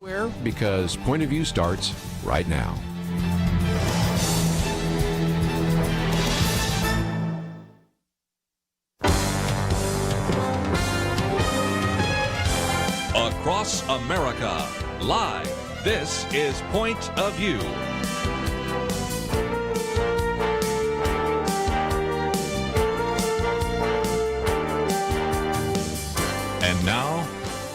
Because Point of View starts right now. Across America, live, this is Point of View. And now,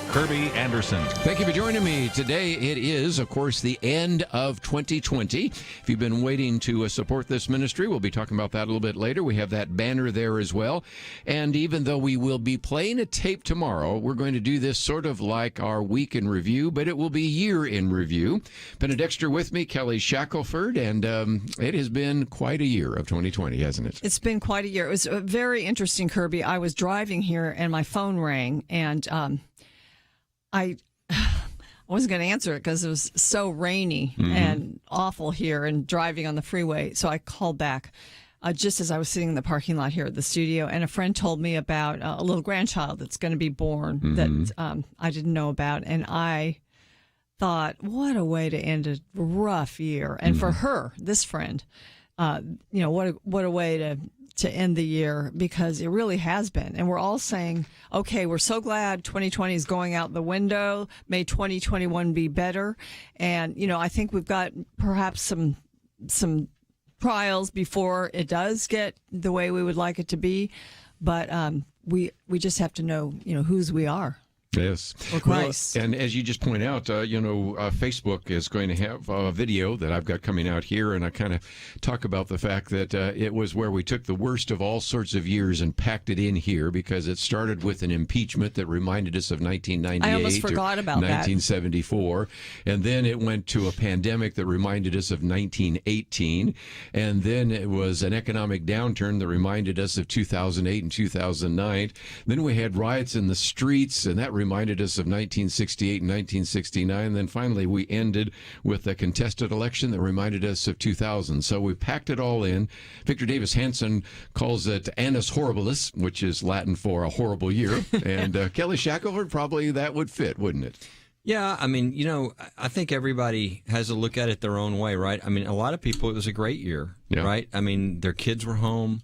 Kerby Anderson. Thank you for joining me. Today it is, of course, the end of 2020. If you've been waiting to support this ministry, we'll be talking about that a little bit later. We have that banner there as well. And even though we will be playing a tape tomorrow, we're going to do this sort of like our week in review, but it will be year in review. Penna Dexter with me, Kelly Shackelford, and it has been quite a year of 2020, hasn't it? It's been quite a year. It was very interesting, Kerby. I was driving here and my phone rang, and I wasn't going to answer it because it was so rainy and awful here and driving on the freeway. So I called back just as I was sitting in the parking lot here at the studio. And a friend told me about a little grandchild that's going to be born that I didn't know about. And I thought, what a way to end a rough year. And for her, this friend, what a way to end the year, because it really has been. And we're all saying, okay, we're so glad 2020 is going out the window. May 2021 be better. And, I think we've got perhaps some trials before it does get the way we would like it to be. But we just have to know, whose we are. Yes. Well, and as you just point out, Facebook is going to have a video that I've got coming out here, and I kind of talk about the fact that it was where we took the worst of all sorts of years and packed it in here, because it started with an impeachment that reminded us of 1998 I almost forgot about 1974, and then it went to a pandemic that reminded us of 1918, and then it was an economic downturn that reminded us of 2008 and 2009. Then we had riots in the streets, and that reminded us of 1968 and 1969. Then finally we ended with a contested election that reminded us of 2000. So we packed it all in. Victor Davis Hanson calls it Annus Horribilis, which is Latin for a horrible year. And Kelly Shackelford, probably that would fit, wouldn't it? Yeah, I mean, I think everybody has to look at it their own way, right? I mean, a lot of people, it was a great year, right? I mean, their kids were home,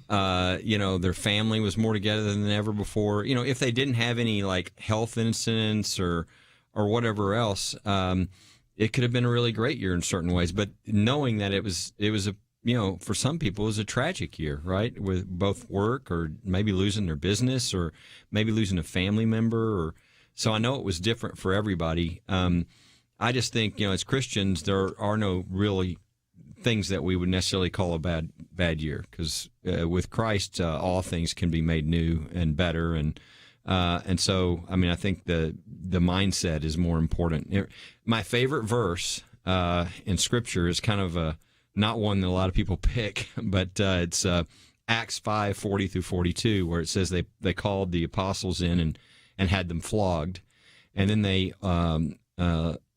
their family was more together than ever before. If they didn't have any health incidents or whatever else, it could have been a really great year in certain ways. But knowing that it was a for some people, it was a tragic year, right? With both work or maybe losing their business or maybe losing a family member. So I know it was different for everybody. I just think, as Christians, there are no really things that we would necessarily call a bad year, because with Christ, all things can be made new and better. And so, I mean, I think the mindset is more important. My favorite verse in Scripture is kind of not one that a lot of people pick, but it's Acts 5:40 through 42, where it says they called the apostles in and had them flogged, and then they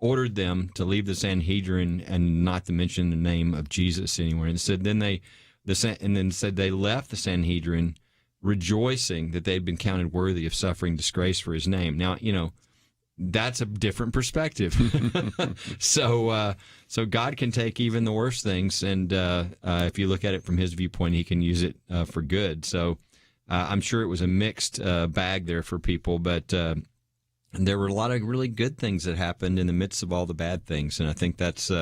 ordered them to leave the Sanhedrin and not to mention the name of Jesus anywhere. And said said they left the Sanhedrin, rejoicing that they'd been counted worthy of suffering disgrace for His name. Now, that's a different perspective. So God can take even the worst things, and if you look at it from His viewpoint, He can use it for good. So. I'm sure it was a mixed bag there for people, but there were a lot of really good things that happened in the midst of all the bad things, and I think that's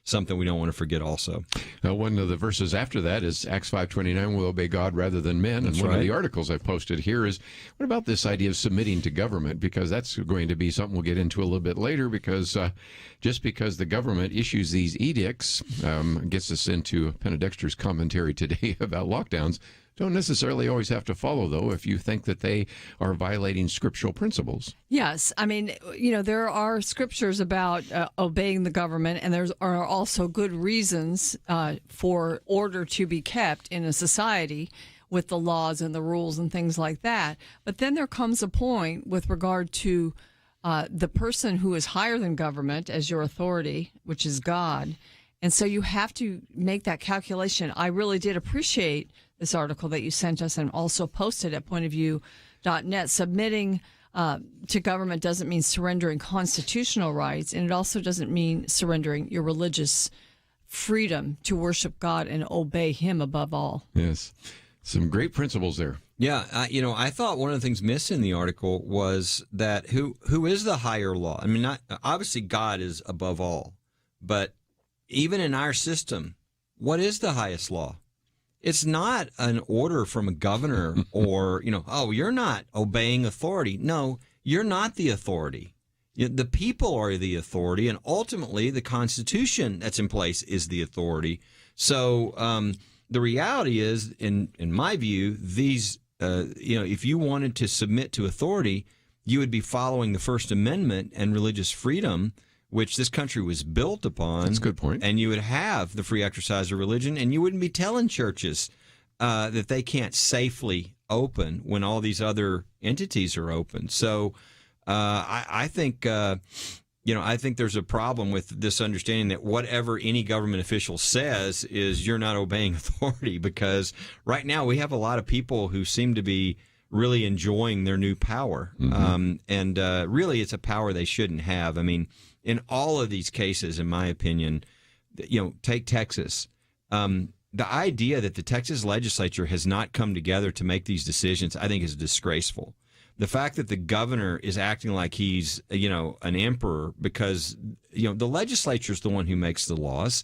something we don't want to forget also. One of the verses after that is Acts 5:29, we'll obey God rather than men. That's and one right. of the articles I've posted here is, what about this idea of submitting to government? Because that's going to be something we'll get into a little bit later, because just because the government issues these edicts, gets us into Penna Dexter's commentary today about lockdowns, don't necessarily always have to follow, though, if you think that they are violating scriptural principles. Yes. I mean, there are scriptures about obeying the government, and there are also good reasons for order to be kept in a society with the laws and the rules and things like that. But then there comes a point with regard to the person who is higher than government as your authority, which is God. And so you have to make that calculation. I really did appreciate this article that you sent us and also posted at pointofview.net, submitting to government doesn't mean surrendering constitutional rights, and it also doesn't mean surrendering your religious freedom to worship God and obey Him above all. Yes. Some great principles there. Yeah, I thought one of the things missed in the article was that who is the higher law? I mean, not obviously God is above all, but even in our system, what is the highest law? It's not an order from a governor or, oh, you're not obeying authority. No, you're not the authority. The people are the authority, and ultimately the Constitution that's in place is the authority. So the reality is, in my view, these, if you wanted to submit to authority, you would be following the First Amendment and religious freedom, which this country was built upon. That's a good point. And you would have the free exercise of religion, and you wouldn't be telling churches that they can't safely open when all these other entities are open. So I think, I think there's a problem with this understanding that whatever any government official says is you're not obeying authority, because right now we have a lot of people who seem to be really enjoying their new power. And really it's a power they shouldn't have. I mean, in all of these cases, in my opinion, take Texas. The idea that the Texas legislature has not come together to make these decisions, I think, is disgraceful. The fact that the governor is acting like he's, an emperor, because, the legislature is the one who makes the laws,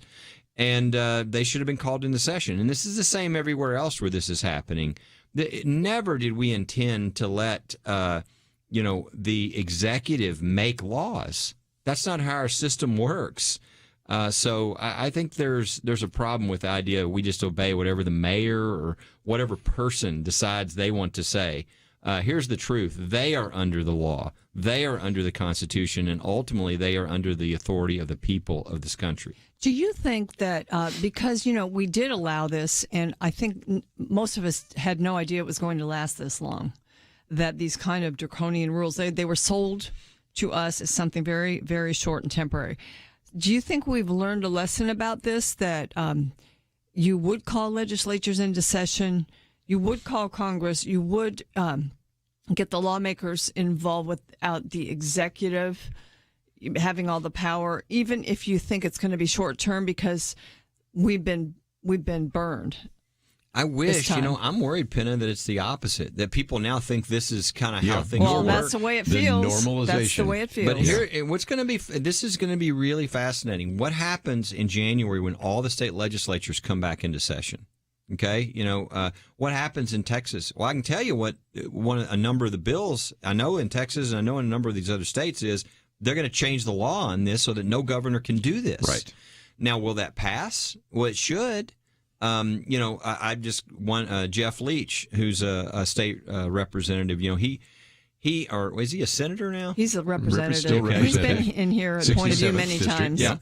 and they should have been called into session. And this is the same everywhere else where this is happening. Never did we intend to let, the executive make laws. That's not how our system works. So I think there's a problem with the idea we just obey whatever the mayor or whatever person decides they want to say. Here's the truth. They are under the law. They are under the Constitution, and ultimately they are under the authority of the people of this country. Do you think that because, we did allow this, and I think most of us had no idea it was going to last this long, that these kind of draconian rules, they were sold to us as something very, very short and temporary. Do you think we've learned a lesson about this, that you would call legislatures into session, you would call Congress, you would get the lawmakers involved without the executive having all the power, even if you think it's going to be short term, because we've been burned? I wish, I'm worried, Penna, that it's the opposite, that people now think this is kind of how things work. Well, that's the way it feels. Normalization. That's the way it feels. But here, this is going to be really fascinating. What happens in January when all the state legislatures come back into session? Okay, what happens in Texas? Well, I can tell you what a number of the bills I know in Texas and I know in a number of these other states is they're going to change the law on this so that no governor can do this. Right. Now, will that pass? Well, it should. I just want Jeff Leach, who's a state representative. Is he a senator now? He's a representative. Still He's been in here at Point of View many times. Yeah,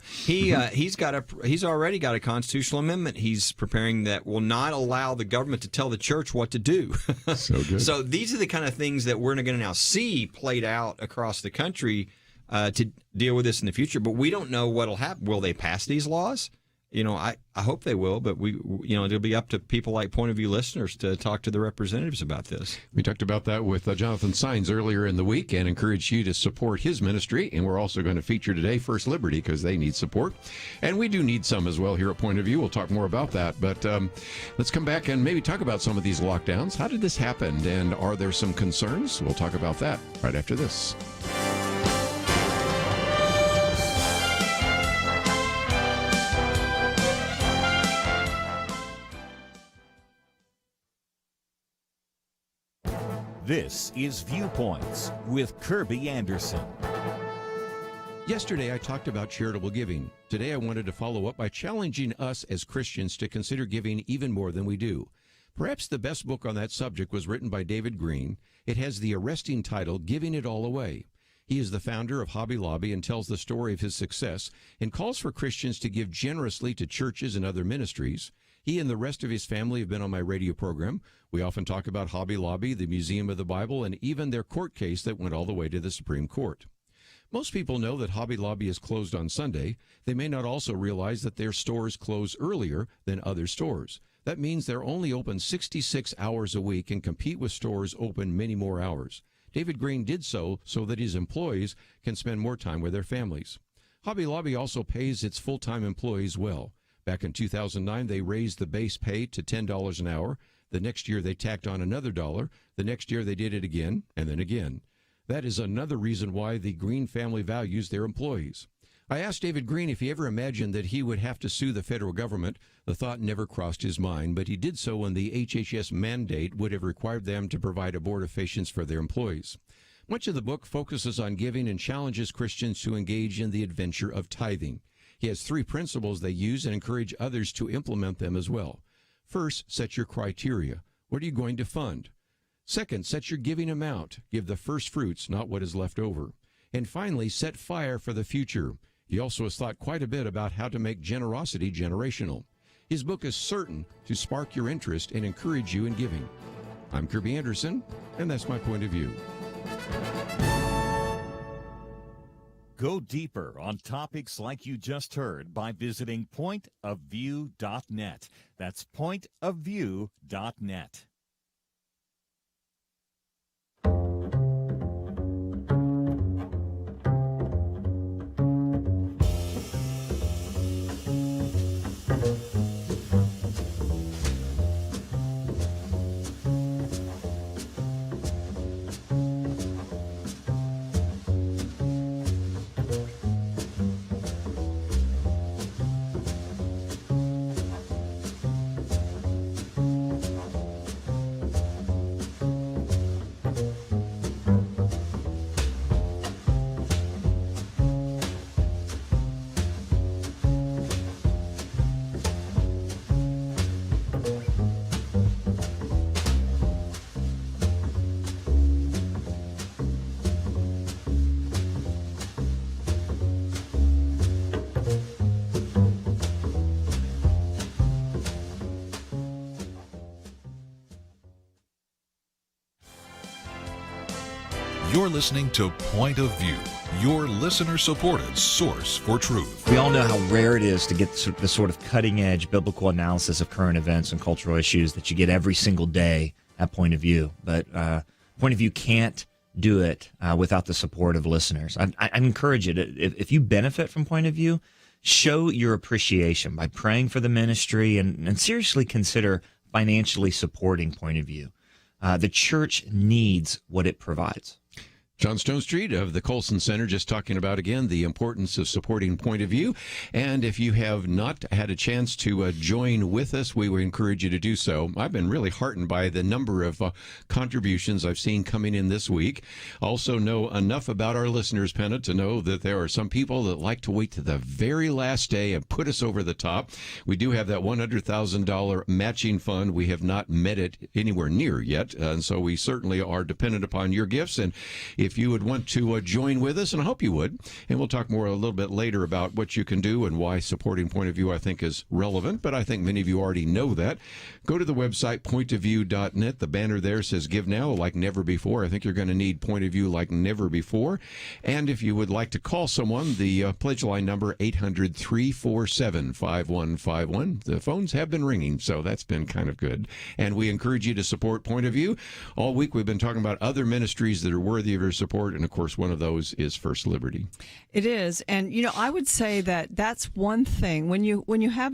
he's already got a constitutional amendment he's preparing that will not allow the government to tell the church what to do. So good. So these are the kind of things that we're going to now see played out across the country to deal with this in the future. But we don't know what'll happen. Will they pass these laws? I hope they will, but it'll be up to people like Point of View listeners to talk to the representatives about this. We talked about that with Jonathan Saenz earlier in the week and encouraged you to support his ministry. And we're also going to feature today First Liberty, because they need support. And we do need some as well here at Point of View. We'll talk more about that. But let's come back and maybe talk about some of these lockdowns. How did this happen? And are there some concerns? We'll talk about that right after this. This is Viewpoints with Kerby Anderson. Yesterday, I talked about charitable giving. Today, I wanted to follow up by challenging us as Christians to consider giving even more than we do. Perhaps the best book on that subject was written by David Green. It has the arresting title, Giving It All Away. He is the founder of Hobby Lobby and tells the story of his success and calls for Christians to give generously to churches and other ministries. He and the rest of his family have been on my radio program. We often talk about Hobby Lobby, the Museum of the Bible, and even their court case that went all the way to the Supreme Court. Most people know that Hobby Lobby is closed on Sunday. They may not also realize that their stores close earlier than other stores. That means they're only open 66 hours a week and compete with stores open many more hours. David Green did so that his employees can spend more time with their families. Hobby Lobby also pays its full-time employees well. Back in 2009, they raised the base pay to $10 an hour. The next year, they tacked on another $1. The next year, they did it again, and then again. That is another reason why the Green family values their employees. I asked David Green if he ever imagined that he would have to sue the federal government. The thought never crossed his mind, but he did so when the HHS mandate would have required them to provide abortifacients for their employees. Much of the book focuses on giving and challenges Christians to engage in the adventure of tithing. He has 3 principles they use and encourage others to implement them as well. First, set your criteria. What are you going to fund? Second, set your giving amount. Give the first fruits, not what is left over. And finally, set fire for the future. He also has thought quite a bit about how to make generosity generational. His book is certain to spark your interest and encourage you in giving. I'm Kerby Anderson, and that's my point of view. Go deeper on topics like you just heard by visiting pointofview.net. That's pointofview.net. You're listening to Point of View, your listener-supported source for truth. We all know how rare it is to get the sort of cutting-edge biblical analysis of current events and cultural issues that you get every single day at Point of View. But Point of View can't do it without the support of listeners. I encourage it. If you benefit from Point of View, show your appreciation by praying for the ministry and seriously consider financially supporting Point of View. The church needs what it provides. John Stone Street of the Colson Center just talking about, again, the importance of supporting Point of View. And if you have not had a chance to join with us, we would encourage you to do so. I've been really heartened by the number of contributions I've seen coming in this week. Also know enough about our listeners, Penna, to know that there are some people that like to wait to the very last day and put us over the top. We do have that $100,000 matching fund. We have not met it anywhere near yet, and so we certainly are dependent upon your gifts. And if you would want to join with us, and I hope you would, and we'll talk more a little bit later about what you can do and why supporting Point of View, I think, is relevant, but I think many of you already know that. Go to the website, pointofview.net. The banner there says Give Now like never before. I think you're going to need Point of View like never before. And if you would like to call someone, the pledge line number, 800-347-5151. The phones have been ringing, so that's been kind of good. And we encourage you to support Point of View. All week we've been talking about other ministries that are worthy of your support, and of course one of those is First Liberty. It is, and I would say that that's one thing when you have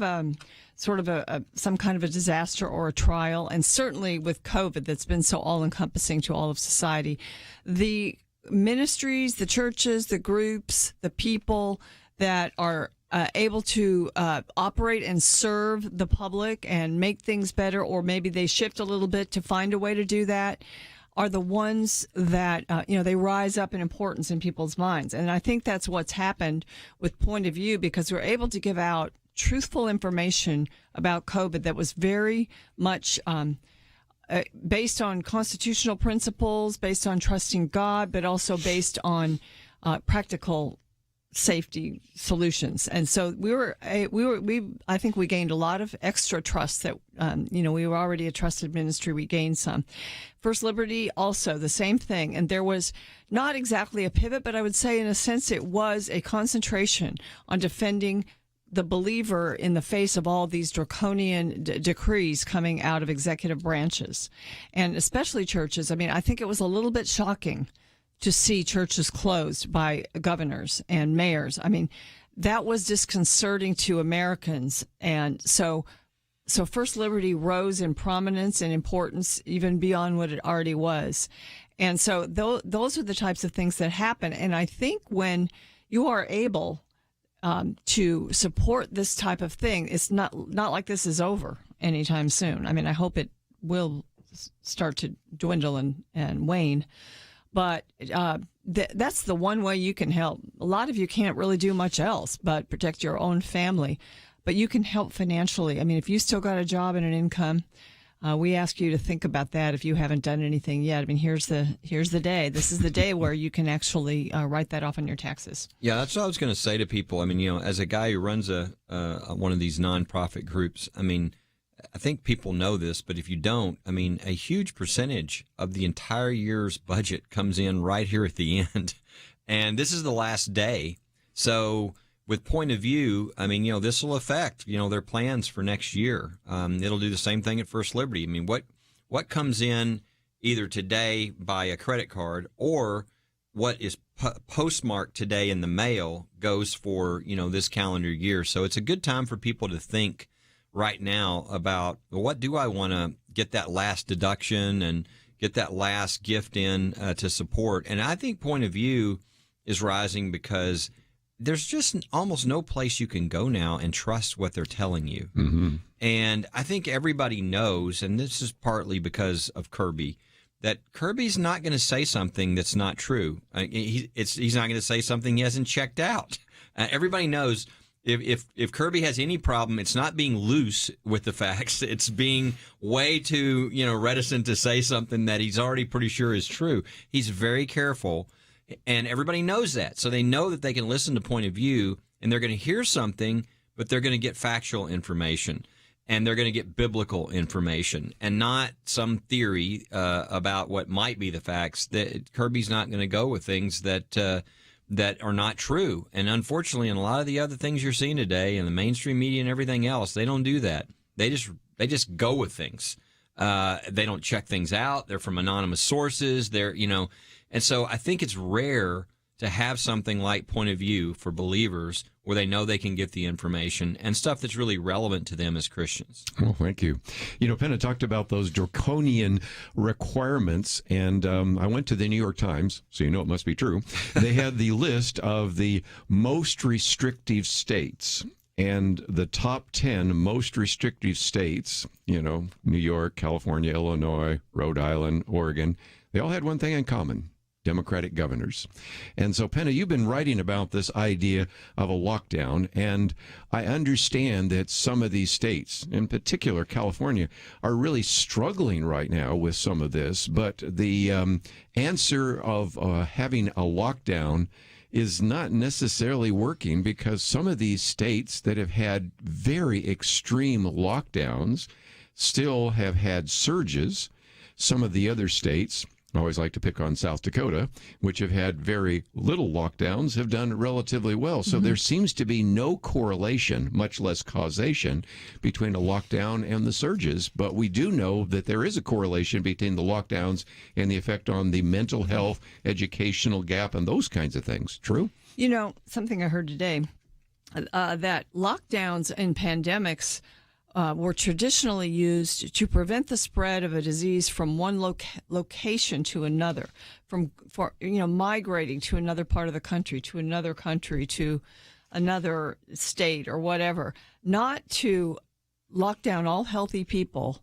sort of some kind of a disaster or a trial, and certainly with COVID that's been so all-encompassing to all of society, the ministries, the churches, the groups, the people that are able to operate and serve the public and make things better, or maybe they shift a little bit to find a way to do that, are the ones that, they rise up in importance in people's minds. And I think that's what's happened with Point of View, because we're able to give out truthful information about COVID that was very much based on constitutional principles, based on trusting God, but also based on practical safety solutions. And so I think we gained a lot of extra trust that, we were already a trusted ministry. We gained some. First Liberty, also the same thing. And there was not exactly a pivot, but I would say in a sense it was a concentration on defending the believer in the face of all these draconian decrees coming out of executive branches, and especially churches. I mean, I think it was a little bit shocking to see churches closed by governors and mayors. I mean, that was disconcerting to Americans. And so First Liberty rose in prominence and importance even beyond what it already was. And so those are the types of things that happen. And I think when you are able to support this type of thing, it's not like this is over anytime soon. I mean, I hope it will start to dwindle and wane. But that's the one way you can help. A lot of you can't really do much else but protect your own family. But you can help financially. I mean, if you still got a job and an income, we ask you to think about that if you haven't done anything yet. I mean, here's the day. This is the day where you can actually write that off on your taxes. Yeah, that's what I was going to say to people. I mean, as a guy who runs one of these nonprofit groups, I mean, I think people know this, but if you don't, I mean, a huge percentage of the entire year's budget comes in right here at the end. And this is the last day. So with Point of View, I mean, this will affect, their plans for next year. It'll do the same thing at First Liberty. I mean, what comes in either today by a credit card or what is postmarked today in the mail goes for, this calendar year. So it's a good time for people to think right now about, well, what do I want to get that last deduction and get that last gift in to support? And I think Point of View is rising because there's just almost no place you can go now and trust what they're telling you. Mm-hmm. And I think everybody knows, and this is partly because of Kerby, that Kirby's not going to say something that's not true. He's not going to say something he hasn't checked out. Everybody knows if Kerby has any problem, it's not being loose with the facts. It's being way too, reticent to say something that he's already pretty sure is true. He's very careful, and everybody knows that. So they know that they can listen to Point of View, and they're going to hear something, but they're going to get factual information, and they're going to get biblical information, and not some theory about what might be the facts. That Kirby's not going to go with things that are not true. And unfortunately, in a lot of the other things you're seeing today in the mainstream media and everything else, they don't do that. They just go with things. They don't check things out. They're from anonymous sources. And so I think it's rare to have something like Point of View for believers where they know they can get the information and stuff that's really relevant to them as Christians. Well, thank you. Penna talked about those draconian requirements, and I went to the New York Times, so it must be true. They had the list of the most restrictive states, and the top 10 most restrictive states, New York, California, Illinois, Rhode Island, Oregon, they all had one thing in common: Democratic governors. And so, Penna, you've been writing about this idea of a lockdown, and I understand that some of these states, in particular California, are really struggling right now with some of this, but the answer of having a lockdown is not necessarily working, because some of these states that have had very extreme lockdowns still have had surges. Some of the other states, I always like to pick on South Dakota, which have had very little lockdowns, have done relatively well. So there seems to be no correlation, much less causation, between a lockdown and the surges. But we do know that there is a correlation between the lockdowns and the effect on the mental health, educational gap, and those kinds of things. True? Something I heard today, that lockdowns and pandemics were traditionally used to prevent the spread of a disease from one location to another, migrating to another part of the country, to another state or whatever, not to lock down all healthy people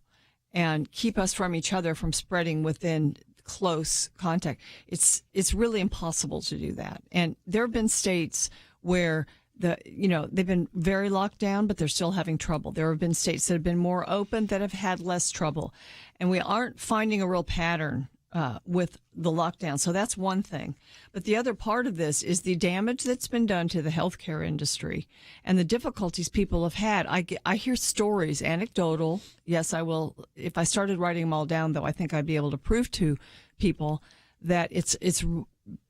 and keep us from each other from spreading within close contact. It's really impossible to do that. And there have been states where they've been very locked down, but they're still having trouble. There have been states that have been more open that have had less trouble. And we aren't finding a real pattern with the lockdown. So that's one thing. But the other part of this is the damage that's been done to the healthcare industry and the difficulties people have had. I hear stories, anecdotal. Yes, I will. If I started writing them all down, though, I think I'd be able to prove to people that it's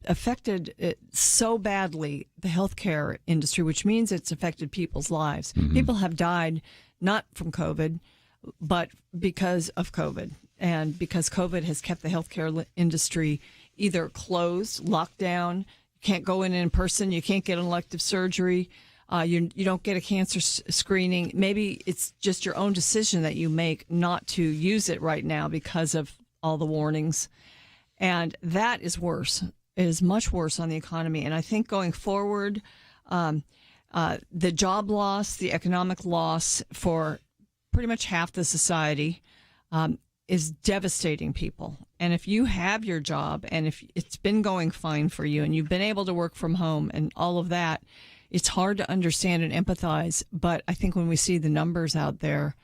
affected it so badly, the healthcare industry, which means it's affected people's lives. People have died not from COVID, but because of COVID. And because COVID has kept the healthcare industry either closed, locked down, you can't go in person, you can't get an elective surgery, you don't get a cancer screening. Maybe it's just your own decision that you make not to use it right now because of all the warnings. And that is worse. It is much worse on the economy. And I think going forward, the job loss, the economic loss for pretty much half the society is devastating people. And if you have your job and if it's been going fine for you and you've been able to work from home and all of that, it's hard to understand and empathize. But I think when we see the numbers out there,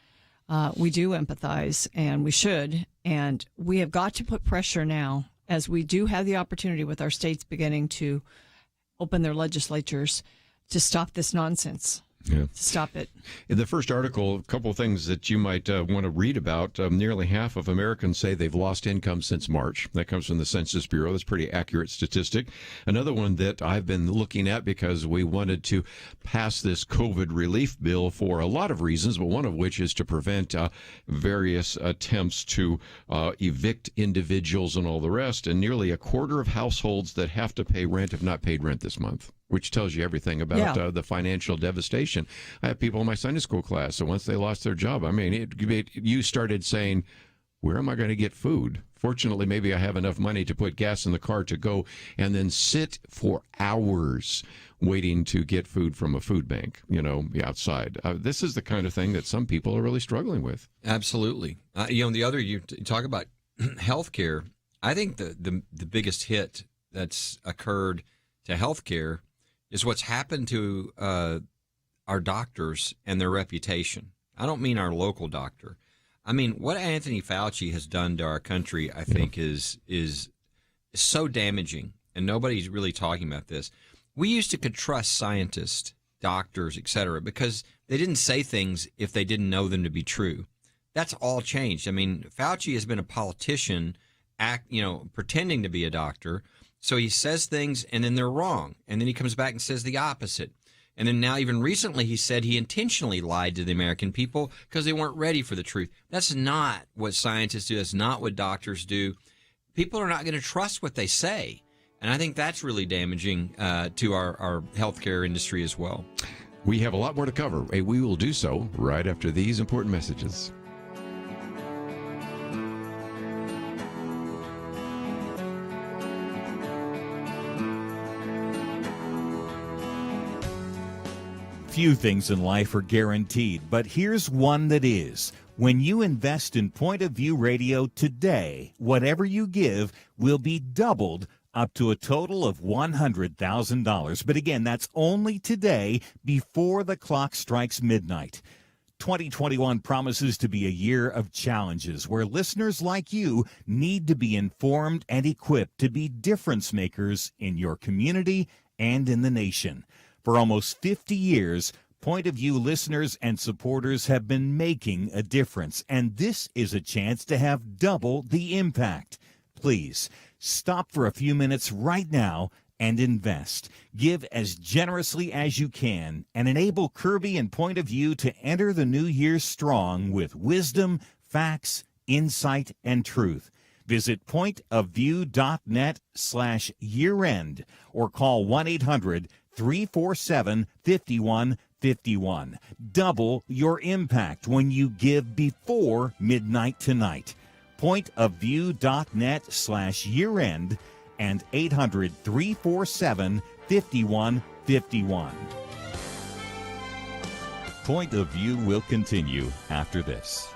we do empathize, and we should. And we have got to put pressure now, as we do have the opportunity with our states beginning to open their legislatures, to stop this nonsense. Yeah. To stop it. In the first article, a couple of things that you might want to read about. Nearly half of Americans say they've lost income since March. That comes from the Census Bureau. That's a pretty accurate statistic. Another one that I've been looking at because we wanted to pass this COVID relief bill for a lot of reasons, but one of which is to prevent various attempts to evict individuals and all the rest. And nearly a quarter of households that have to pay rent have not paid rent this month, which tells you everything about the financial devastation. I have people in my Sunday school class, so once they lost their job, I mean, you started saying, where am I going to get food? Fortunately, maybe I have enough money to put gas in the car to go and then sit for hours waiting to get food from a food bank, outside. This is the kind of thing that some people are really struggling with. Absolutely. The other, you talk about healthcare. I think the biggest hit that's occurred to healthcare is what's happened to our doctors and their reputation. I don't mean our local doctor. I mean, what Anthony Fauci has done to our country, I think, is so damaging, and nobody's really talking about this. We used to could trust scientists, doctors, et cetera, because they didn't say things if they didn't know them to be true. That's all changed. I mean, Fauci has been a politician, pretending to be a doctor. So he says things and then they're wrong. And then he comes back and says the opposite. And then now even recently he said he intentionally lied to the American people because they weren't ready for the truth. That's not what scientists do. That's not what doctors do. People are not going to trust what they say. And I think that's really damaging to our healthcare industry as well. We have a lot more to cover. We will do so right after these important messages. Few things in life are guaranteed, but here's one that is. When you invest in Point of View Radio today, whatever you give will be doubled up to a total of $100,000. But again, that's only today before the clock strikes midnight. 2021 promises to be a year of challenges where listeners like you need to be informed and equipped to be difference makers in your community and in the nation. For almost 50 years, Point of View listeners and supporters have been making a difference, and this is a chance to have double the impact. Please, stop for a few minutes right now and invest. Give as generously as you can and enable Kerby and Point of View to enter the new year strong with wisdom, facts, insight, and truth. Visit pointofview.net/year-end or call 1-800-347-5151. Double your impact when you give before midnight tonight. Pointofview.net/year-end and 800-347-5151. Point of View will continue after this.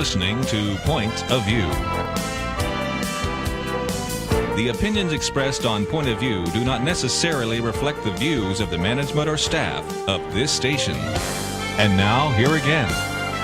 listening to Point of View. The opinions expressed on Point of View do not necessarily reflect the views of the management or staff of this station. And now, here again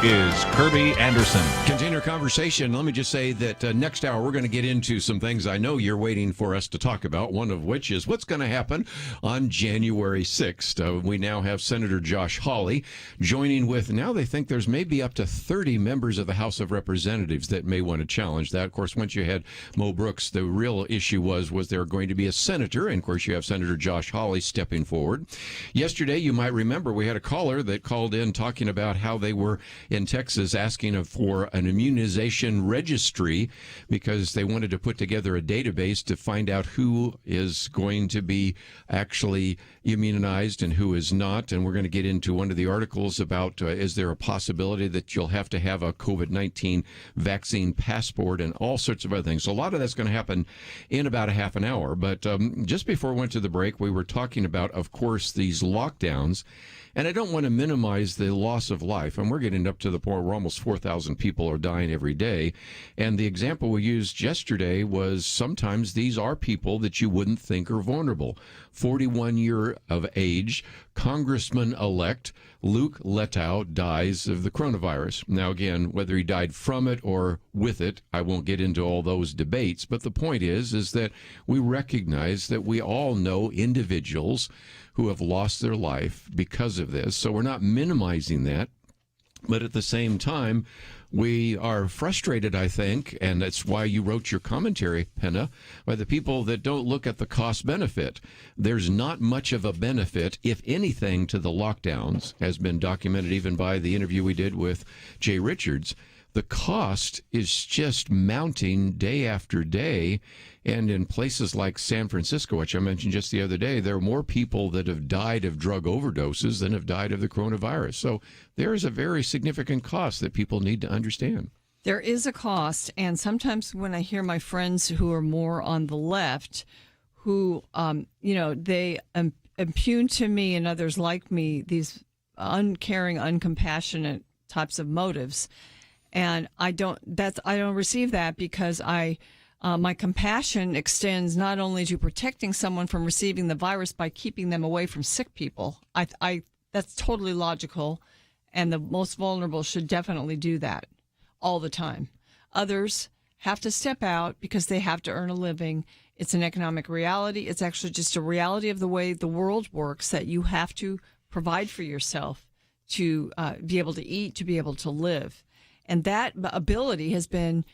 is Kerby Anderson. Continue our conversation. Let me just say that next hour we're going to get into some things I know you're waiting for us to talk about, one of which is what's going to happen on January 6th. We now have Senator Josh Hawley joining with, now they think there's maybe up to 30 members of the House of Representatives that may want to challenge that. Of course, once you had Mo Brooks, the real issue was there going to be a senator? And of course, you have Senator Josh Hawley stepping forward. Yesterday, you might remember, we had a caller that called in talking about how they were in Texas asking for an immunization registry because they wanted to put together a database to find out who is going to be actually immunized and who is not. And we're going to get into one of the articles about is there a possibility that you'll have to have a COVID-19 vaccine passport and all sorts of other things. So a lot of that's going to happen in about a half an hour. But just before we went to the break, we were talking about, of course, these lockdowns. And I don't want to minimize the loss of life. And we're getting up to the point where almost 4,000 people are dying every day. And the example we used yesterday was sometimes these are people that you wouldn't think are vulnerable. 41 year of age, Congressman-elect Luke Letow dies of the coronavirus. Now, again, whether he died from it or with it, I won't get into all those debates. But the point is that we recognize that we all know individuals who have lost their life because of this. So we're not minimizing that. But at the same time, we are frustrated, I think, and that's why you wrote your commentary, Penna, by the people that don't look at the cost benefit. There's not much of a benefit, if anything, to the lockdowns, has been documented even by the interview we did with Jay Richards. The cost is just mounting day after day. And in places like San Francisco, which I mentioned just the other day, there are more people that have died of drug overdoses than have died of the coronavirus. So there is a very significant cost that people need to understand. There is a cost. And sometimes when I hear my friends who are more on the left, who, they impugn to me and others like me these uncaring, uncompassionate types of motives. And I don't receive that because my compassion extends not only to protecting someone from receiving the virus by keeping them away from sick people. That's totally logical, and the most vulnerable should definitely do that all the time. Others have to step out because they have to earn a living. It's an economic reality. It's actually just a reality of the way the world works, that you have to provide for yourself to be able to eat, to be able to live. And that ability has been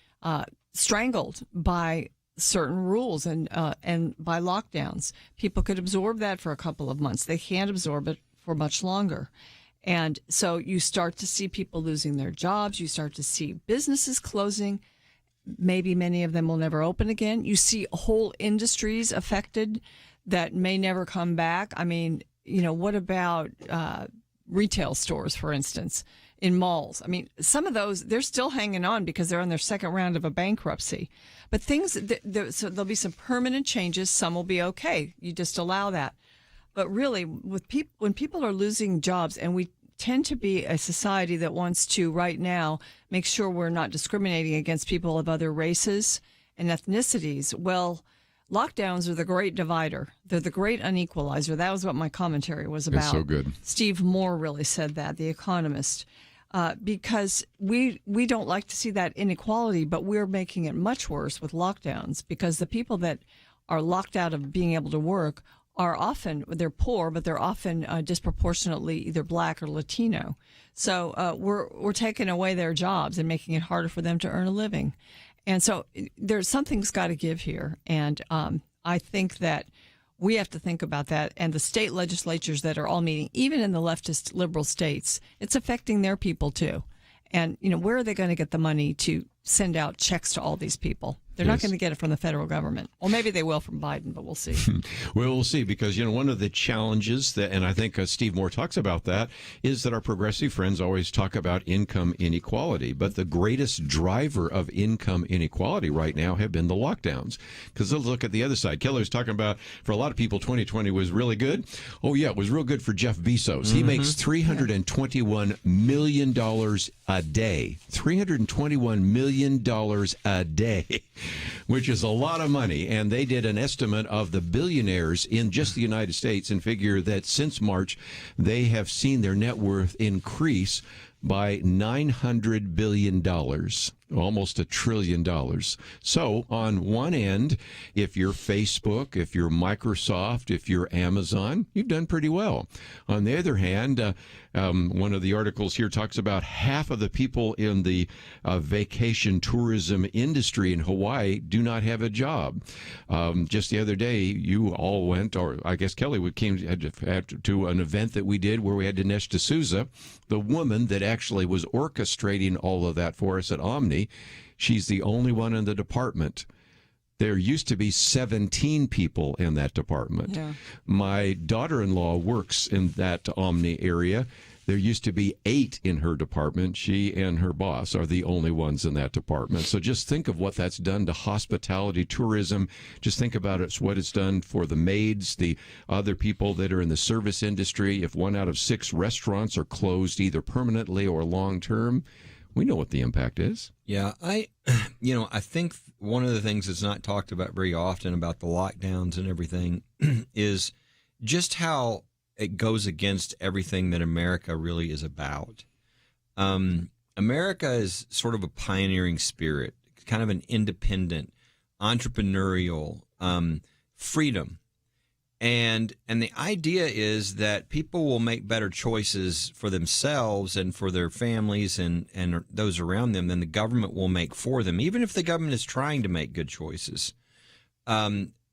strangled by certain rules and by lockdowns. People could absorb that for a couple of months. They can't absorb it for much longer. And so you start to see people losing their jobs. You start to see businesses closing. Maybe many of them will never open again. You see whole industries affected that may never come back. I mean, what about retail stores, for instance? In malls. I mean, some of those, they're still hanging on because they're on their second round of a bankruptcy. But so there'll be some permanent changes. Some will be okay. You just allow that. But really, when people are losing jobs, and we tend to be a society that wants to, right now, make sure we're not discriminating against people of other races and ethnicities, well, lockdowns are the great divider. They're the great unequalizer. That was what my commentary was about. It's so good. Steve Moore really said that, the economist. Because we don't like to see that inequality, but we're making it much worse with lockdowns, because the people that are locked out of being able to work are often, they're poor, but they're often disproportionately either Black or Latino. So we're taking away their jobs and making it harder for them to earn a living. And so something's got to give here. And I think that we have to think about that. And the state legislatures that are all meeting, even in the leftist liberal states, it's affecting their people too. And, where are they going to get the money to send out checks to all these people? They're not Yes. going to get it from the federal government. Or maybe they will from Biden, but we'll see. Well, we'll see, because, one of the challenges that, and I think Steve Moore talks about that, is that our progressive friends always talk about income inequality. But the greatest driver of income inequality right now have been the lockdowns. Because let's look at the other side. Kelly was talking about, for a lot of people, 2020 was really good. Oh, yeah, it was real good for Jeff Bezos. He makes $321 million a day. $321 million a day. Which is a lot of money. And they did an estimate of the billionaires in just the United States and figure that since March, they have seen their net worth increase by $900 billion, almost $1 trillion. So on one end, if you're Facebook, if you're Microsoft, if you're Amazon, you've done pretty well. On the other hand, one of the articles here talks about half of the people in the vacation tourism industry in Hawaii do not have a job. Just the other day, you all went, or I guess Kelly came to an event that we did where we had Dinesh D'Souza, the woman that actually was orchestrating all of that for us at Omni. She's the only one in the department. There used to be 17 people in that department. Yeah. My daughter-in-law works in that Omni area. There used to be 8 in her department. She and her boss are the only ones in that department. So just think of what that's done to hospitality, tourism. Just think about what it's done for the maids, the other people that are in the service industry. If 1 out of 6 restaurants are closed either permanently or long-term, we know what the impact is. Yeah, I think one of the things that's not talked about very often about the lockdowns and everything is just how it goes against everything that America really is about. America is sort of a pioneering spirit, kind of an independent, entrepreneurial freedom. And the idea is that people will make better choices for themselves and for their families and those around them than the government will make for them, even if the government is trying to make good choices.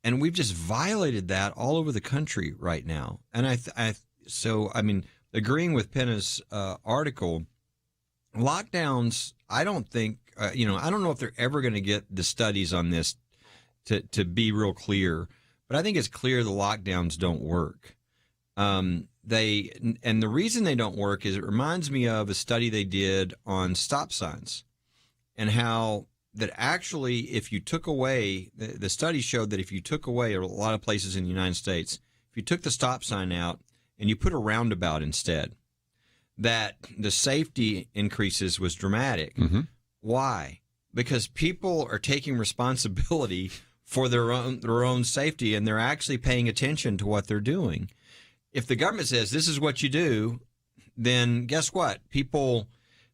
And we've just violated that all over the country right now. And agreeing with Penna's article, lockdowns, I don't think, I don't know if they're ever going to get the studies on this to be real clear. But I think it's clear the lockdowns don't work. And the reason they don't work is it reminds me of a study they did on stop signs and how that actually if you took away, the study showed that if you took away, a lot of places in the United States, if you took the stop sign out and you put a roundabout instead, that the safety increases was dramatic. Mm-hmm. Why? Because people are taking responsibility for their own safety, and they're actually paying attention to what they're doing. If the government says this is what you do, then guess what? People,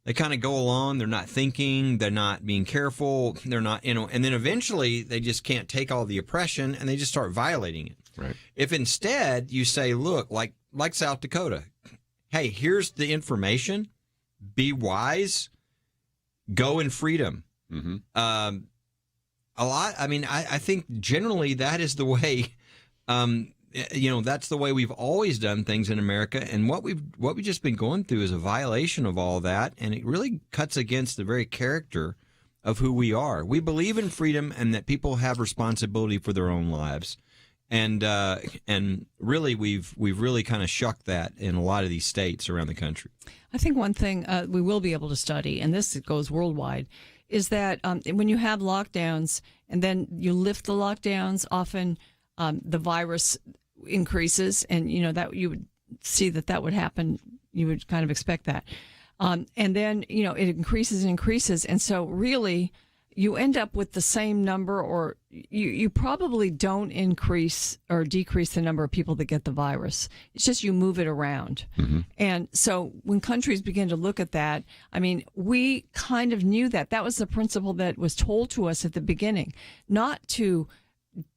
they kind of go along. They're not thinking. They're not being careful. They're not, and then eventually they just can't take all the oppression and they just start violating it. Right. If instead you say, look, like South Dakota, hey, here's the information. Be wise. Go in freedom. Mm-hmm. I think generally that is the way, that's the way we've always done things in America. And what we've just been going through is a violation of all that. And it really cuts against the very character of who we are. We believe in freedom and that people have responsibility for their own lives. And really, we've really kind of shucked that in a lot of these states around the country. I think one thing we will be able to study, and this goes worldwide, is that when you have lockdowns and then you lift the lockdowns, often the virus increases, and that you would see that would happen. You would kind of expect that, and then it increases and increases, and so really you end up with the same number, or you probably don't increase or decrease the number of people that get the virus. It's just you move it around. Mm-hmm. And so when countries begin to look at that, we kind of knew that was the principle that was told to us at the beginning, not to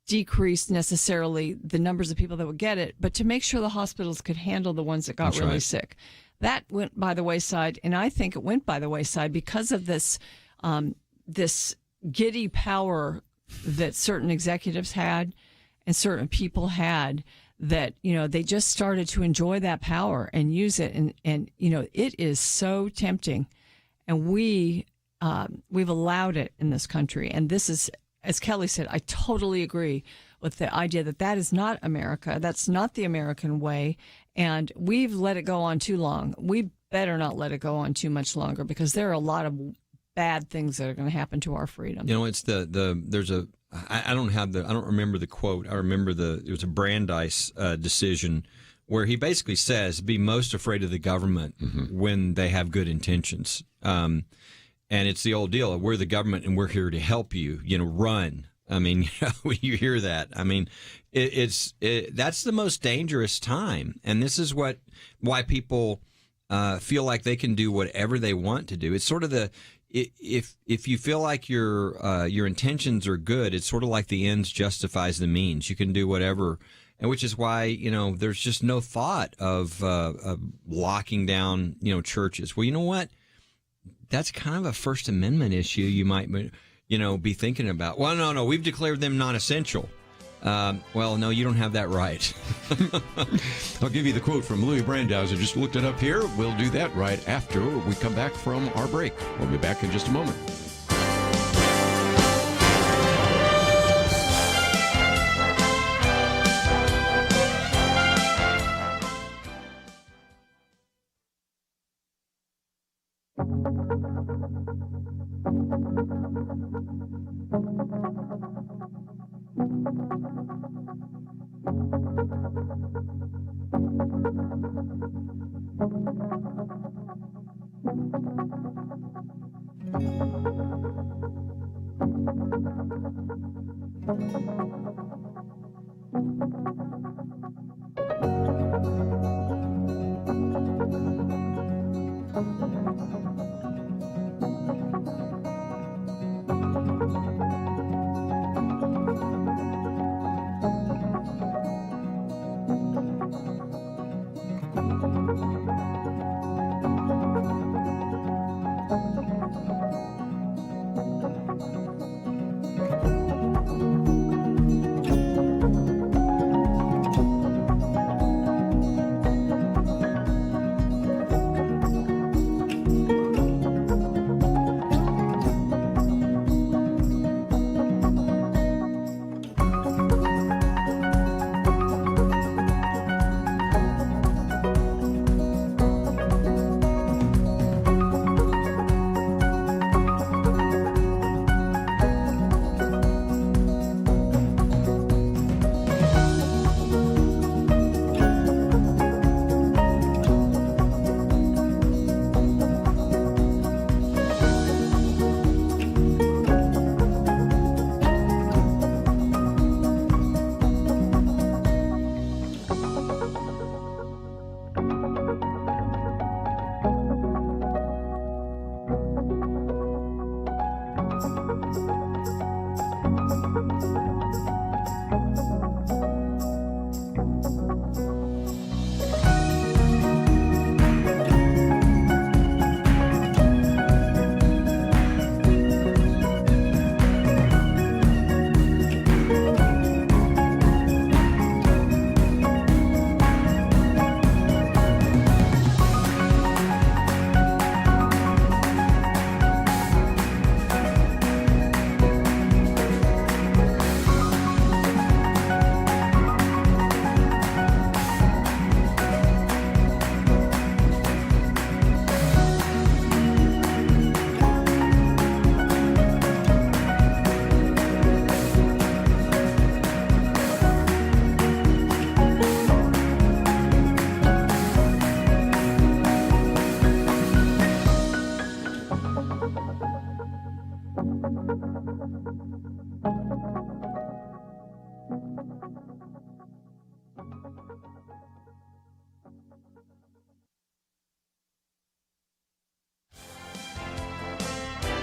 decrease necessarily the numbers of people that would get it, but to make sure the hospitals could handle the ones that got really sick. That went by the wayside, and I think it went by the wayside because of this giddy power that certain executives had and certain people had, that they just started to enjoy that power and use it, and it is so tempting, and we've allowed it in this country, and this is as Kelly said, I totally agree with the idea that that is not America. That's not the American way. And we've let it go on too long. We better not let it go on too much longer, because there are a lot of bad things that are going to happen to our freedom. You know, it's there's a, I don't remember the quote. I remember it was a Brandeis decision where he basically says, be most afraid of the government when they have good intentions. And it's the old deal. We're the government and we're here to help you, run. I mean, when you hear that, I mean, that's the most dangerous time. And this is why people feel like they can do whatever they want to do. It's sort of if you feel like your intentions are good, it's sort of like the ends justifies the means. You can do whatever. And which is why, there's just no thought of locking down, churches. Well, you know what? That's kind of a First Amendment issue you might, be thinking about. Well, no, we've declared them non-essential. Well, no, you don't have that right. I'll give you the quote from Louis Brandeis. I just looked it up here. We'll do that right after we come back from our break. We'll be back in just a moment.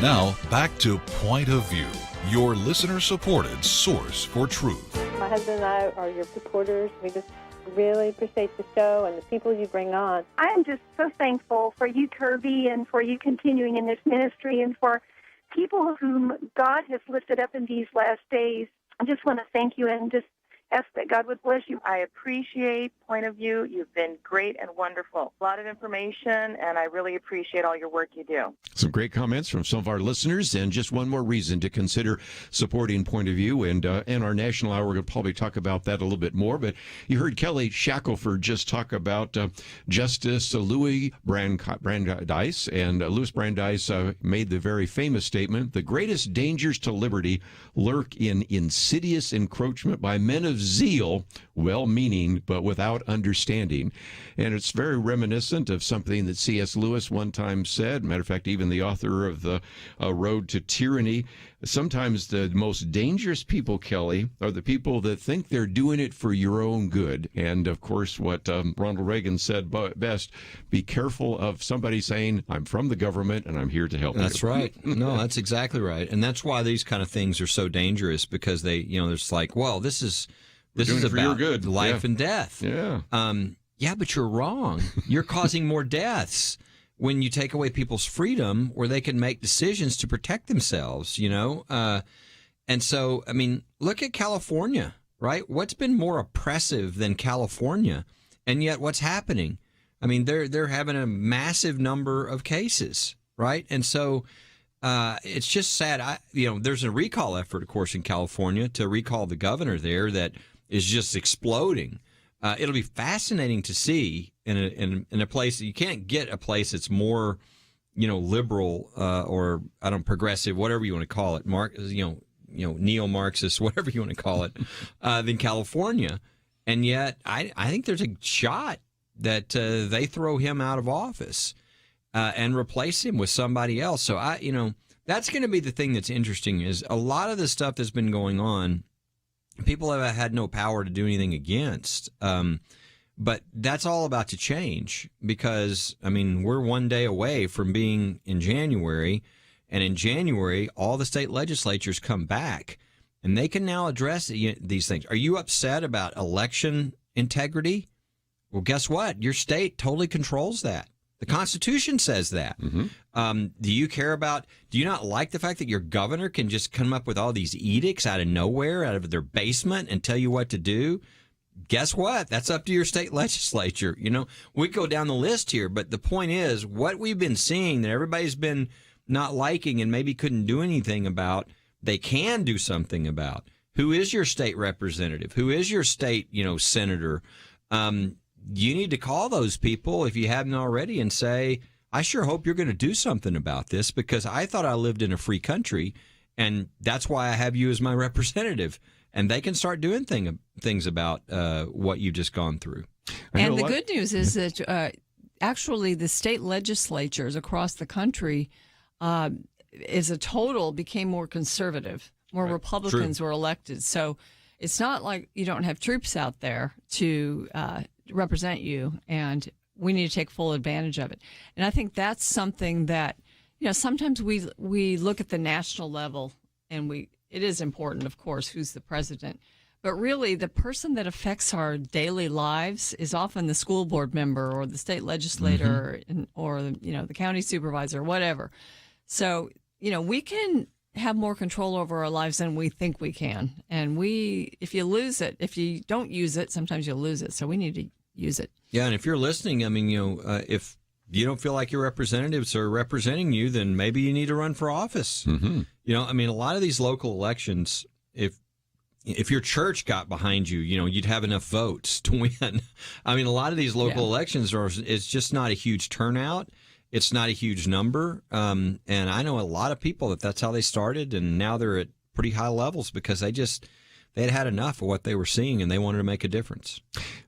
Now, back to Point of View, your listener-supported source for truth. My husband and I are your supporters. We just really appreciate the show and the people you bring on. I am just so thankful for you, Kerby, and for you continuing in this ministry, and for people whom God has lifted up in these last days. I just want to thank you and just ask that God would bless you. I appreciate Point of View. You've been great and wonderful. A lot of information, and I really appreciate all your work you do. Some great comments from some of our listeners, and just one more reason to consider supporting Point of View. And in our national hour, we're going to probably talk about that a little bit more. But you heard Kelly Shackelford just talk about Justice Louis Brandeis. And Louis Brandeis made the very famous statement, "The greatest dangers to liberty lurk in insidious encroachment by men of zeal, well-meaning, but without understanding." And it's very reminiscent of something that C.S. Lewis one time said. Matter of fact, even the author of The Road to Tyranny. Sometimes the most dangerous people, Kelly, are the people that think they're doing it for your own good. And, of course, what Ronald Reagan said best, be careful of somebody saying, "I'm from the government and I'm here to help you." That's right. No, that's exactly right. And that's why these kind of things are so dangerous, because they, it's like, well, this is about good. Life and death. Yeah. Yeah, but you're wrong. You're causing more deaths when you take away people's freedom where they can make decisions to protect themselves, And so, I mean, look at California, right? What's been more oppressive than California? And yet what's happening? I mean, they're having a massive number of cases, right? And so it's just sad. There's a recall effort, of course, in California to recall the governor there that is just exploding. It'll be fascinating to see in a place. You can't get a place that's more, liberal or progressive, whatever you want to call it, neo-Marxist, whatever you want to call it, than California. And yet, I think there's a shot that they throw him out of office and replace him with somebody else. So that's going to be the thing that's interesting. Is a lot of the stuff that's been going on, people have had no power to do anything against. But that's all about to change because, we're one day away from being in January. And in January, all the state legislatures come back and they can now address these things. Are you upset about election integrity? Well, guess what? Your state totally controls that. The Constitution says that. Mm-hmm. Do you not like the fact that your governor can just come up with all these edicts out of nowhere, out of their basement, and tell you what to do? Guess what? That's up to your state legislature. We go down the list here, but the point is, what we've been seeing that everybody's been not liking and maybe couldn't do anything about, they can do something about. Who is your state representative? Who is your state, senator? You need to call those people if you haven't already and say, I sure hope you're going to do something about this because I thought I lived in a free country and that's why I have you as my representative. And they can start doing things about what you've just gone through. And the good news is that actually the state legislatures across the country as a total became more conservative. More right. Republicans were elected. So it's not like you don't have troops out there to represent you, and we need to take full advantage of it. And I think that's something that, sometimes we look at the national level, and it is important, of course, who's the president. But really, the person that affects our daily lives is often the school board member or the state legislator or the county supervisor, whatever. So, we can have more control over our lives than we think we can. And if you lose it, if you don't use it, sometimes you'll lose it. So we need to use it. Yeah, and if you're listening, if you don't feel like your representatives are representing you, then maybe you need to run for office. Mm-hmm. A lot of these local elections, if your church got behind you, you'd have enough votes to win. A lot of these local elections it's just not a huge turnout. It's not a huge number. And I know a lot of people that's how they started, and now they're at pretty high levels because they had enough of what they were seeing and they wanted to make a difference.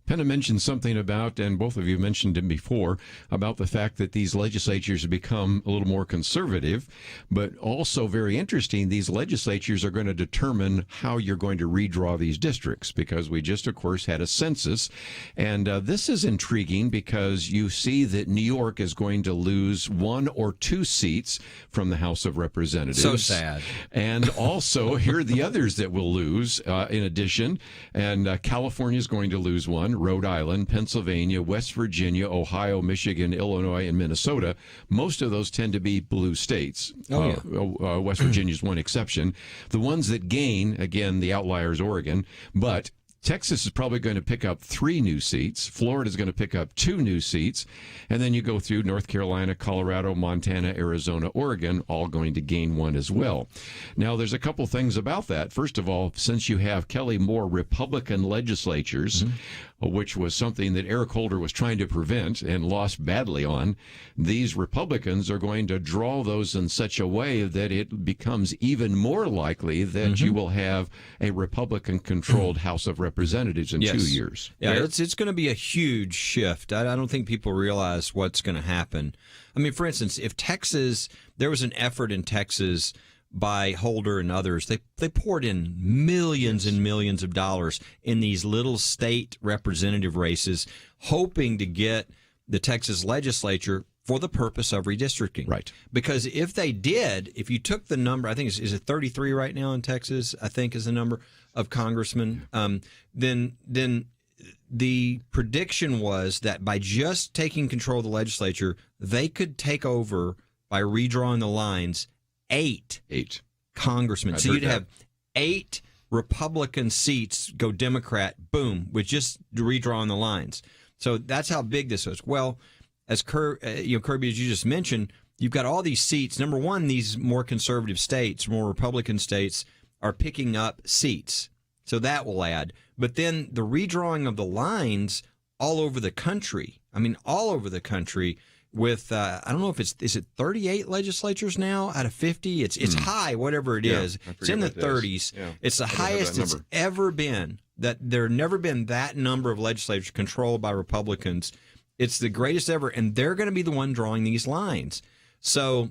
Penna mentioned something about, and both of you mentioned it before, about the fact that these legislatures have become a little more conservative, but also very interesting, these legislatures are going to determine how you're going to redraw these districts, because we just, of course, had a census. And this is intriguing because you see that New York is going to lose 1 or 2 seats from the House of Representatives. So sad. And also, here are the others that will lose in addition. And California is going to lose 1. Rhode Island, Pennsylvania, West Virginia, Ohio, Michigan, Illinois, and Minnesota. Most of those tend to be blue states. West Virginia is one exception. The ones that gain, again, the outlier is Oregon, but Texas is probably going to pick up 3 new seats. Florida is going to pick up 2 new seats. And then you go through North Carolina, Colorado, Montana, Arizona, Oregon, all going to gain 1 as well. Now, there's a couple things about that. First of all, since you have Kelly Moore Republican legislatures, which was something that Eric Holder was trying to prevent and lost badly on, these Republicans are going to draw those in such a way that it becomes even more likely that you will have a Republican-controlled House of Representatives in 2 years. Yeah, it's going to be a huge shift. I don't think people realize what's going to happen. I mean, for instance, if Texas, there was an effort in Texas by Holder and others, they poured in millions and millions of dollars in these little state representative races, hoping to get the Texas legislature for the purpose of redistricting. Right. Because if they did, if you took the number, I think is it 33 right now in Texas, I think is the number of congressmen, then the prediction was that by just taking control of the legislature, they could take over by redrawing the lines 8 congressmen. So you'd have 8 Republican seats go Democrat, boom, with just redrawing the lines. So that's how big this was. Well, as Kerby, as you just mentioned, you've got all these seats. Number one, these more conservative states, more Republican states, are picking up seats. So that will add. But then the redrawing of the lines all over the country. I mean, all over the country. With I don't know if is it 38 legislatures now out of 50? It's high, whatever it is. It's in the 30s. Yeah. It's the highest it's ever been. That there never been that number of legislatures controlled by Republicans. It's the greatest ever, and they're going to be the one drawing these lines. So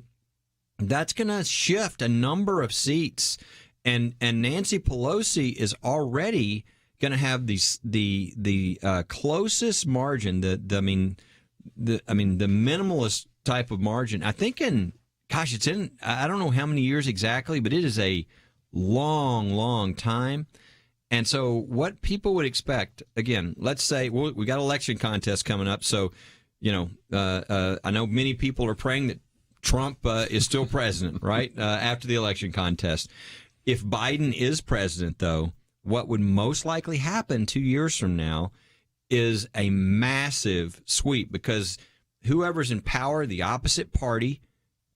that's going to shift a number of seats, and Nancy Pelosi is already going to have the closest margin. The minimalist type of margin, I think it's in, I don't know how many years exactly, but it is a long, long time. And so what people would expect, again, let's say we got election contests coming up. So, I know many people are praying that Trump is still president, right? After the election contest. If Biden is president, though, what would most likely happen 2 years from now is a massive sweep, because whoever's in power, the opposite party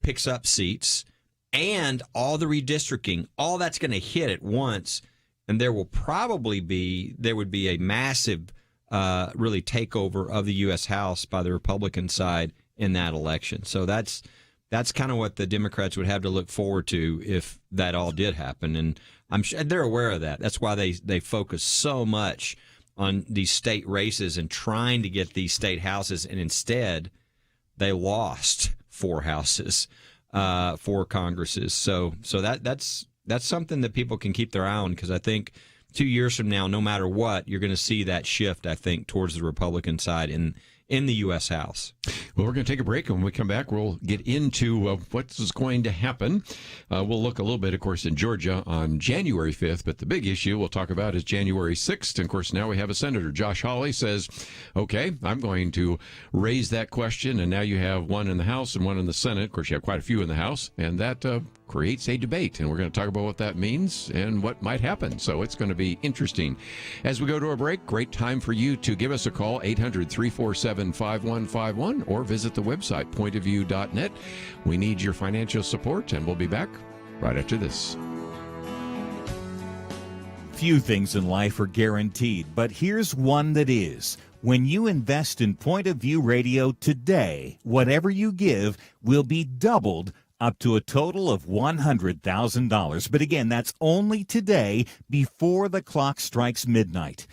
picks up seats, and all the redistricting, all that's going to hit at once, and there would be a massive really takeover of the U.S. House by the Republican side in that election. So that's kind of what the Democrats would have to look forward to if that all did happen, and I'm sure they're aware of that. That's why they focus so much on these state races and trying to get these state houses, and instead they lost 4 houses, 4 Congresses. So that's something that people can keep their eye on, because I think 2 years from now, no matter what, you're going to see that shift, I think, towards the Republican side in the U.S. House. Well, we're going to take a break, and when we come back, we'll get into what's going to happen. We'll look a little bit, of course, in Georgia on January 5th, but the big issue we'll talk about is January 6th. And, of course, now we have a senator. Josh Hawley says, okay, I'm going to raise that question, and now you have one in the House and one in the Senate. Of course, you have quite a few in the House, and that creates a debate, and we're going to talk about what that means and what might happen. So it's going to be interesting. As we go to a break, great time for you to give us a call, 800-347-5151, or visit the website, pointofview.net. We need your financial support, and we'll be back right after this. Few things in life are guaranteed, but here's one that is. When you invest in Point of View Radio today, whatever you give will be doubled up to a total of $100,000. But again, that's only today before the clock strikes midnight.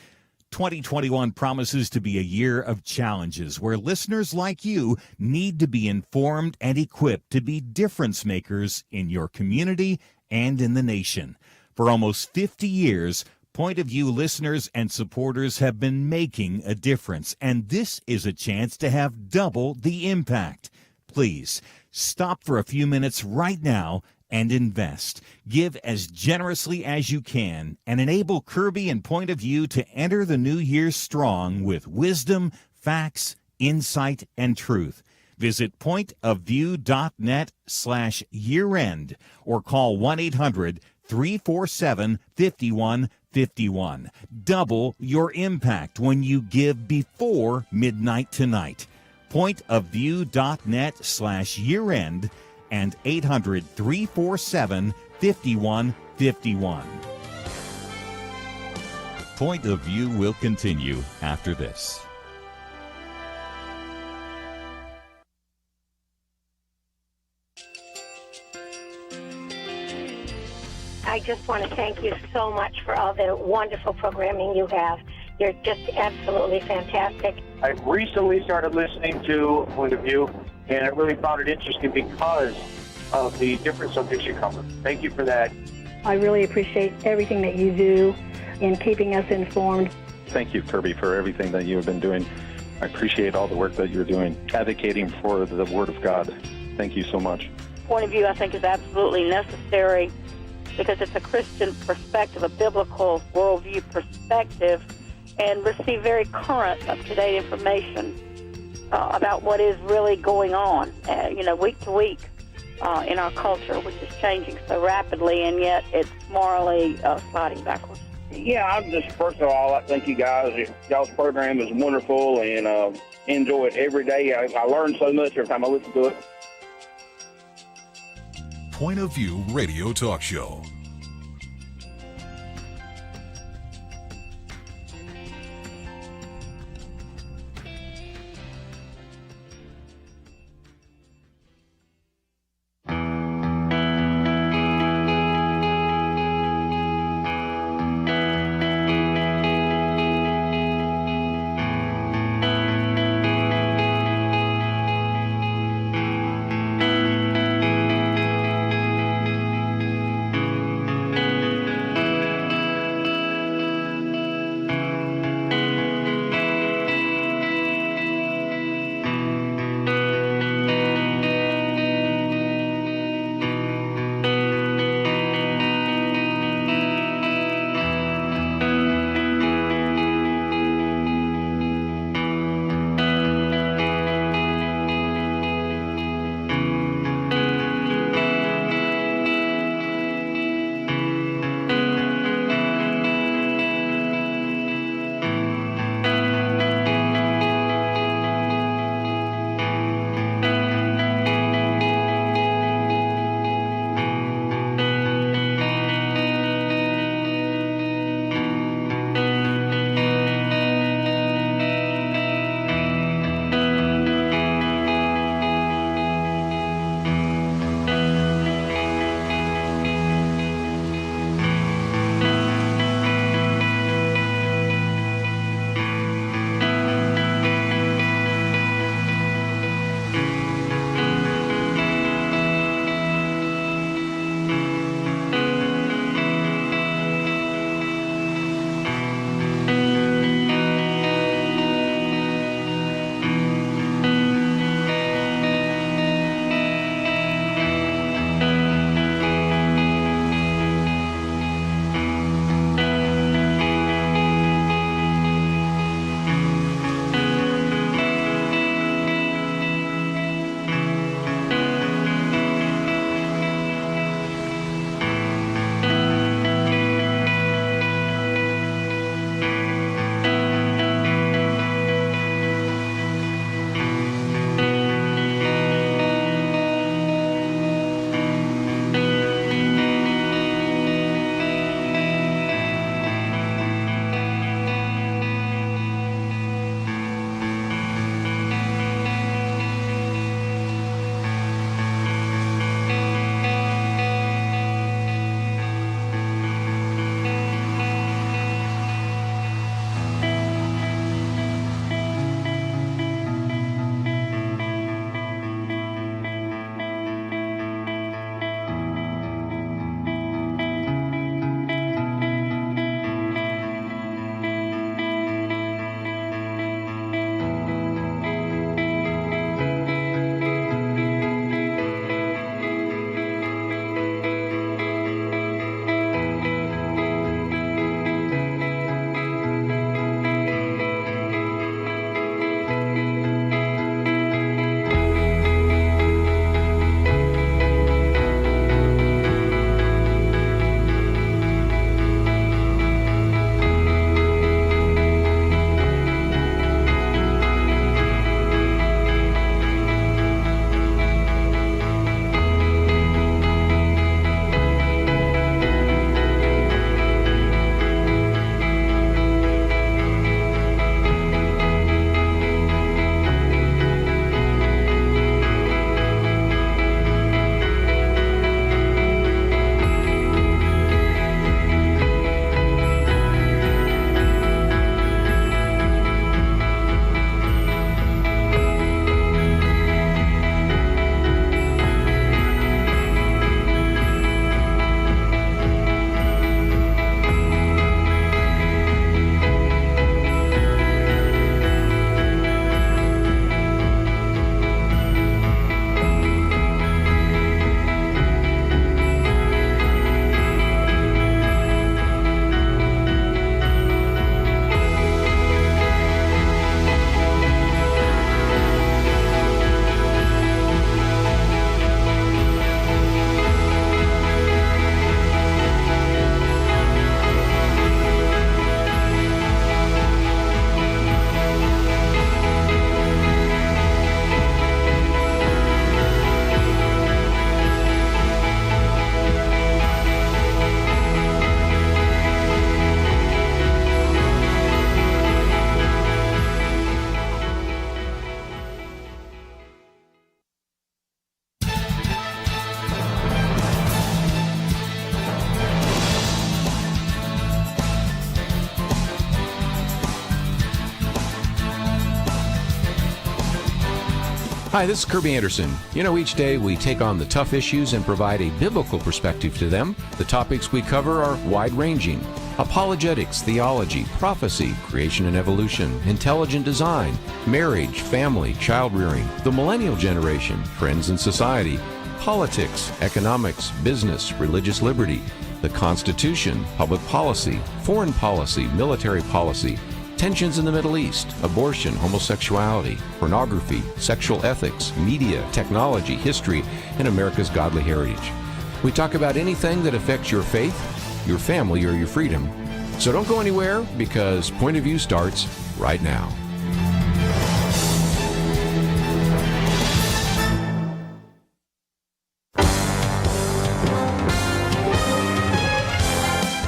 2021 promises to be a year of challenges where listeners like you need to be informed and equipped to be difference makers in your community and in the nation. For almost 50 years, Point of View listeners and supporters have been making a difference, and this is a chance to have double the impact. Please, stop for a few minutes right now and invest. Give as generously as you can and enable Kerby and Point of View to enter the new year strong with wisdom, facts, insight, and truth. Visit pointofview.net/year-end or call 1-800 347 5151. Double your impact when you give before midnight tonight. pointofview.net/year-end and 800-347-5151. Point of View will continue after this. I just want to thank you so much for all the wonderful programming you have. You're just absolutely fantastic. I recently started listening to Point of View, and I really found it interesting because of the different subjects you cover. Thank you for that. I really appreciate everything that you do in keeping us informed. Thank you, Kerby, for everything that you have been doing. I appreciate all the work that you're doing, advocating for the Word of God. Thank you so much. Point of View, I think, is absolutely necessary because it's a Christian perspective, a biblical worldview perspective, and receive very current, up-to-date information about what is really going on, week to week in our culture, which is changing so rapidly, and yet it's morally sliding backwards. Yeah, I'm just, first of all, I thank you guys. Y'all's program is wonderful, and enjoy it every day. I learn so much every time I listen to it. Point of View Radio Talk Show. Hi, this is Kerby Anderson. You know, each day we take on the tough issues and provide a biblical perspective to them. The topics we cover are wide-ranging. Apologetics, theology, prophecy, creation and evolution, intelligent design, marriage, family, child-rearing, the millennial generation, friends and society, politics, economics, business, religious liberty, the Constitution, public policy, foreign policy, military policy, tensions in the Middle East, abortion, homosexuality, pornography, sexual ethics, media, technology, history, and America's godly heritage. We talk about anything that affects your faith, your family, or your freedom. So don't go anywhere, because Point of View starts right now.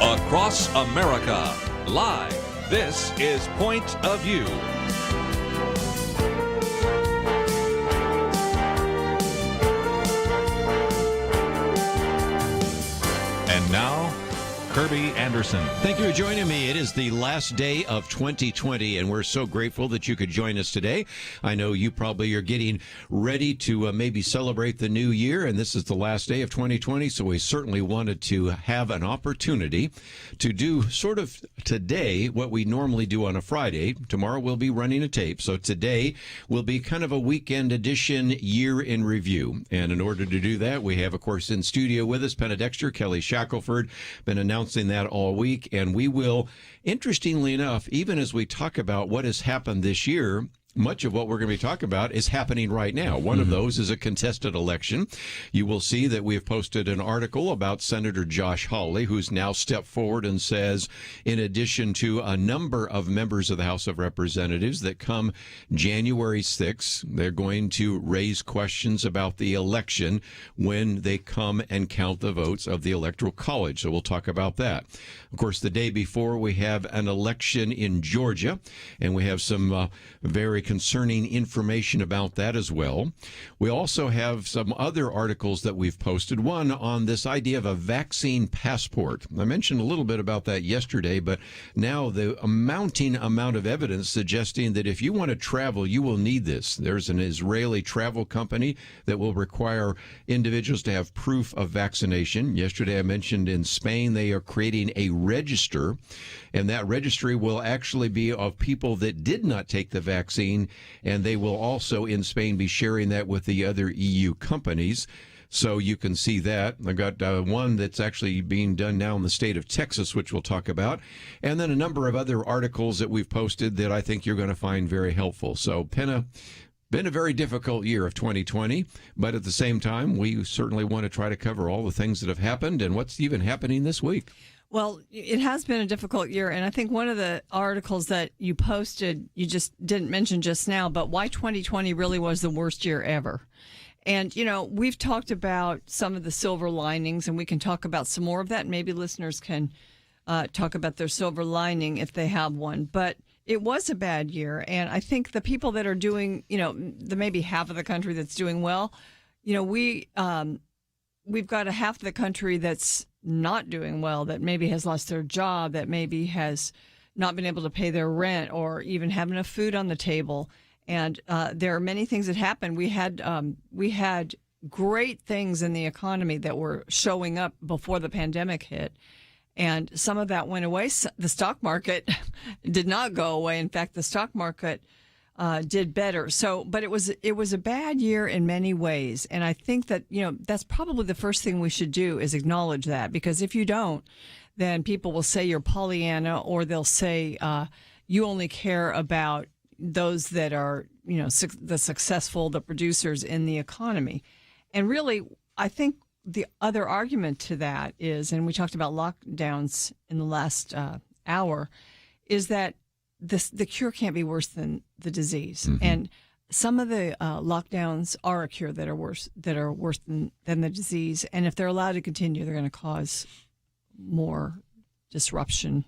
Across America, live. This is Point of View. And now, Kerby Anderson. Thank you for joining me. It is the last day of 2020, and we're so grateful that you could join us today. I know you probably are getting ready to maybe celebrate the new year, and this is the last day of 2020, so we certainly wanted to have an opportunity to do sort of today what we normally do on a Friday. Tomorrow we'll be running a tape, so today will be kind of a weekend edition year in review. And in order to do that, we have, of course, in studio with us, Penna Dexter, Kelly Shackelford, been announcing that all week, and we will, interestingly enough, even as we talk about what has happened this year, much of what we're going to be talking about is happening right now. One of those is a contested election. You will see that we have posted an article about Senator Josh Hawley, who's now stepped forward and says, in addition to a number of members of the House of Representatives that come January 6th, they're going to raise questions about the election when they come and count the votes of the Electoral College. So we'll talk about that. Of course, the day before, we have an election in Georgia, and we have some very concerning information about that as well. We also have some other articles that we've posted. One on this idea of a vaccine passport. I mentioned a little bit about that yesterday, but now the mounting amount of evidence suggesting that if you want to travel, you will need this. There's an Israeli travel company that will require individuals to have proof of vaccination. Yesterday I mentioned in Spain they are creating a register, and that registry will actually be of people that did not take the vaccine, and they will also in Spain be sharing that with the other EU companies. So you can see that. I've got one that's actually being done now in the state of Texas, which we'll talk about, and then a number of other articles that we've posted that I think you're going to find very helpful. So, Penna, been a very difficult year of 2020, but at the same time, we certainly want to try to cover all the things that have happened and what's even happening this week. Well, it has been a difficult year, and I think one of the articles that you posted, you just didn't mention just now, but why 2020 really was the worst year ever. And, you know, we've talked about some of the silver linings, and we can talk about some more of that. Maybe listeners can talk about their silver lining if they have one. But it was a bad year, and I think the people that are doing, you know, the maybe half of the country that's doing well, you know, we've got a half of the country that's not doing well, that maybe has lost their job, that maybe has not been able to pay their rent or even have enough food on the table. And there are many things that happened. We had great things in the economy that were showing up before the pandemic hit, and some of that went away. The stock market did not go away. In fact, the stock market did better. So, but it was a bad year in many ways, and I think that, you know, that's probably the first thing we should do is acknowledge that, because if you don't, then people will say you're Pollyanna, or they'll say you only care about those that are, you know, the successful, the producers in the economy. And really, I think the other argument to that is, and we talked about lockdowns in the last hour, is that the cure can't be worse than the disease. Mm-hmm. And some of the lockdowns are a cure that are worse than the disease. And if they're allowed to continue, they're going to cause more disruption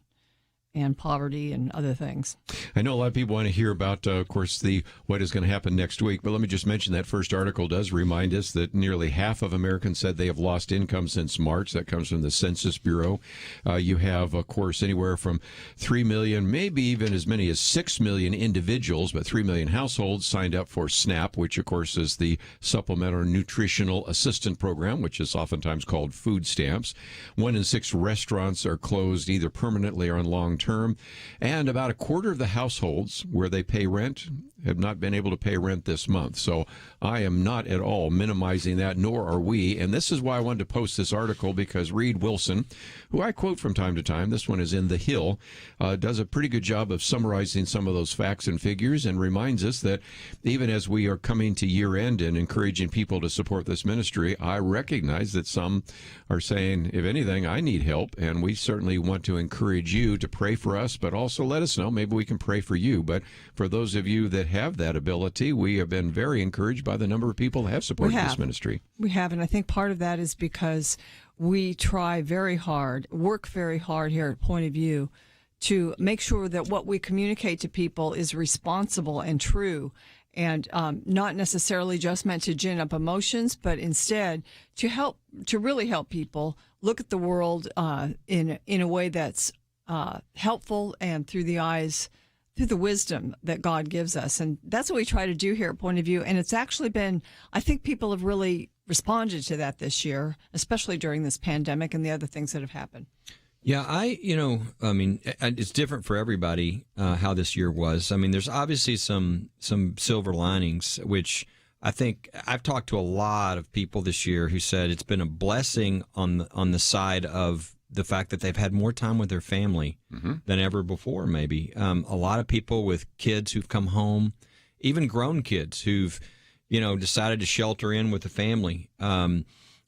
and poverty and other things. I know a lot of people want to hear about, of course, what is going to happen next week, but let me just mention that first article does remind us that nearly half of Americans said they have lost income since March. That comes from the Census Bureau. You have, of course, anywhere from 3 million, maybe even as many as 6 million individuals, but 3 million households signed up for SNAP, which, of course, is the Supplemental Nutritional Assistance Program, which is oftentimes called food stamps. 1 in 6 restaurants are closed either permanently or on long term, and about a quarter of the households where they pay rent have not been able to pay rent this month. So I am not at all minimizing that, nor are we. And this is why I wanted to post this article, because Reed Wilson, who I quote from time to time, this one is in The Hill, does a pretty good job of summarizing some of those facts and figures and reminds us that even as we are coming to year end and encouraging people to support this ministry, I recognize that some are saying, if anything, I need help. And we certainly want to encourage you to pray for us, but also let us know. Maybe we can pray for you. But for those of you that have that ability, we have been very encouraged by the number of people that have supported this ministry. We have, and I think part of that is because we try very hard, work very hard here at Point of View to make sure that what we communicate to people is responsible and true, and not necessarily just meant to gin up emotions, but instead to really help people look at the world in a way that's helpful and through the wisdom that God gives us. And that's what we try to do here at Point of View. And it's actually been, I think people have really responded to that this year, especially during this pandemic and the other things that have happened. Yeah, it's different for everybody how this year was. I mean, there's obviously some silver linings, which I think I've talked to a lot of people this year who said it's been a blessing on the side of the fact that they've had more time with their family than ever before, maybe. A lot of people with kids who've come home, even grown kids who've, decided to shelter in with the family,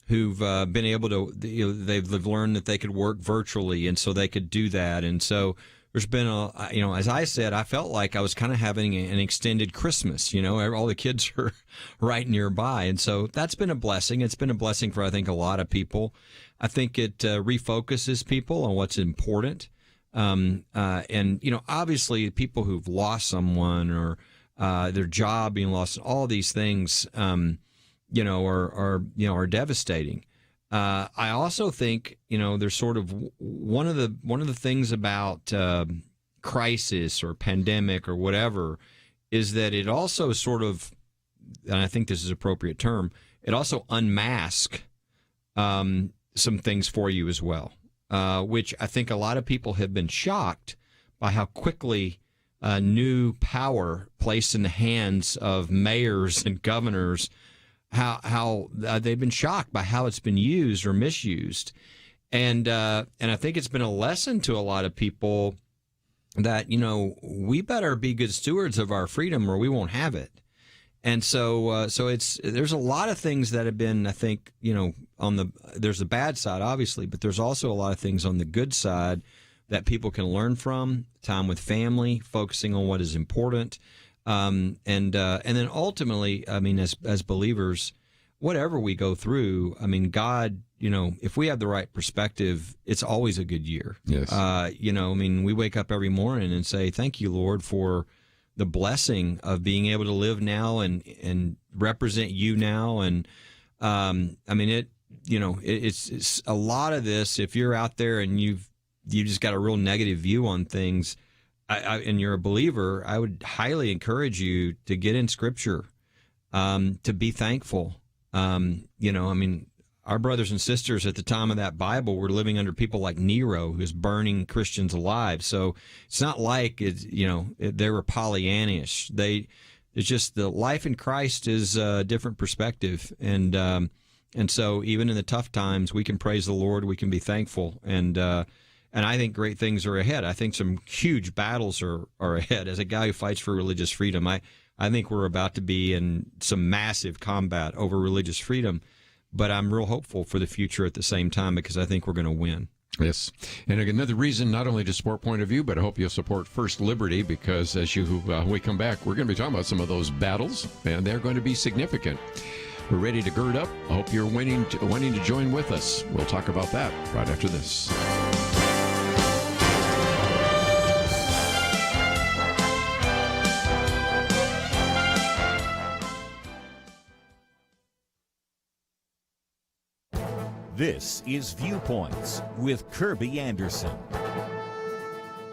who've been able to, they've learned that they could work virtually, and so they could do that. And so there's been as I said, I felt like I was kind of having an extended Christmas, all the kids are right nearby. And so that's been a blessing. It's been a blessing for, I think, a lot of people. I think it refocuses people on what's important. And, obviously people who've lost someone or their job being lost, all these things, are devastating. I also think, there's sort of one of the things about crisis or pandemic or whatever is that it also sort of, and I think this is an appropriate term, it also unmasks some things for you as well, which I think a lot of people have been shocked by how quickly new power placed in the hands of mayors and governors, how they've been shocked by how it's been used or misused. And I think it's been a lesson to a lot of people that, we better be good stewards of our freedom or we won't have it. And so there's a lot of things that have been, I think, there's the bad side, obviously, but there's also a lot of things on the good side that people can learn from, time with family, focusing on what is important. And then ultimately, I mean, as believers, whatever we go through, I mean, God, if we have the right perspective, it's always a good year. Yes. We wake up every morning and say, thank you, Lord, for the blessing of being able to live now and represent you now. And, it's a lot of this. If you're out there and you just got a real negative view on things, and you're a believer, I would highly encourage you to get in Scripture, to be thankful. Our brothers and sisters at the time of that Bible were living under people like Nero, who's burning Christians alive. So it's not like they were Pollyannish. It's just the life in Christ is a different perspective, and so even in the tough times, we can praise the Lord, we can be thankful, and I think great things are ahead. I think some huge battles are ahead. As a guy who fights for religious freedom, I think we're about to be in some massive combat over religious freedom. But I'm real hopeful for the future at the same time because I think we're going to win. Yes. And another reason not only to support Point of View, but I hope you'll support First Liberty because as we come back, we're going to be talking about some of those battles, and they're going to be significant. We're ready to gird up. I hope you're wanting to join with us. We'll talk about that right after this. This is Viewpoints with Kerby Anderson.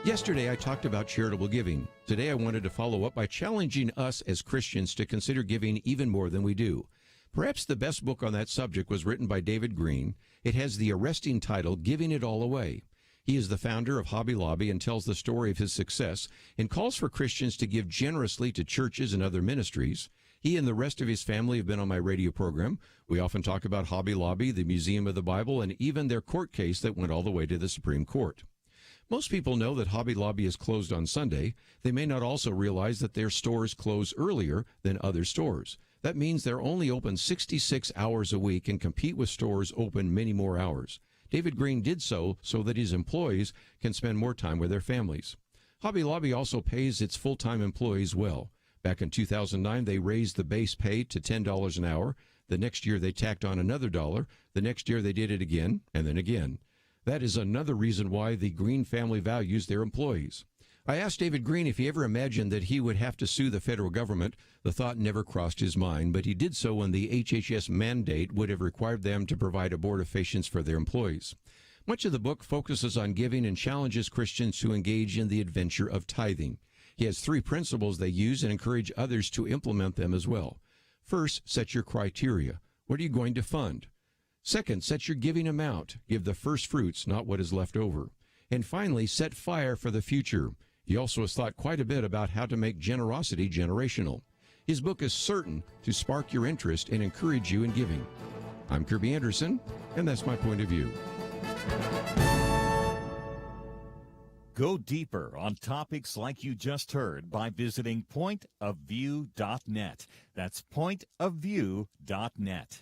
Yesterday, I talked about charitable giving. Today, I wanted to follow up by challenging us as Christians to consider giving even more than we do. Perhaps the best book on that subject was written by David Green. It has the arresting title, Giving It All Away. He is the founder of Hobby Lobby and tells the story of his success and calls for Christians to give generously to churches and other ministries. He and the rest of his family have been on my radio program. We often talk about Hobby Lobby, the Museum of the Bible, and even their court case that went all the way to the Supreme Court. Most people know that Hobby Lobby is closed on Sunday. They may not also realize that their stores close earlier than other stores. That means they're only open 66 hours a week and compete with stores open many more hours. David Green did so that his employees can spend more time with their families. Hobby Lobby also pays its full-time employees well. Back in 2009, they raised the base pay to $10 an hour. The next year, they tacked on another $1. The next year, they did it again, and then again. That is another reason why the Green family values their employees. I asked David Green if he ever imagined that he would have to sue the federal government. The thought never crossed his mind, but he did so when the HHS mandate would have required them to provide abortifacients for their employees. Much of the book focuses on giving and challenges Christians to engage in the adventure of tithing. He has 3 principles they use and encourage others to implement them as well. First, set your criteria. What are you going to fund? Second, set your giving amount. Give the first fruits, not what is left over. And finally, set fire for the future. He also has thought quite a bit about how to make generosity generational. His book is certain to spark your interest and encourage you in giving. I'm Kerby Anderson, and that's my point of view. Go deeper on topics like you just heard by visiting pointofview.net. That's pointofview.net.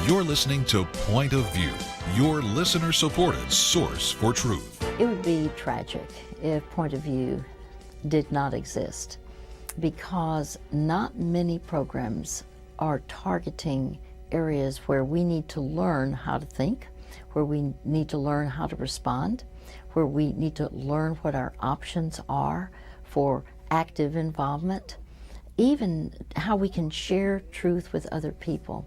You're listening to Point of View, your listener-supported source for truth. It would be tragic if Point of View did not exist, because not many programs are targeting areas where we need to learn how to think, where we need to learn how to respond, where we need to learn what our options are for active involvement, even how we can share truth with other people.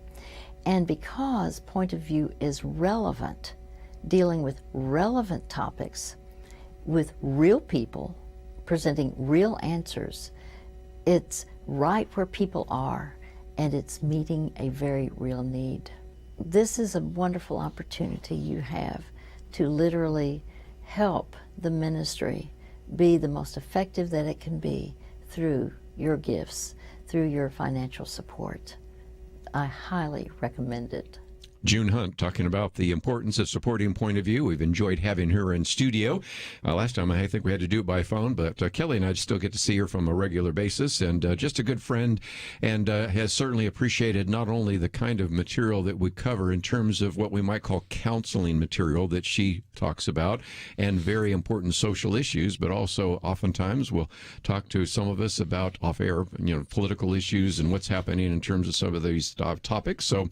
And because Point of View is relevant, dealing with relevant topics, with real people, presenting real answers, it's right where people are, and it's meeting a very real need. This is a wonderful opportunity you have to literally help the ministry be the most effective that it can be through your gifts, through your financial support. I highly recommend it. June Hunt talking about the importance of supporting Point of View. We've enjoyed having her in studio. Last time I think we had to do it by phone, but Kelly and I still get to see her from a regular basis, and just a good friend, and has certainly appreciated not only the kind of material that we cover in terms of what we might call counseling material that she talks about, and very important social issues, but also oftentimes we'll talk to some of us about off-air, political issues and what's happening in terms of some of these topics. So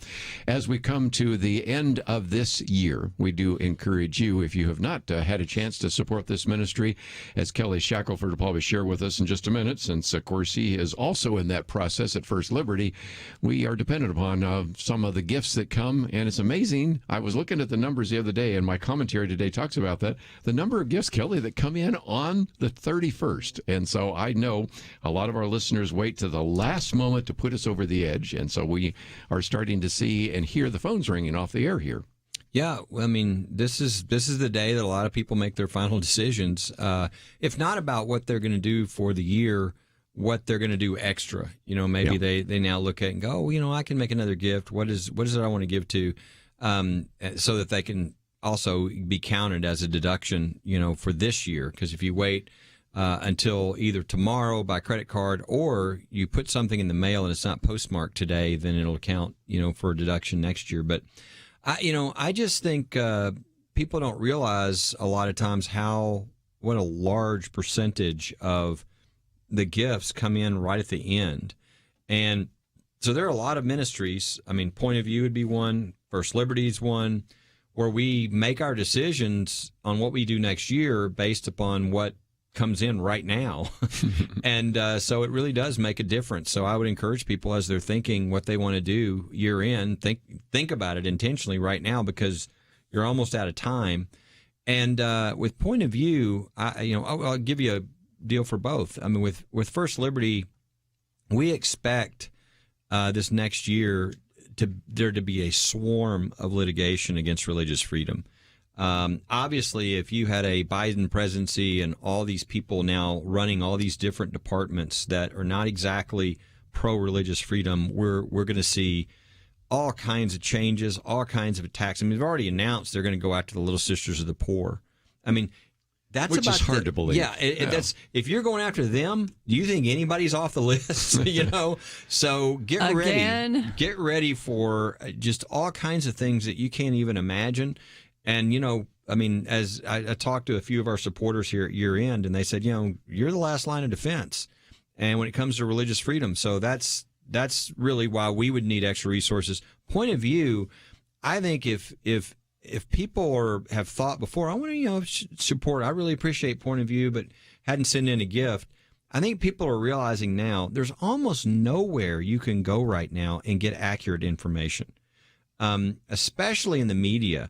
as we come to to the end of this year. We do encourage you, if you have not had a chance to support this ministry, as Kelly Shackelford will probably share with us in just a minute, since, of course, he is also in that process at First Liberty. We are dependent upon some of the gifts that come, and it's amazing. I was looking at the numbers the other day, and my commentary today talks about that. The number of gifts, Kelly, that come in on the 31st. And so I know a lot of our listeners wait to the last moment to put us over the edge. And so we are starting to see and hear the phones ringing off the air here. Yeah, I mean, this is the day that a lot of people make their final decisions. If not about what they're going to do for the year, what they're going to do extra. You know, maybe they now look at it and go, oh, I can make another gift. What is it I want to give to, so that they can also be counted as a deduction, for this year. Because if you wait until either tomorrow by credit card, or you put something in the mail and it's not postmarked today, then it'll count, for a deduction next year. But I just think people don't realize a lot of times what a large percentage of the gifts come in right at the end. And so there are a lot of ministries. I mean, Point of View would be one, First Liberty is one, where we make our decisions on what we do next year based upon what comes in right now. And so it really does make a difference. So I would encourage people, as they're thinking what they want to do year in, think about it intentionally right now, because you're almost out of time. And with Point of View, I'll give you a deal for both. I mean, with First Liberty, we expect this next year there to be a swarm of litigation against religious freedom. Obviously, if you had a Biden presidency and all these people now running all these different departments that are not exactly pro-religious freedom, we're going to see all kinds of changes, all kinds of attacks. I mean, they've already announced they're going to go after the Little Sisters of the Poor. I mean, which is hard to believe. Yeah, that's, if you're going after them, do you think anybody's off the list? So get ready for just all kinds of things that you can't even imagine. And I mean, as I talked to a few of our supporters here at year end, and they said, you're the last line of defense, and when it comes to religious freedom, so that's really why we would need extra resources. Point of View, I think if people have thought before, I want to support, I really appreciate Point of View, but hadn't sent in a gift. I think people are realizing now there's almost nowhere you can go right now and get accurate information, especially in the media.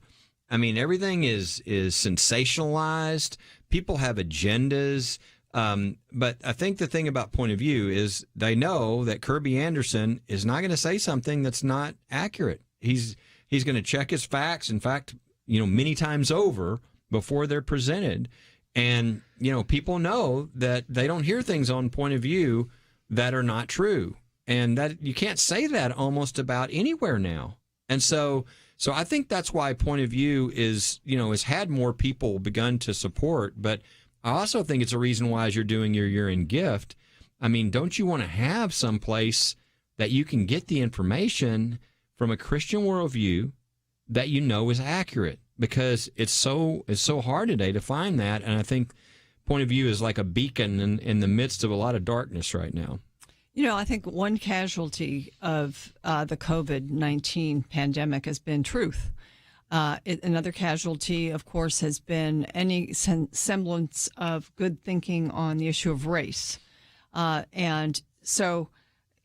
I mean, everything is sensationalized. People have agendas. But I think the thing about Point of View is they know that Kerby Anderson is not going to say something that's not accurate. He's going to check his facts, in fact, many times over before they're presented. And, people know that they don't hear things on Point of View that are not true. And that you can't say that almost about anywhere now. And so I think that's why Point of View has had more people begun to support. But I also think it's a reason why, as you're doing your year-end gift, I mean, don't you want to have some place that you can get the information from a Christian worldview that is accurate? Because it's so hard today to find that. And I think Point of View is like a beacon in the midst of a lot of darkness right now. I think one casualty of the COVID-19 pandemic has been truth. Another casualty, of course, has been any semblance of good thinking on the issue of race. And so,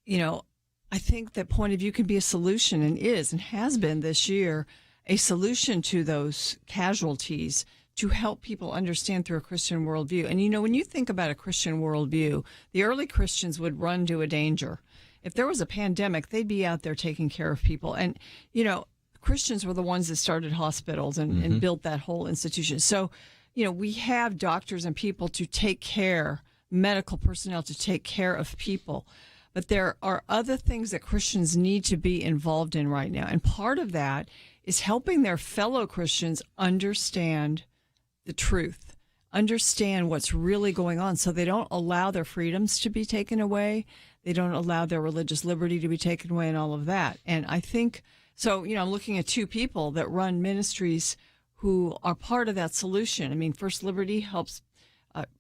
I think that Point of View can be a solution, and is and has been this year a solution to those casualties, to help people understand through a Christian worldview. And, when you think about a Christian worldview, the early Christians would run to a danger. If there was a pandemic, they'd be out there taking care of people. And, Christians were the ones that started hospitals and built that whole institution. So, we have doctors and people to take care, medical personnel to take care of people. But there are other things that Christians need to be involved in right now. And part of that is helping their fellow Christians understand the truth, understand what's really going on, so they don't allow their freedoms to be taken away. They don't allow their religious liberty to be taken away and all of that. And I think, so, I'm looking at two people that run ministries who are part of that solution. I mean, First Liberty helps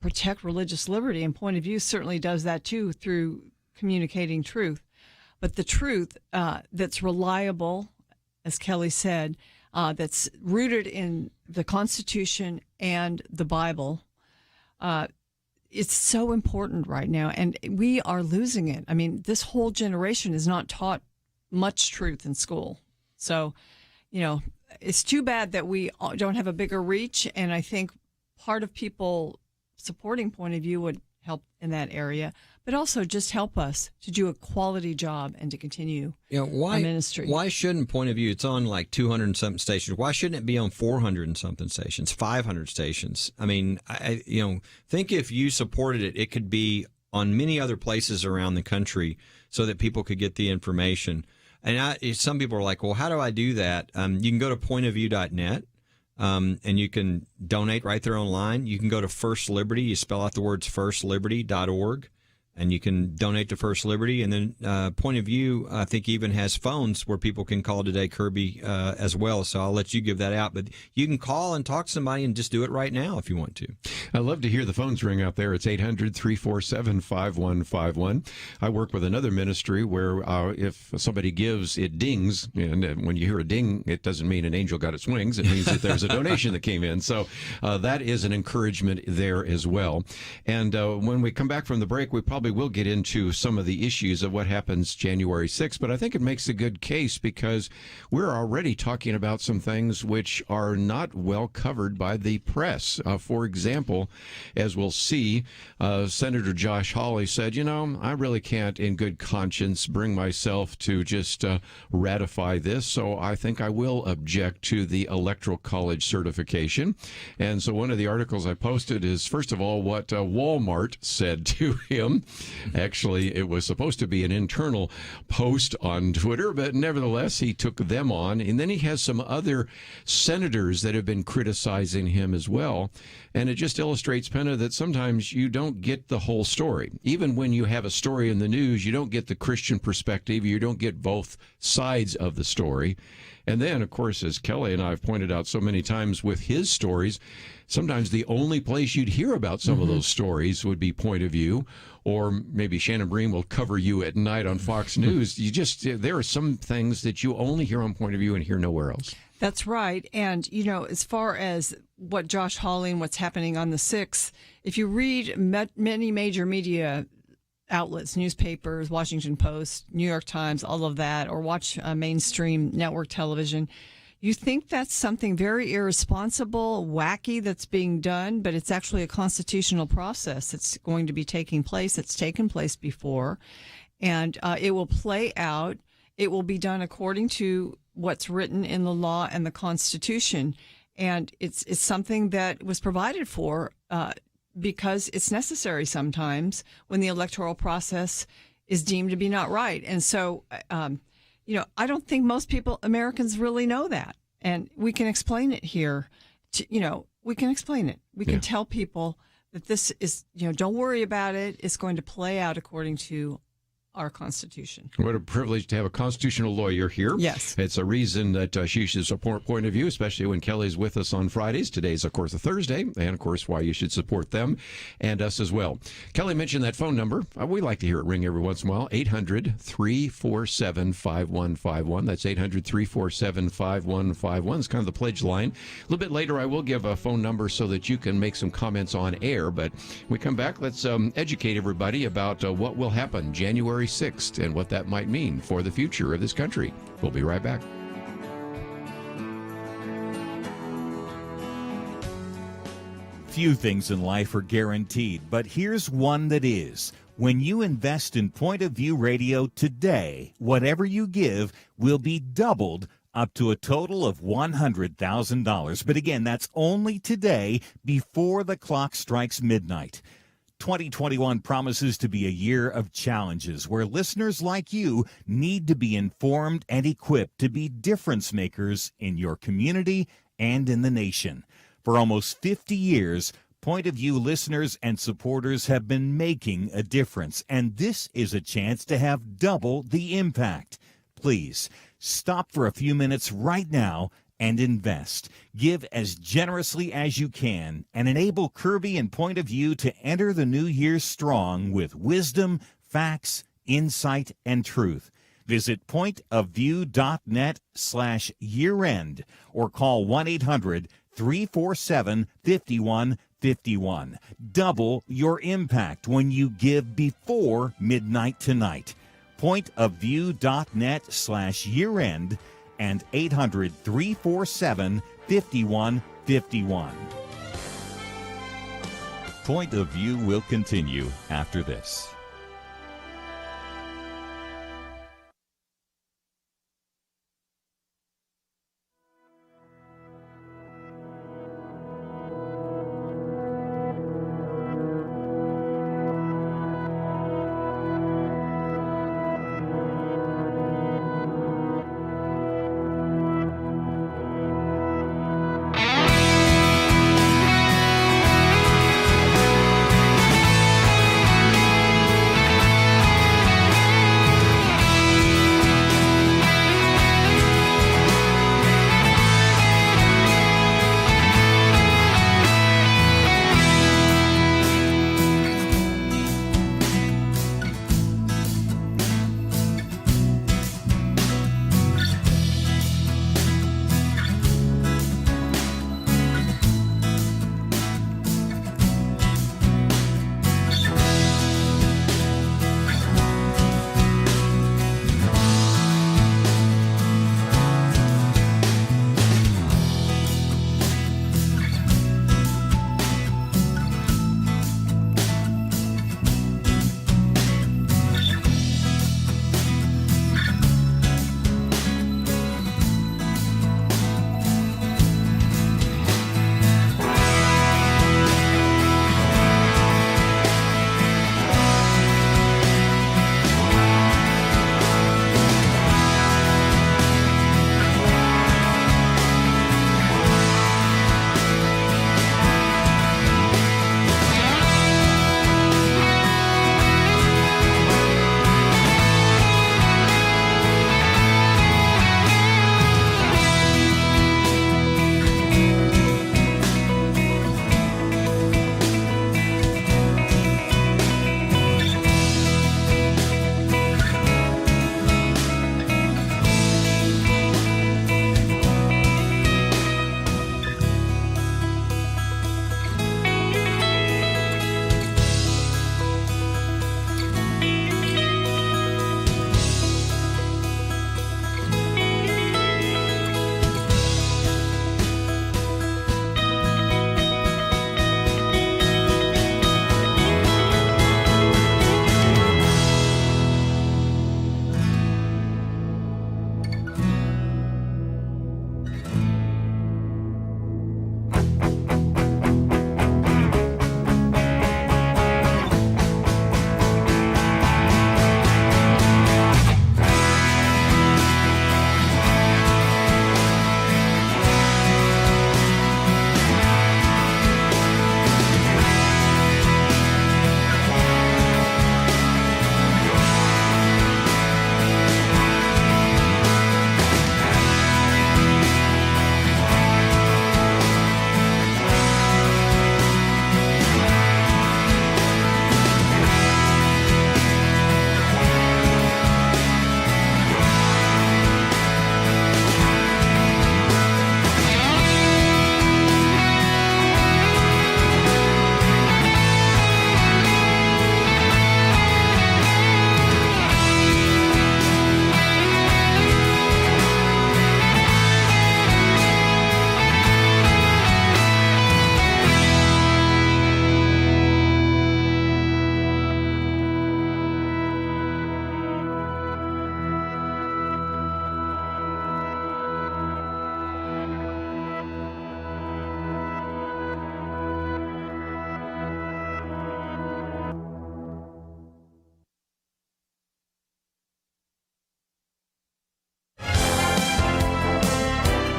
protect religious liberty, and Point of View certainly does that too through communicating truth. But the truth that's reliable, as Kelly said, that's rooted in the Constitution and the Bible. It's so important right now, and we are losing it. I mean, this whole generation is not taught much truth in school. So, it's too bad that we don't have a bigger reach, and I think part of people supporting Point of View would help in that area, but also just help us to do a quality job and to continue our ministry. Why shouldn't Point of View, it's on like 200 and something stations, why shouldn't it be on 400 and something stations, 500 stations? I mean, think if you supported it, it could be on many other places around the country so that people could get the information. And some people are like, well, how do I do that? You can go to pointofview.net. And you can donate right there online. You can go to First Liberty. You spell out the words firstliberty.org, and you can donate to First Liberty. And then Point of View, I think, even has phones where people can call today, Kerby, as well. So I'll let you give that out. But you can call and talk to somebody and just do it right now if you want to. I love to hear the phones ring out there. It's 800-347-5151. I work with another ministry where if somebody gives, it dings. And when you hear a ding, it doesn't mean an angel got its wings. It means that there's a donation that came in. So that is an encouragement there as well. And when we come back from the break, we probably will get into some of the issues of what happens January 6th. But I think it makes a good case because we're already talking about some things which are not well covered by the press. For example, as we'll see, Senator Josh Hawley said, I really can't in good conscience bring myself to just ratify this, so I think I will object to the Electoral College certification. And so one of the articles I posted is, first of all, what Walmart said to him. Actually, it was supposed to be an internal post on Twitter, but nevertheless, he took them on. And then he has some other senators that have been criticizing him as well. And it just illustrates, Penna, that sometimes you don't get the whole story. Even when you have a story in the news, you don't get the Christian perspective. You don't get both sides of the story. And then, of course, as Kelly and I have pointed out so many times with his stories, sometimes the only place you'd hear about some of those stories would be Point of View, or maybe Shannon Bream will cover you at night on Fox News. There are some things that you only hear on Point of View and hear nowhere else. That's right. And, as far as what Josh Hawley and what's happening on the 6th, if you read many major media outlets, newspapers, Washington Post, New York Times, all of that, or watch mainstream network television, you think that's something very irresponsible, wacky that's being done, but it's actually a constitutional process that's going to be taking place. It's taken place before, and it will play out. It will be done according to what's written in the law and the Constitution, and it's something that was provided for because it's necessary sometimes when the electoral process is deemed to be not right. And so, I don't think most Americans really know that. And we can explain it here. We can explain it. We can tell people that this is, don't worry about it. It's going to play out according to our Constitution. What a privilege to have a constitutional lawyer here. Yes. It's a reason that she should support Point of View, especially when Kelly's with us on Fridays. Today's, of course, a Thursday, and, of course, why you should support them and us as well. Kelly mentioned that phone number. We like to hear it ring every once in a while, 800-347-5151. That's 800-347-5151. It's kind of the pledge line. A little bit later, I will give a phone number so that you can make some comments on air. But when we come back, let's educate everybody about what will happen January 6th and what that might mean for the future of this country. We'll be right back. Few things in life are guaranteed, but here's one that is. When you invest in Point of View Radio today, whatever you give will be doubled up to a total of $100,000. But again, that's only today before the clock strikes midnight. 2021 promises to be a year of challenges where listeners like you need to be informed and equipped to be difference makers in your community and in the nation. For almost 50 years, Point of View listeners and supporters have been making a difference, and this is a chance to have double the impact. Please, stop for a few minutes right now and invest. Give as generously as you can and enable Kerby and Point of View to enter the new year strong with wisdom, facts, insight, and truth. Visit pointofview.net/year-end or call 1-800-347-5151. Double your impact when you give before midnight tonight. Pointofview.net/year-end and 800-347-5151. Point of View will continue after this.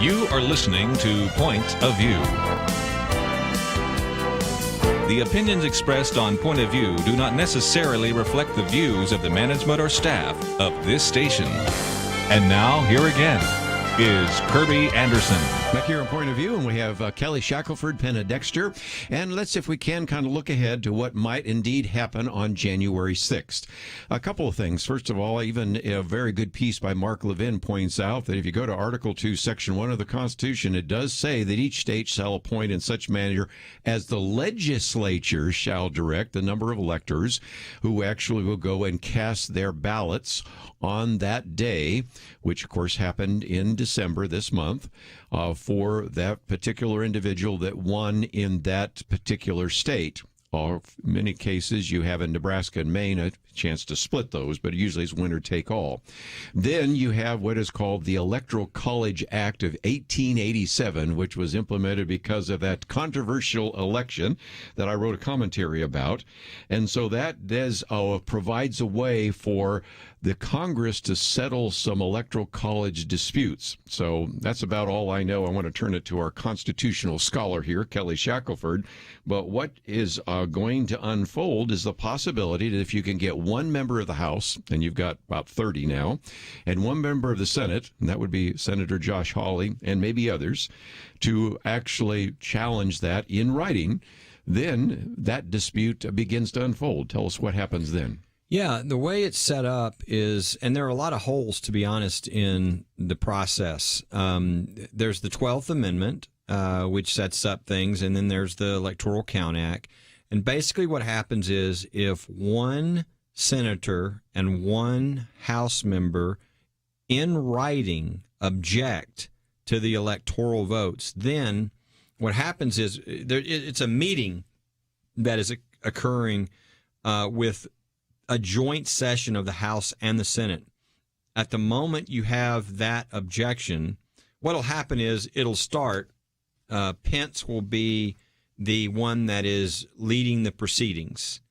You are listening to Point of View. The opinions expressed on Point of View do not necessarily reflect the views of the management or staff of this station. And now, here again is Kerby Anderson. Back here on Point of View, and we have Kelly Shackelford, Penna Dexter, and let's, if we can, kind of look ahead to what might indeed happen on January 6th. A couple of things. First of all, even a very good piece by Mark Levin points out that if you go to Article 2, Section 1 of the Constitution, it does say that each state shall appoint in such manner as the legislature shall direct the number of electors who actually will go and cast their ballots on that day, which of course happened in December this month, for that particular individual that won in that particular state. Or in many cases, you have in Nebraska and Maine a chance to split those, but usually it's winner take all. Then you have what is called the Electoral College Act of 1887, which was implemented because of that controversial election that I wrote a commentary about. And so that provides a way for the Congress to settle some electoral college disputes. So that's about all I know. I want to turn it to our constitutional scholar here, Kelly Shackelford. But what is going to unfold is the possibility that if you can get one member of the House, and you've got about 30 now, and one member of the Senate, and that would be Senator Josh Hawley and maybe others, to actually challenge that in writing, then that dispute begins to unfold. Tell us what happens then. Yeah, the way it's set up is, and there are a lot of holes, to be honest, in the process. There's the 12th Amendment, which sets up things, and then there's the Electoral Count Act. And basically what happens is if one senator and one House member in writing object to the electoral votes, then what happens is it's a meeting that is occurring with a joint session of the House and the Senate. At the moment you have that objection, what'll happen is it'll start. Pence will be the one that is leading the proceedings.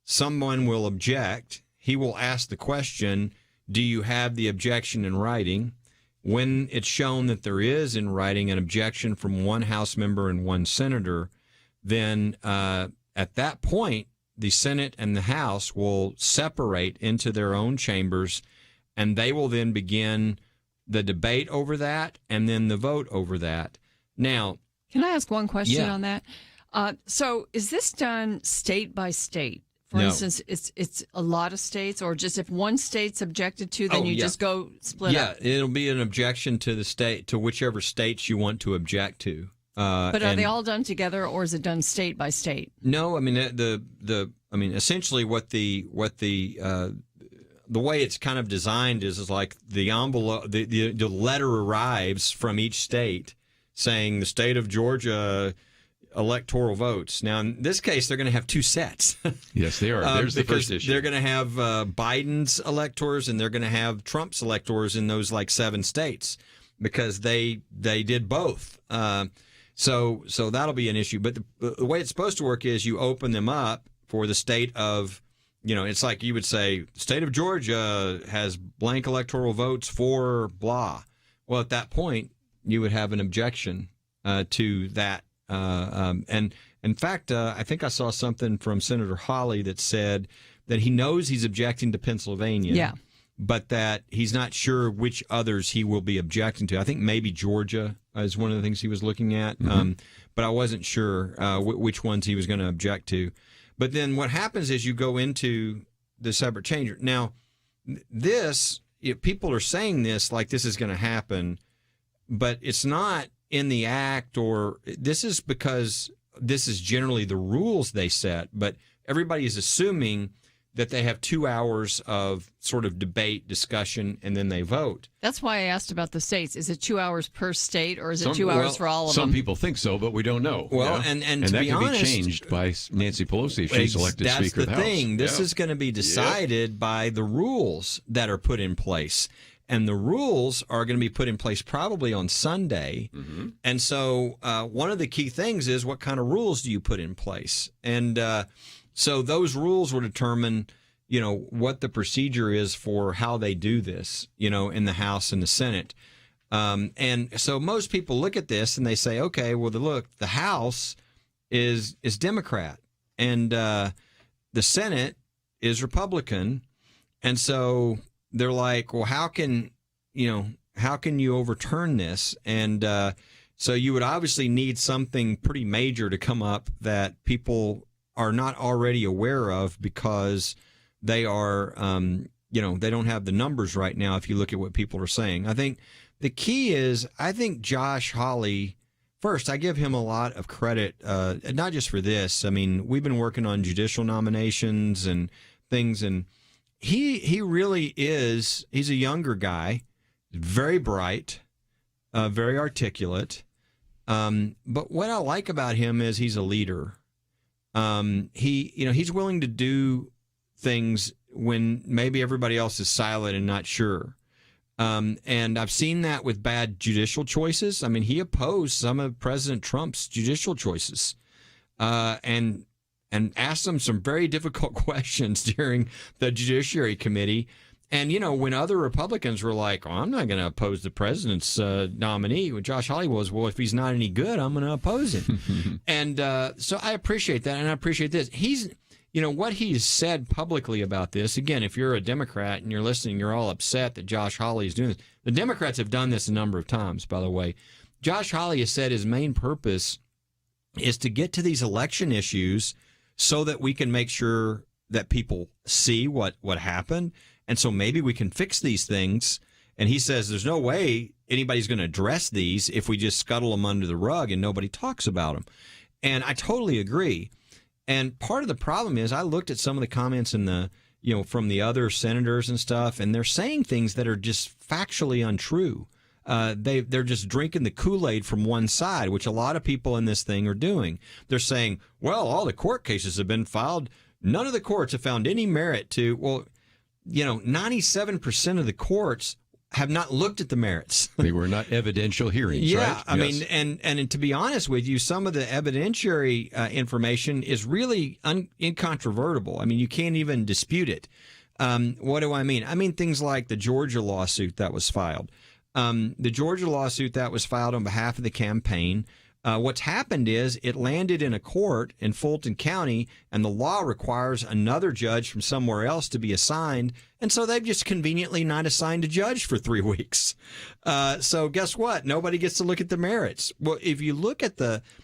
Someone will object. He will ask the question, do you have the objection in writing? When it's shown that there is in writing an objection from one House member and one senator, then at that point, the Senate and the House will separate into their own chambers, and they will then begin the debate over that and then the vote over that. Now, can I ask one question Yeah. on that? So is this done state by state? For No. instance, it's a lot of states, or just if one state's objected to, then you yeah. just go split up? Yeah, it'll be an objection to the state, to whichever states you want to object to. But are they all done together, or is it done state by state? No, I mean essentially what the way it's kind of designed is like the envelope, the letter arrives from each state saying the state of Georgia electoral votes. Now in this case, they're going to have two sets. Yes, they are. There's the first issue. They're going to have Biden's electors and they're going to have Trump's electors in those like 7 states because they did both. So that'll be an issue. But the way it's supposed to work is you open them up for the state of, it's like you would say, the state of Georgia has blank electoral votes for blah. Well, at that point, you would have an objection to that. And in fact, I think I saw something from Senator Hawley that said that he knows he's objecting to Pennsylvania. Yeah. But that he's not sure which others he will be objecting to. I think maybe Georgia is one of the things he was looking at, but I wasn't sure which ones he was going to object to. But then what happens is you go into the separate changer. Now, people are saying this like this is going to happen, but it's not in the act, or this is because this is generally the rules they set, but everybody is assuming that they have 2 hours of sort of debate, discussion, and then they vote. That's why I asked about the states. Is it 2 hours per state, or is it 2 hours for all of them? Some people think so, but we don't know. Well, and to that be can honest, be changed by Nancy Pelosi if she's elected Speaker of the House. That's the thing. This is going to be decided by the rules that are put in place. And the rules are going to be put in place probably on Sunday. Mm-hmm. And so one of the key things is what kind of rules do you put in place? And so those rules will determine, what the procedure is for how they do this, in the House and the Senate. And so most people look at this and they say, okay, well, the House is Democrat and the Senate is Republican. And so they're like, well, how can you overturn this? And So you would obviously need something pretty major to come up that people are not already aware of because they are, they don't have the numbers right now if you look at what people are saying. I think the key is, I think Josh Hawley, first, I give him a lot of credit, not just for this. I mean, we've been working on judicial nominations and things, and he really is, he's a younger guy, very bright, very articulate. But what I like about him is he's a leader. He's willing to do things when maybe everybody else is silent and not sure. And I've seen that with bad judicial choices. I mean, he opposed some of President Trump's judicial choices, and asked him some very difficult questions during the Judiciary Committee. And, when other Republicans were like, oh, I'm not going to oppose the president's nominee, when Josh Hawley was, well, if he's not any good, I'm going to oppose him. And so I appreciate that, and I appreciate this. He's, what he's said publicly about this, again, if you're a Democrat and you're listening, you're all upset that Josh Hawley is doing this. The Democrats have done this a number of times, by the way. Josh Hawley has said his main purpose is to get to these election issues so that we can make sure that people see what happened. And so maybe we can fix these things. And he says there's no way anybody's going to address these if we just scuttle them under the rug and nobody talks about them. And I totally agree. And part of the problem is I looked at some of the comments in the, from the other senators and stuff, and they're saying things that are just factually untrue. They're just drinking the Kool-Aid from one side, which a lot of people in this thing are doing. They're saying, well, all the court cases have been filed. None of the courts have found any merit to, 97% of the courts have not looked at the merits. They were not evidential hearings, right? Yeah, I mean, and to be honest with you, some of the evidentiary information is really incontrovertible. I mean, you can't even dispute it. What do I mean? I mean things like the Georgia lawsuit that was filed. The Georgia lawsuit that was filed on behalf of the campaign. What's happened is it landed in a court in Fulton County, and the law requires another judge from somewhere else to be assigned. And so they've just conveniently not assigned a judge for 3 weeks. So guess what? Nobody gets to look at the merits. Well, if you look at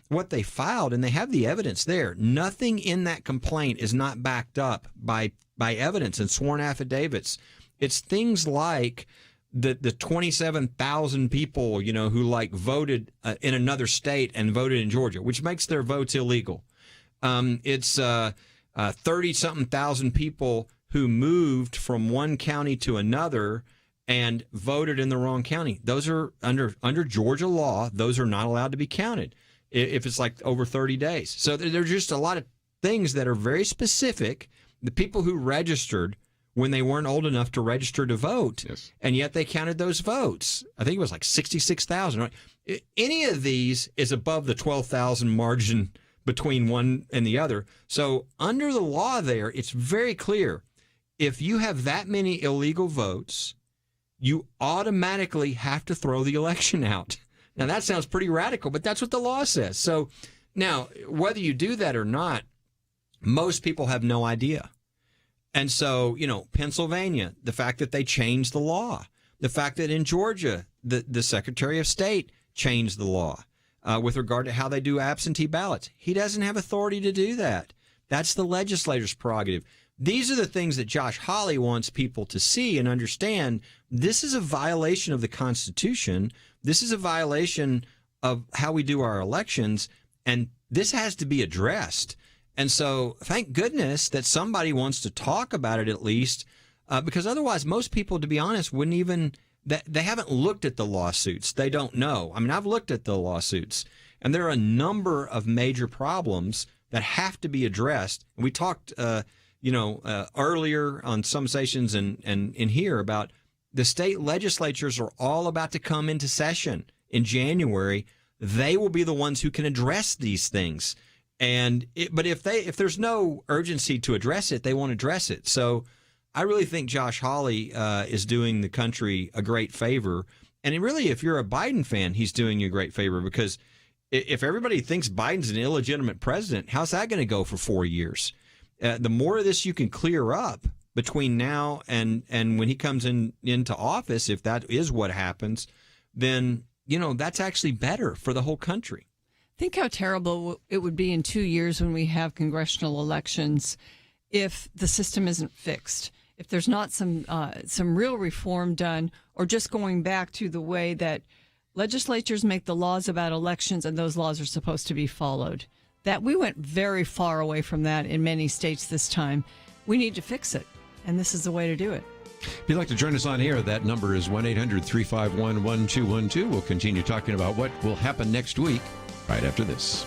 what they filed, and they have the evidence there, nothing in that complaint is not backed up by evidence and sworn affidavits. It's things like the 27,000 people, who voted in another state and voted in Georgia, which makes their votes illegal. It's 30-something thousand people who moved from one county to another and voted in the wrong county. Those are under Georgia law. Those are not allowed to be counted if it's like over 30 days. So there's just a lot of things that are very specific. The people who registered when they weren't old enough to register to vote, yes, and yet they counted those votes. I think it was like 66,000. Right? Any of these is above the 12,000 margin between one and the other. So under the law there, it's very clear. If you have that many illegal votes, you automatically have to throw the election out. Now, that sounds pretty radical, but that's what the law says. So now, whether you do that or not, most people have no idea. And so, Pennsylvania, the fact that they changed the law, the fact that in Georgia, the Secretary of State changed the law with regard to how they do absentee ballots. He doesn't have authority to do that. That's the legislator's prerogative. These are the things that Josh Hawley wants people to see and understand. This is a violation of the Constitution. This is a violation of how we do our elections, and this has to be addressed. And so thank goodness that somebody wants to talk about it at least, because otherwise most people, to be honest, wouldn't even, they haven't looked at the lawsuits. They don't know. I mean, I've looked at the lawsuits, and there are a number of major problems that have to be addressed. And we talked, earlier on some stations and in here about the state legislatures are all about to come into session in January. They will be the ones who can address these things. But if there's no urgency to address it, they won't address it. So I really think Josh Hawley is doing the country a great favor. And really, if you're a Biden fan, he's doing you a great favor, because if everybody thinks Biden's an illegitimate president, how's that going to go for 4 years? The more of this you can clear up between now and when he comes into office, if that is what happens, then that's actually better for the whole country. Think how terrible it would be in 2 years when we have congressional elections if the system isn't fixed, if there's not some real reform done, or just going back to the way that legislatures make the laws about elections and those laws are supposed to be followed. That we went very far away from that in many states this time. We need to fix it, and this is the way to do it. If you'd like to join us on air, that number is 1-800-351-1212. We'll continue talking about what will happen next week right after this.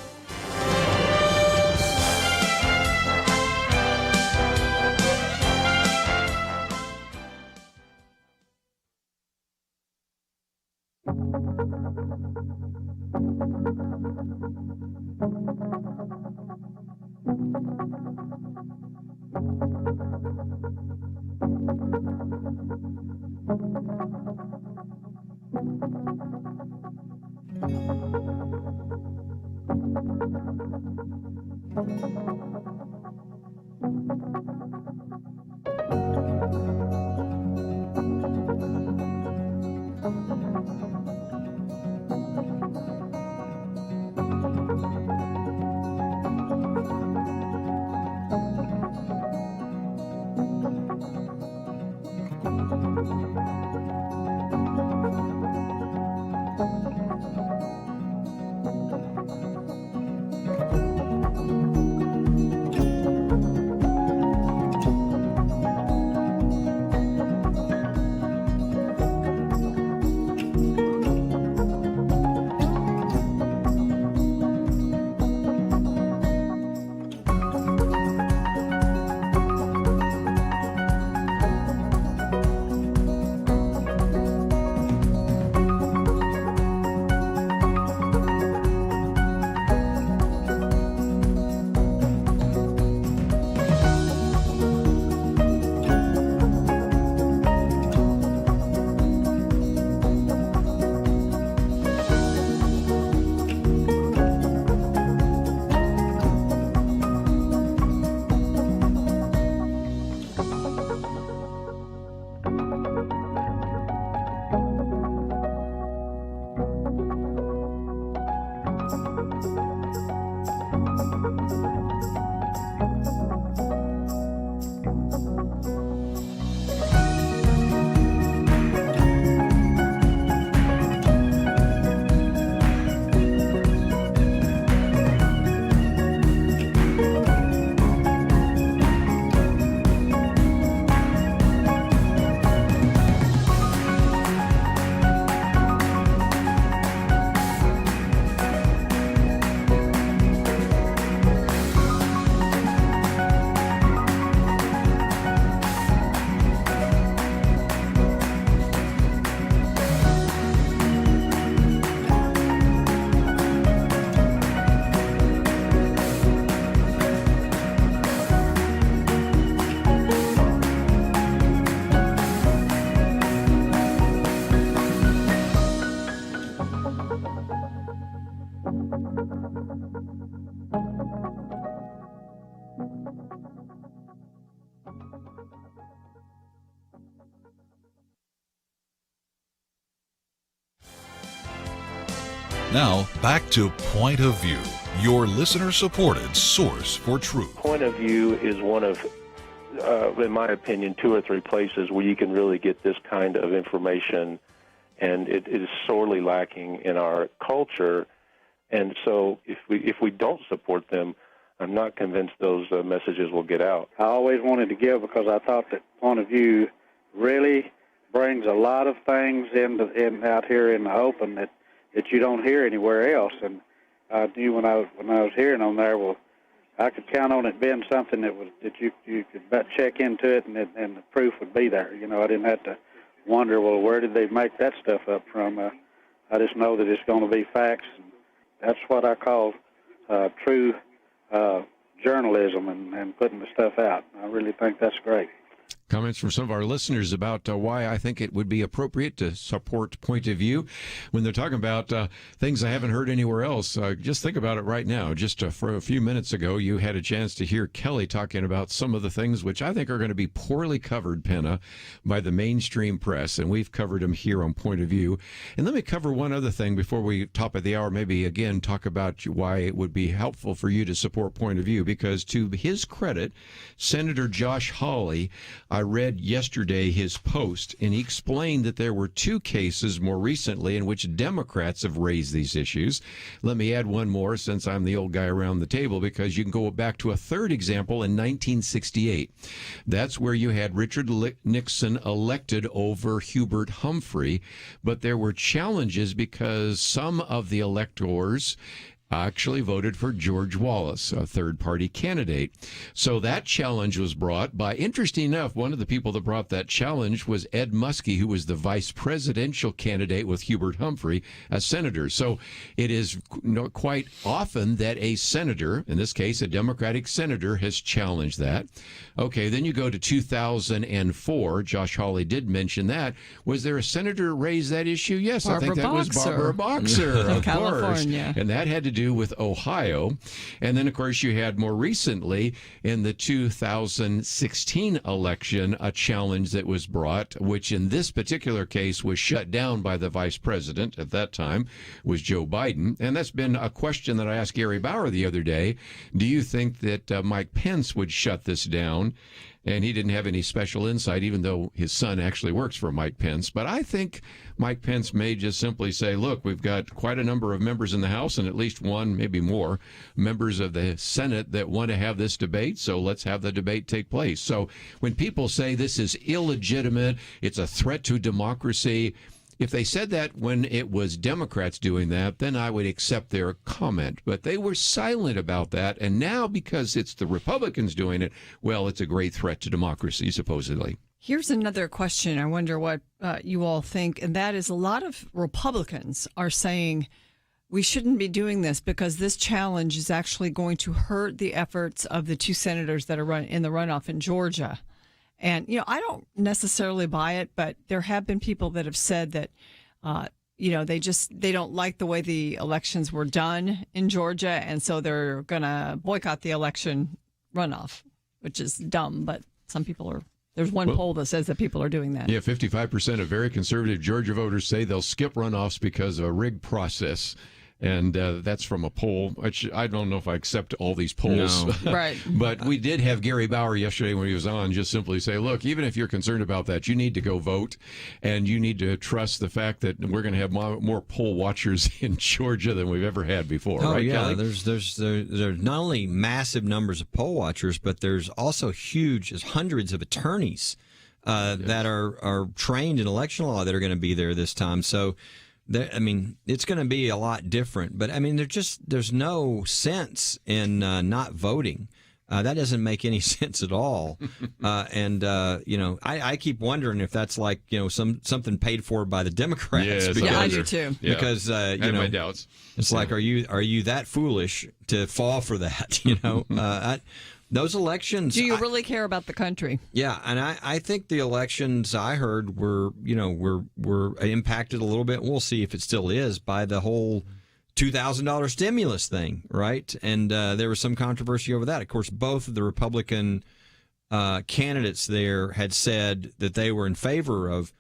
Now, back to Point of View, your listener-supported source for truth. Point of View is one of, in my opinion, 2 or 3 places where you can really get this kind of information, and it is sorely lacking in our culture. And so if we don't support them, I'm not convinced those messages will get out. I always wanted to give because I thought that Point of View really brings a lot of things out here in the open that you don't hear anywhere else. And I knew when I was hearing on there, well, I could count on it being something that you could about check into it, and the proof would be there. You know, I didn't have to wonder, well, where did they make that stuff up from? I just know that it's going to be facts. That's what I call true journalism and putting the stuff out. I really think that's great. Comments from some of our listeners about why I think it would be appropriate to support Point of View when they're talking about things I haven't heard anywhere else. Just think about it right now. Just for a few minutes ago, you had a chance to hear Kelly talking about some of the things which I think are going to be poorly covered, Penna, by the mainstream press, and we've covered them here on Point of View. And let me cover one other thing before we top of the hour, maybe again talk about why it would be helpful for you to support Point of View, because to his credit, Senator Josh Hawley, I read yesterday his post, and he explained that there were two cases more recently in which Democrats have raised these issues. Let me add one more, since I'm the old guy around the table, because you can go back to a third example in 1968. That's where you had Richard Nixon elected over Hubert Humphrey, but there were challenges because some of the electors actually voted for George Wallace, a third-party candidate. So that challenge was brought by, interesting enough, one of the people that brought that challenge was Ed Muskie, who was the vice presidential candidate with Hubert Humphrey as senator. So it is quite often that a senator, in this case a Democratic senator, has challenged that. Okay, then you go to 2004. Josh Hawley did mention that. Was there a senator who raised that issue? Yes, I think that was Barbara Boxer, of California. Course. And that had to do with Ohio. And then, of course, you had more recently in the 2016 election a challenge that was brought, which in this particular case was shut down by the vice president at that time, was Joe Biden. And that's been a question that I asked Gary Bauer the other day. Do you think that Mike Pence would shut this down? And he didn't have any special insight, even though his son actually works for Mike Pence. But I think Mike Pence may just simply say, look, we've got quite a number of members in the House and at least one, maybe more, members of the Senate that want to have this debate. So let's have the debate take place. So when people say this is illegitimate, it's a threat to democracy, if they said that when it was Democrats doing that, then I would accept their comment. But they were silent about that. And now, because it's the Republicans doing it, well, it's a great threat to democracy, supposedly. Here's another question. I wonder what you all think. And that is, a lot of Republicans are saying we shouldn't be doing this because this challenge is actually going to hurt the efforts of the two senators that are in the runoff in Georgia. And, I don't necessarily buy it, but there have been people that have said that, they don't like the way the elections were done in Georgia. And so they're going to boycott the election runoff, which is dumb. But some people are. There's one poll that says that people are doing that. Yeah, 55% of very conservative Georgia voters say they'll skip runoffs because of a rigged process. And that's from a poll, which I don't know if I accept all these polls. No. Right. But we did have Gary Bauer yesterday when he was on just simply say, look, even if you're concerned about that, you need to go vote. And you need to trust the fact that we're going to have more poll watchers in Georgia than we've ever had before. Oh, right, yeah. Kelly? There's not only massive numbers of poll watchers, but there's also hundreds of attorneys that are trained in election law that are going to be there this time. So, it's going to be a lot different, but there's no sense in not voting. That doesn't make any sense at all. I keep wondering if that's like, something paid for by the Democrats. Yeah, I do too. Yeah. Because, I have my doubts. It's like, are you that foolish to fall for that? Those elections. Do you really care about the country? Yeah, and I think the elections I heard were impacted a little bit. We'll see if it still is by the whole $2,000 stimulus thing, right? And there was some controversy over that. Of course, both of the Republican candidates there had said that they were in favor of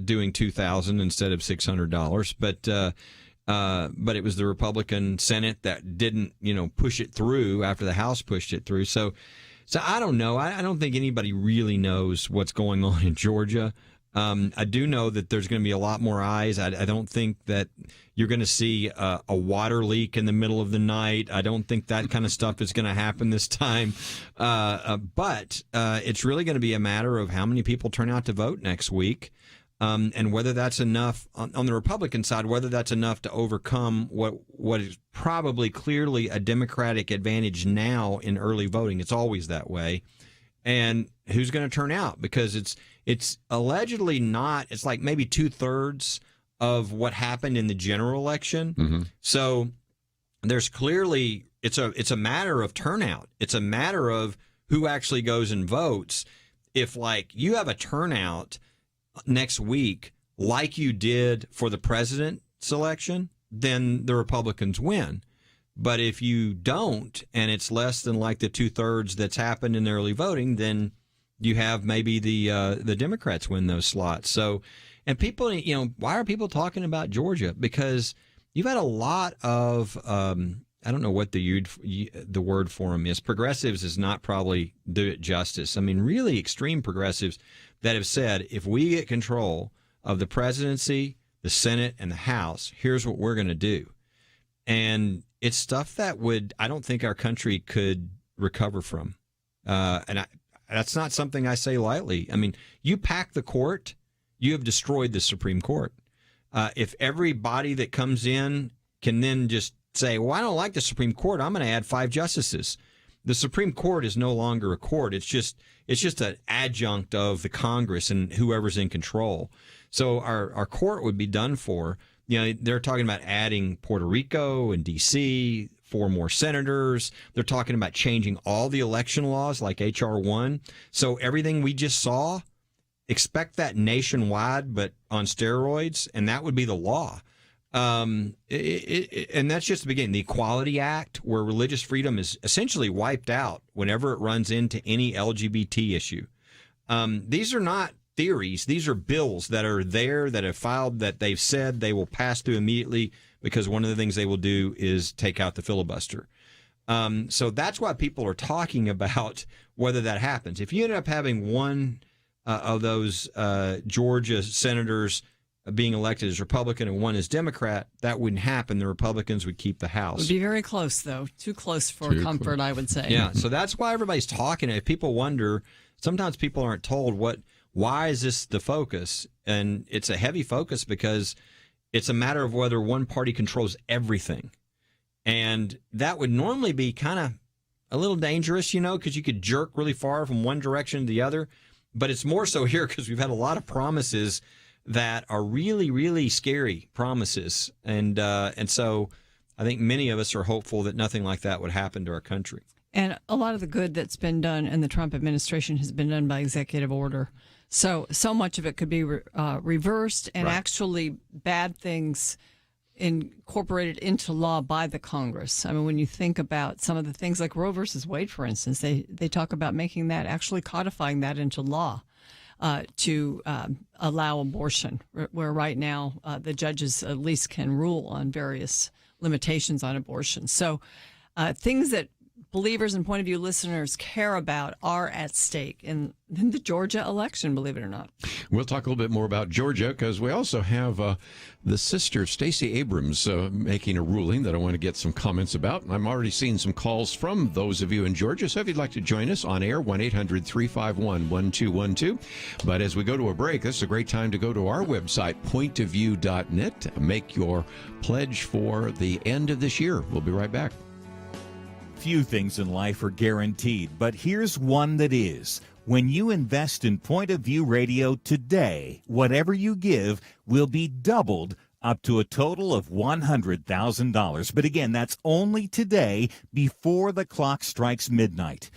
doing $2,000 instead of $600, but it was the Republican Senate that didn't, push it through after the House pushed it through. So I don't know. I don't think anybody really knows what's going on in Georgia. I do know that there's going to be a lot more eyes. I don't think that you're going to see a water leak in the middle of the night. I don't think that kind of stuff is going to happen this time. But it's really going to be a matter of how many people turn out to vote next week. And whether that's enough on the Republican side, whether that's enough to overcome what is probably clearly a Democratic advantage now in early voting. It's always that way. And who's going to turn out? Because it's allegedly not. It's like maybe 2/3 of what happened in the general election. Mm-hmm. So there's clearly it's a matter of turnout. It's a matter of who actually goes and votes. if like you have a turnout next week like you did for the president's election, then the Republicans win. But if you don't, and it's less than like the 2/3 that's happened in the early voting, then you have maybe the Democrats win those slots. So, and people, you know, why are people talking about Georgia? Because you've had a lot of, I don't know what the word for them is. Progressives is not probably do it justice. I mean, really extreme progressives that have said, if we get control of the presidency, the Senate, and the House, here's what we're going to do. And it's stuff that I don't think our country could recover from. That's not something I say lightly. I mean, you pack the court, you have destroyed the Supreme Court. If everybody that comes in can then just say, well, I don't like the Supreme Court, I'm going to add 5 justices. The Supreme Court is no longer a court. It's just an adjunct of the Congress and whoever's in control. So our court would be done for. You know, they're talking about adding Puerto Rico and D.C., 4 more senators. They're talking about changing all the election laws like H.R. 1. So everything we just saw, expect that nationwide, but on steroids, and that would be the law. And that's just the beginning. The Equality Act, where religious freedom is essentially wiped out whenever it runs into any LGBT issue. These are not theories. These are bills that are there, that have filed, that they've said they will pass through immediately, because one of the things they will do is take out the filibuster. So that's why people are talking about whether that happens. If you end up having one of those Georgia senators being elected as Republican and one as Democrat, that wouldn't happen. The Republicans would keep the House. It would be very close, though. Too close for comfort, I would say. Yeah, so that's why everybody's talking. If people wonder, sometimes people aren't told why is this the focus? And it's a heavy focus because it's a matter of whether one party controls everything. And that would normally be kind of a little dangerous, you know, because you could jerk really far from one direction to the other. But it's more so here because we've had a lot of promises that are really, really scary promises. And so I think many of us are hopeful that nothing like that would happen to our country. And a lot of the good that's been done in the Trump administration has been done by executive order. So much of it could be reversed, and actually bad things incorporated into law by the Congress. I mean, when you think about some of the things like Roe versus Wade, for instance, they talk about making that, actually codifying that into law to allow abortion, where right now the judges at least can rule on various limitations on abortion. So things that believers and point of view listeners care about are at stake in the Georgia election, believe it or not. We'll talk a little bit more about Georgia because we also have the sister, Stacey Abrams, making a ruling that I want to get some comments about. I'm already seeing some calls from those of you in Georgia, so if you'd like to join us on air, 1-800-351-1212. But as we go to a break, this is a great time to go to our website, pointofview.net, make your pledge for the end of this year. We'll be right back. Few things in life are guaranteed, but here's one that is. When you invest in Point of View Radio today, whatever you give will be doubled up to a total of $100,000. But again, that's only today before the clock strikes midnight.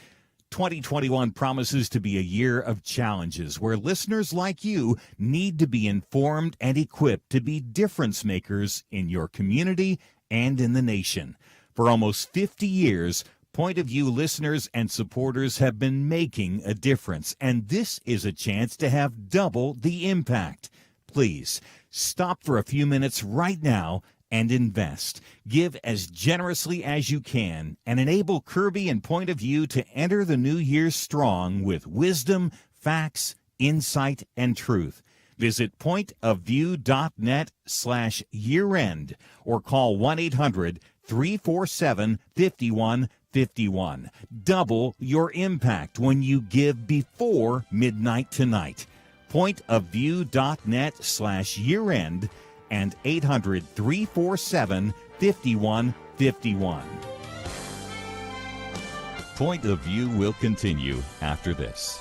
2021 promises to be a year of challenges where listeners like you need to be informed and equipped to be difference makers in your community and in the nation. For almost 50 years, Point of View listeners and supporters have been making a difference, and this is a chance to have double the impact. Please, stop for a few minutes right now and invest. Give as generously as you can and enable Kerby and Point of View to enter the new year strong with wisdom, facts, insight, and truth. Visit pointofview.net/year-end or call 1-800-347-5151. Double your impact when you give before midnight tonight. Pointofview.net/year-end and 800-347-5151. Point of View will continue after this.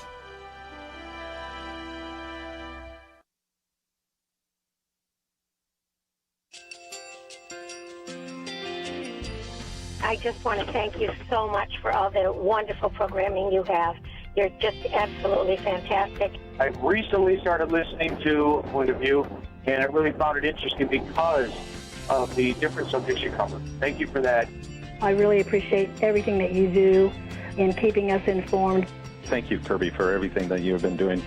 I just want to thank you so much for all the wonderful programming you have. You're just absolutely fantastic. I recently started listening to Point of View, and I really found it interesting because of the different subjects you cover. Thank you for that. I really appreciate everything that you do in keeping us informed. Thank you, Kerby, for everything that you have been doing.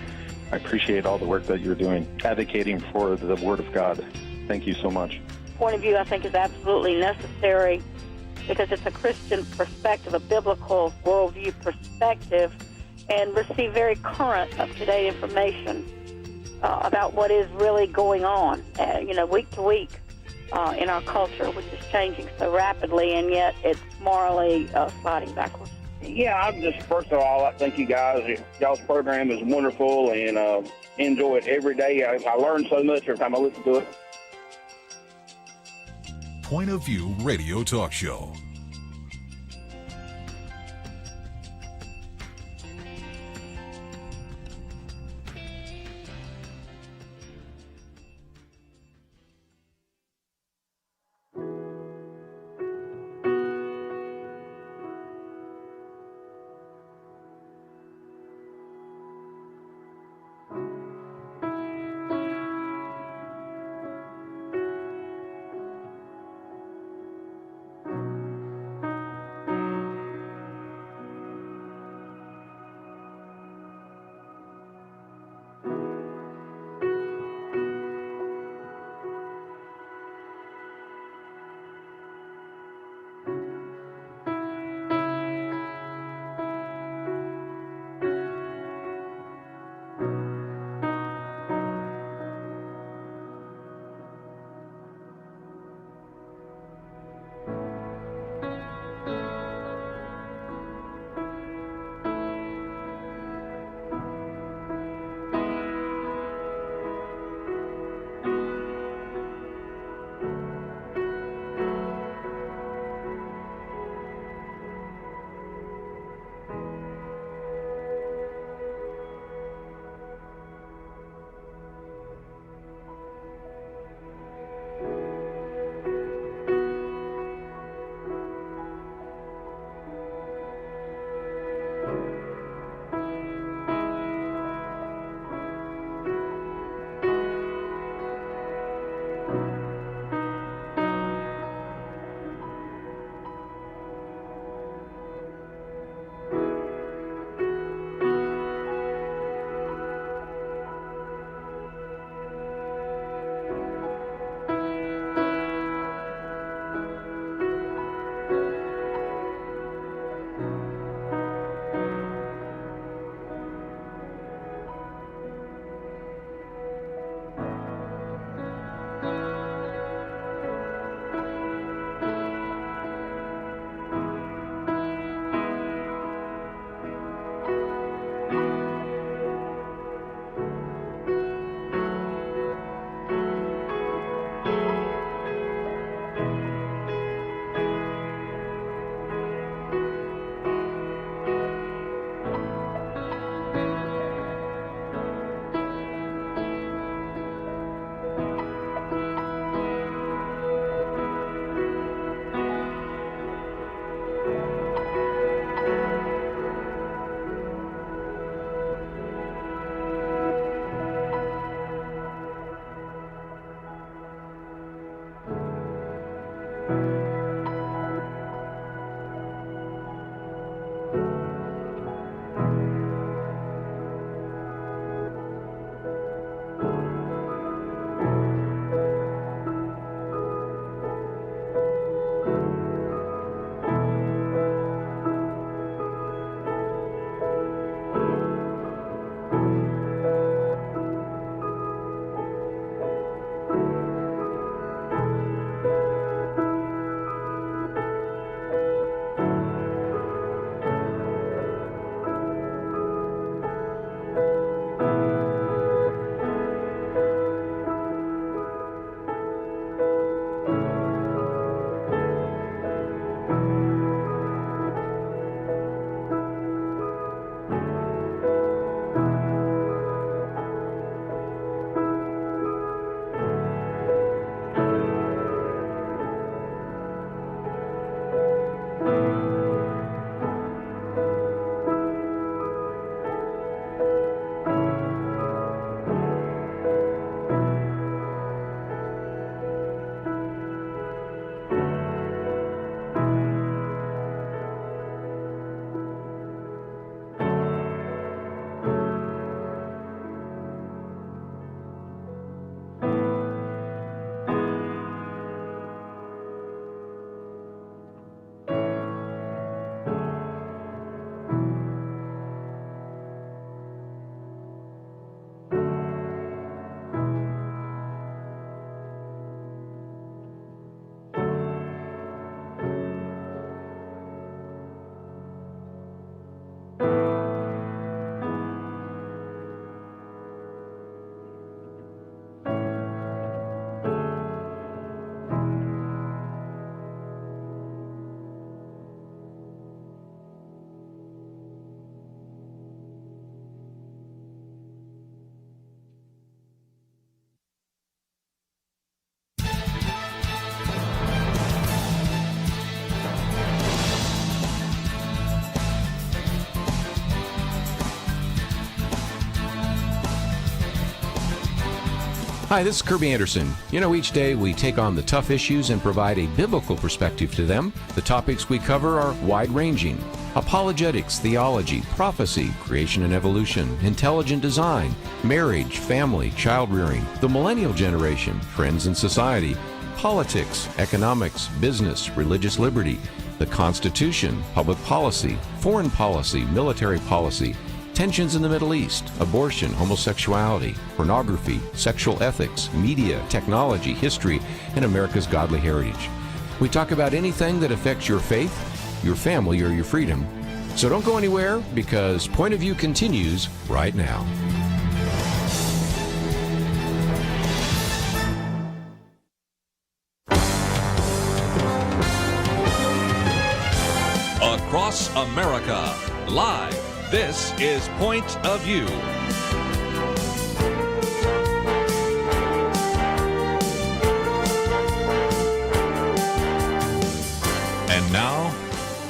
I appreciate all the work that you're doing, advocating for the Word of God. Thank you so much. Point of view, I think, is absolutely necessary because it's a Christian perspective, a biblical worldview perspective, and receive very current, up-to-date information about what is really going on, week to week in our culture, which is changing so rapidly, and yet it's morally sliding backwards. Yeah, I'm just, first of all, I thank you guys. Y'all's program is wonderful, and enjoy it every day. I learn so much every time I listen to it. Point of View Radio Talk Show. Hi, this is Kerby Anderson. You know, each day we take on the tough issues and provide a biblical perspective to them. The topics we cover are wide-ranging: apologetics, theology, prophecy, creation and evolution, intelligent design, marriage, family, child-rearing, the millennial generation, trends in society, politics, economics, business, religious liberty, the Constitution, public policy, foreign policy, military policy, tensions in the Middle East, abortion, homosexuality, pornography, sexual ethics, media, technology, history, and America's godly heritage. We talk about anything that affects your faith, your family, or your freedom. So don't go anywhere, because Point of View continues right now. Across America, live. This is Point of View. And now,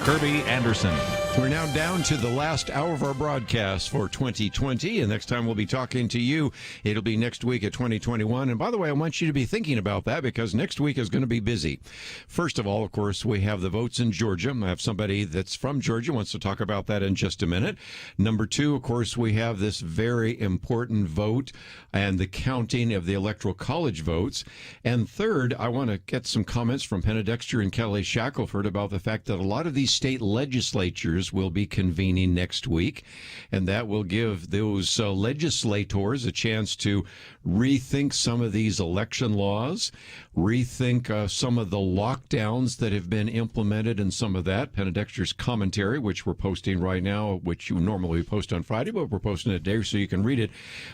Kerby Anderson. We're now down to the last hour of our broadcast for 2020, and next time we'll be talking to you, it'll be next week at 2021. And by the way, I want you to be thinking about that, because next week is going to be busy. First of all, of course, we have the votes in Georgia. I have somebody that's from Georgia wants to talk about that in just a minute. Number two, of course, we have this very important vote and the counting of the Electoral College votes. And third, I want to get some comments from Penna Dexter and Kelly Shackelford about the fact that a lot of these state legislatures will be convening next week, and that will give those legislators a chance to rethink some of these election laws, rethink some of the lockdowns that have been implemented, and some of that. Penna Dexter's commentary, which we're posting right now, which you normally post on Friday, but we're posting it today so you can read it,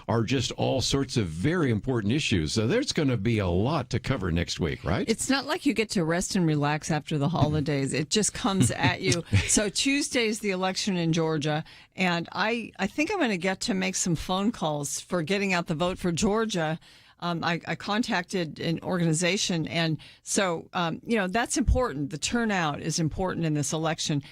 are just all sorts of very important issues. So there's going to be a lot to cover next week, right? It's not like you get to rest and relax after the holidays. It just comes at you. So Tuesday is the election in Georgia, and I think I'm going to get to make some phone calls for getting out the vote for Georgia. I contacted an organization, and so, that's important. The turnout is important in this election.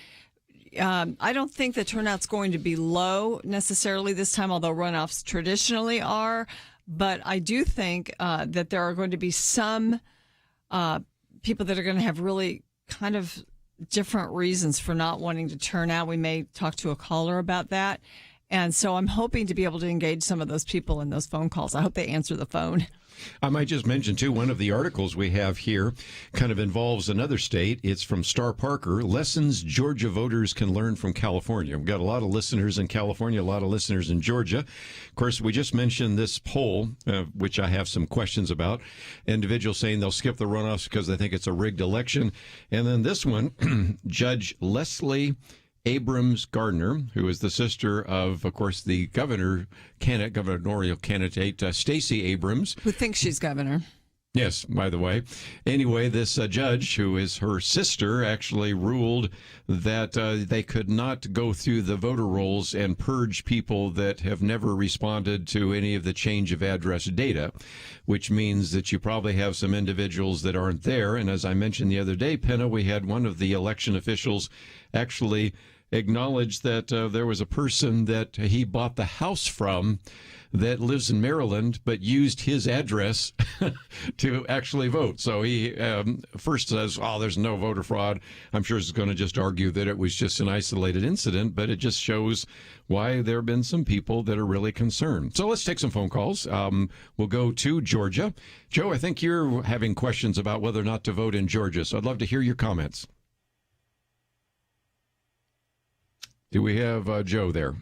I don't think the turnout's going to be low necessarily this time, although runoffs traditionally are. But I do think that there are going to be some people that are going to have really kind of different reasons for not wanting to turn out. We may talk to a caller about that. And so I'm hoping to be able to engage some of those people in those phone calls. I hope they answer the phone. I might just mention, too, one of the articles we have here kind of involves another state. It's from Star Parker, Lessons Georgia Voters Can Learn from California. We've got a lot of listeners in California, a lot of listeners in Georgia. Of course, we just mentioned this poll, which I have some questions about. Individuals saying they'll skip the runoffs because they think it's a rigged election. And then this one, Judge Leslie Abrams Gardner, who is the sister of course, the gubernatorial candidate, Stacey Abrams. Who thinks she's governor. Yes, by the way. Anyway, this judge, who is her sister, actually ruled that they could not go through the voter rolls and purge people that have never responded to any of the change of address data, which means that you probably have some individuals that aren't there. And as I mentioned the other day, Penna, we had one of the election officials actually acknowledge that there was a person that he bought the house from that lives in Maryland, but used his address to actually vote. So he first says, there's no voter fraud. I'm sure he's going to just argue that it was just an isolated incident, but it just shows why there have been some people that are really concerned. So let's take some phone calls. We'll go to Georgia. Joe, I think you're having questions about whether or not to vote in Georgia, so I'd love to hear your comments. Do we have Joe there?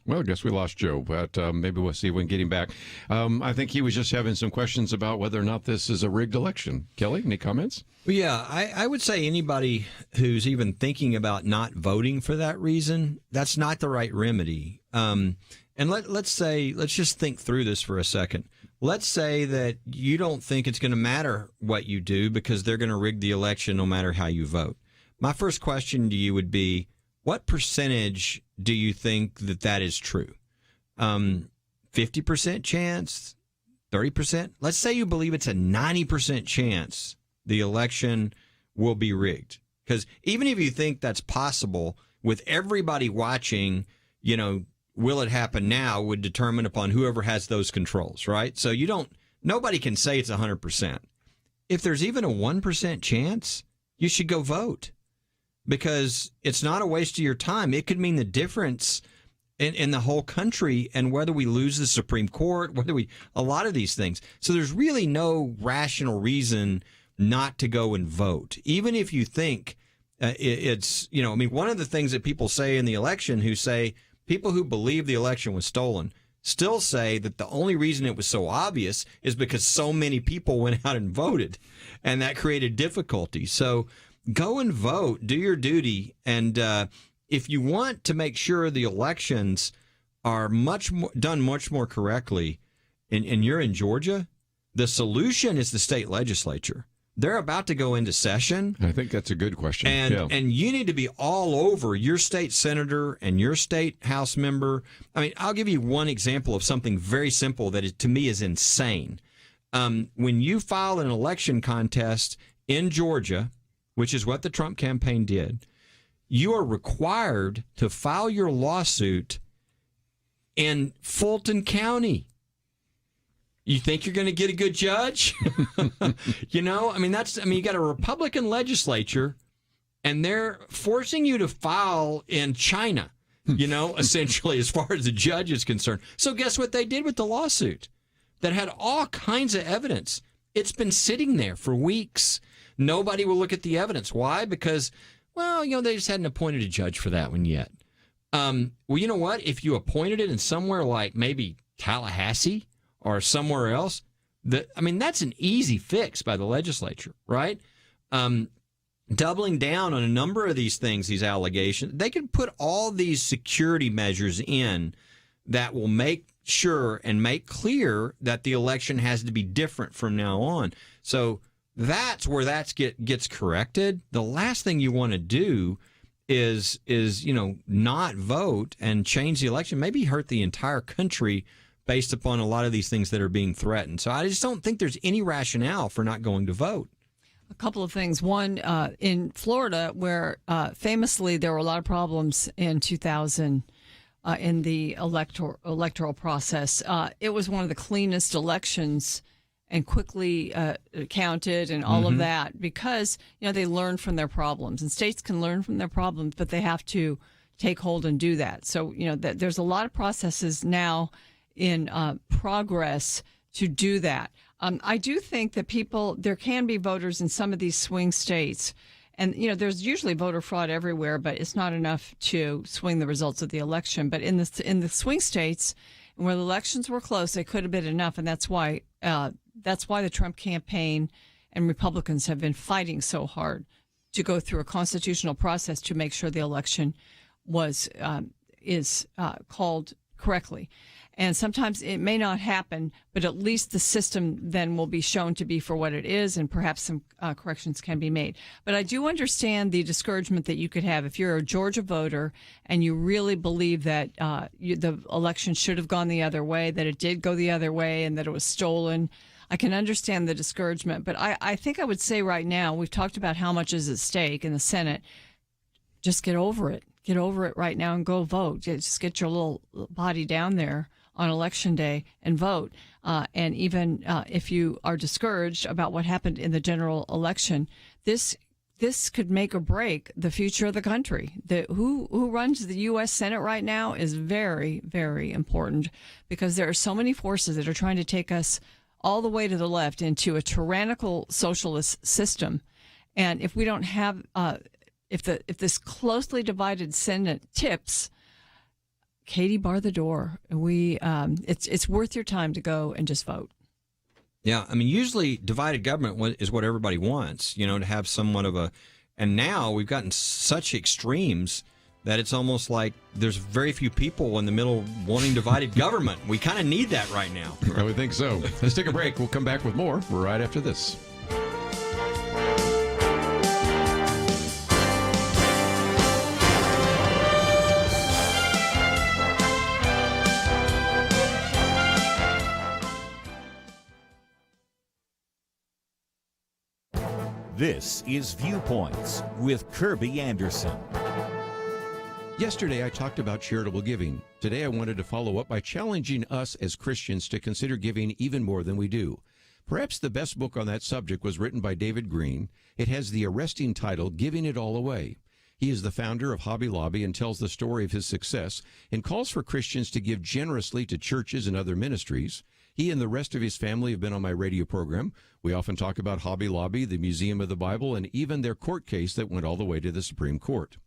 Well, I guess we lost Joe, but maybe we'll see if we can get him back. I think he was just having some questions about whether or not this is a rigged election. Kelly, any comments? Well, yeah, I would say anybody who's even thinking about not voting for that reason, that's not the right remedy. And let's just think through this for a second. Let's say that you don't think it's going to matter what you do because they're going to rig the election no matter how you vote. My first question to you would be, what percentage do you think that is true? 50% chance? 30%? Let's say you believe it's a 90% chance the election will be rigged. Because even if you think that's possible, with everybody watching, will it happen now would determine upon whoever has those controls, right? So nobody can say it's 100%. If there's even a 1% chance, you should go vote, because it's not a waste of your time. It could mean the difference in the whole country, and whether we lose the Supreme Court, a lot of these things. So there's really no rational reason not to go and vote, even if you think it's, one of the things that people say in the election, who say people who believe the election was stolen still say that the only reason it was so obvious is because so many people went out and voted, and that created difficulty. So go and vote, do your duty, and if you want to make sure the elections are done much more correctly, and you're in Georgia, the solution is the state legislature. They're about to go into session. I think that's a good question. And you need to be all over your state senator and your state House member. I mean, I'll give you one example of something very simple that to me is insane. When you file an election contest in Georgia, which is what the Trump campaign did, you are required to file your lawsuit in Fulton County. You think you're going to get a good judge? You got a Republican legislature, and they're forcing you to file in China, essentially, as far as the judge is concerned. So guess what they did with the lawsuit that had all kinds of evidence? It's been sitting there for weeks. Nobody will look at the evidence. Why? Because, they just hadn't appointed a judge for that one yet. Well, you know what? If you appointed it in somewhere like maybe Tallahassee or somewhere else, that's an easy fix by the legislature, right? Doubling down on a number of these things, these allegations, they can put all these security measures in that will make sure and make clear that the election has to be different from now on. So that's where gets corrected. The last thing you want to do is not vote and change the election, maybe hurt the entire country based upon a lot of these things that are being threatened. So I just don't think there's any rationale for not going to vote. A couple of things. One, in Florida, where famously there were a lot of problems in 2000 in the electoral process. It was one of the cleanest elections and quickly counted and all of that because, they learned from their problems. And states can learn from their problems, but they have to take hold and do that. So, there's a lot of processes now in progress to do that. I do think that there can be voters in some of these swing states. And, there's usually voter fraud everywhere, but it's not enough to swing the results of the election. But in the swing states, where the elections were close, they could have been enough. And that's why the Trump campaign and Republicans have been fighting so hard to go through a constitutional process to make sure the election is called correctly. And sometimes it may not happen, but at least the system then will be shown to be for what it is, and perhaps some corrections can be made. But I do understand the discouragement that you could have if you're a Georgia voter and you really believe that the election should have gone the other way, that it did go the other way, and that it was stolen. I can understand the discouragement, but I think I would say right now, we've talked about how much is at stake in the Senate. Just get over it. Get over it right now and go vote. Just get your little body down there on Election Day and vote. And even if you are discouraged about what happened in the general election, this could make or break the future of the country. Who runs the U.S. Senate right now is very, very important because there are so many forces that are trying to take us all the way to the left into a tyrannical socialist system. And if we don't have, if this closely divided Senate tips, Katie, bar the door. It's worth your time to go and just vote. Yeah, usually divided government is what everybody wants, to have somewhat of a. And now we've gotten such extremes that it's almost like there's very few people in the middle wanting divided government. We kind of need that right now. I would think so. Let's take a break. We'll come back with more right after this. This is Viewpoints with Kerby Anderson. Yesterday, I talked about charitable giving. Today, I wanted to follow up by challenging us as Christians to consider giving even more than we do. Perhaps the best book on that subject was written by David Green. It has the arresting title, Giving It All Away. He is the founder of Hobby Lobby and tells the story of his success and calls for Christians to give generously to churches and other ministries. He and the rest of his family have been on my radio program. We often talk about Hobby Lobby, the Museum of the Bible, and even their court case that went all the way to the Supreme Court.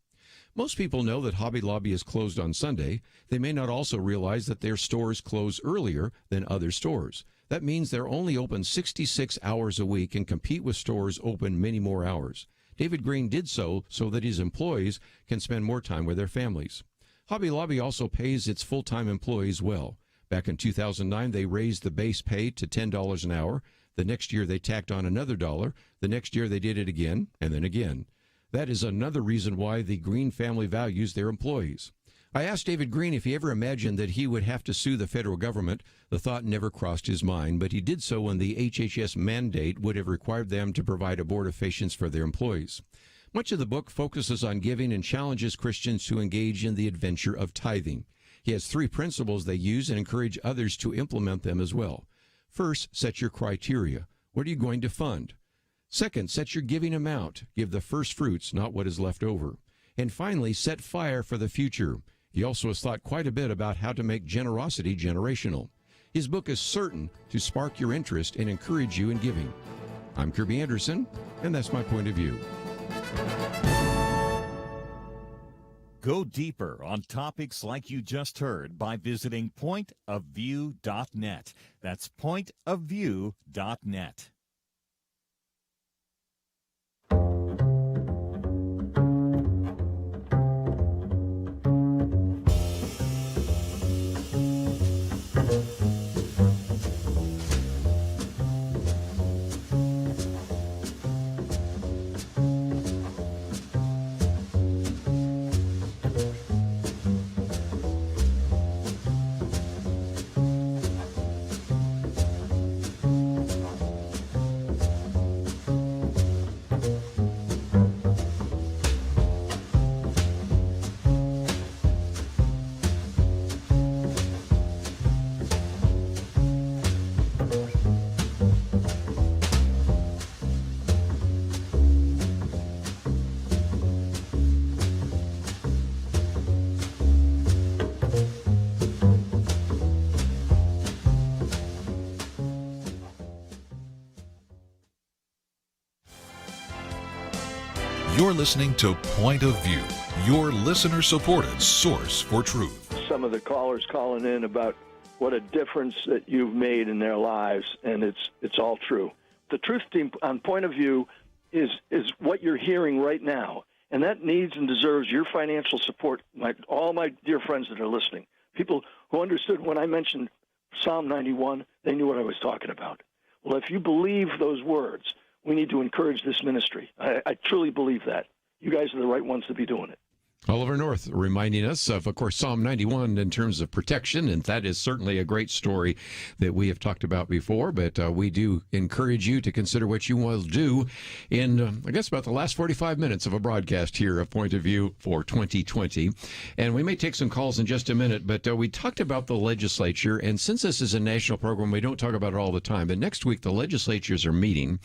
Most people know that Hobby Lobby is closed on Sunday. They may not also realize that their stores close earlier than other stores. That means they're only open 66 hours a week and compete with stores open many more hours. David Green did so that his employees can spend more time with their families. Hobby Lobby also pays its full-time employees well. Back in 2009, they raised the base pay to $10 an hour. The next year, they tacked on another dollar. The next year, they did it again, and then again. That is another reason why the Green family values their employees. I asked David Green if he ever imagined that he would have to sue the federal government. The thought never crossed his mind, but he did so when the HHS mandate would have required them to provide abortifacients for their employees. Much of the book focuses on giving and challenges Christians to engage in the adventure of tithing. He has 3 principles they use and encourage others to implement them as well. First, set your criteria. What are you going to fund? Second, set your giving amount. Give the first fruits, not what is left over. And finally, set fire for the future. He also has thought quite a bit about how to make generosity generational. His book is certain to spark your interest and encourage you in giving. I'm Kerby Anderson, and that's my point of view. Go deeper on topics like you just heard by visiting pointofview.net. That's pointofview.net. You're listening to Point of View, your listener-supported source for truth. Some of the callers calling in about what a difference that you've made in their lives, and it's all true. The truth team on Point of View is what you're hearing right now, and that needs and deserves your financial support. All my dear friends that are listening, people who understood when I mentioned Psalm 91, they knew what I was talking about. Well, if you believe those words, we need to encourage this ministry. I truly believe that. You guys are the right ones to be doing it. Oliver North reminding us of course, Psalm 91 in terms of protection, and that is certainly a great story that we have talked about before, but we do encourage you to consider what you will do in, I guess, about the last 45 minutes of a broadcast here of Point of View for 2020. And we may take some calls in just a minute, but we talked about the legislature, and since this is a national program, we don't talk about it all the time, but next week the legislatures are meeting,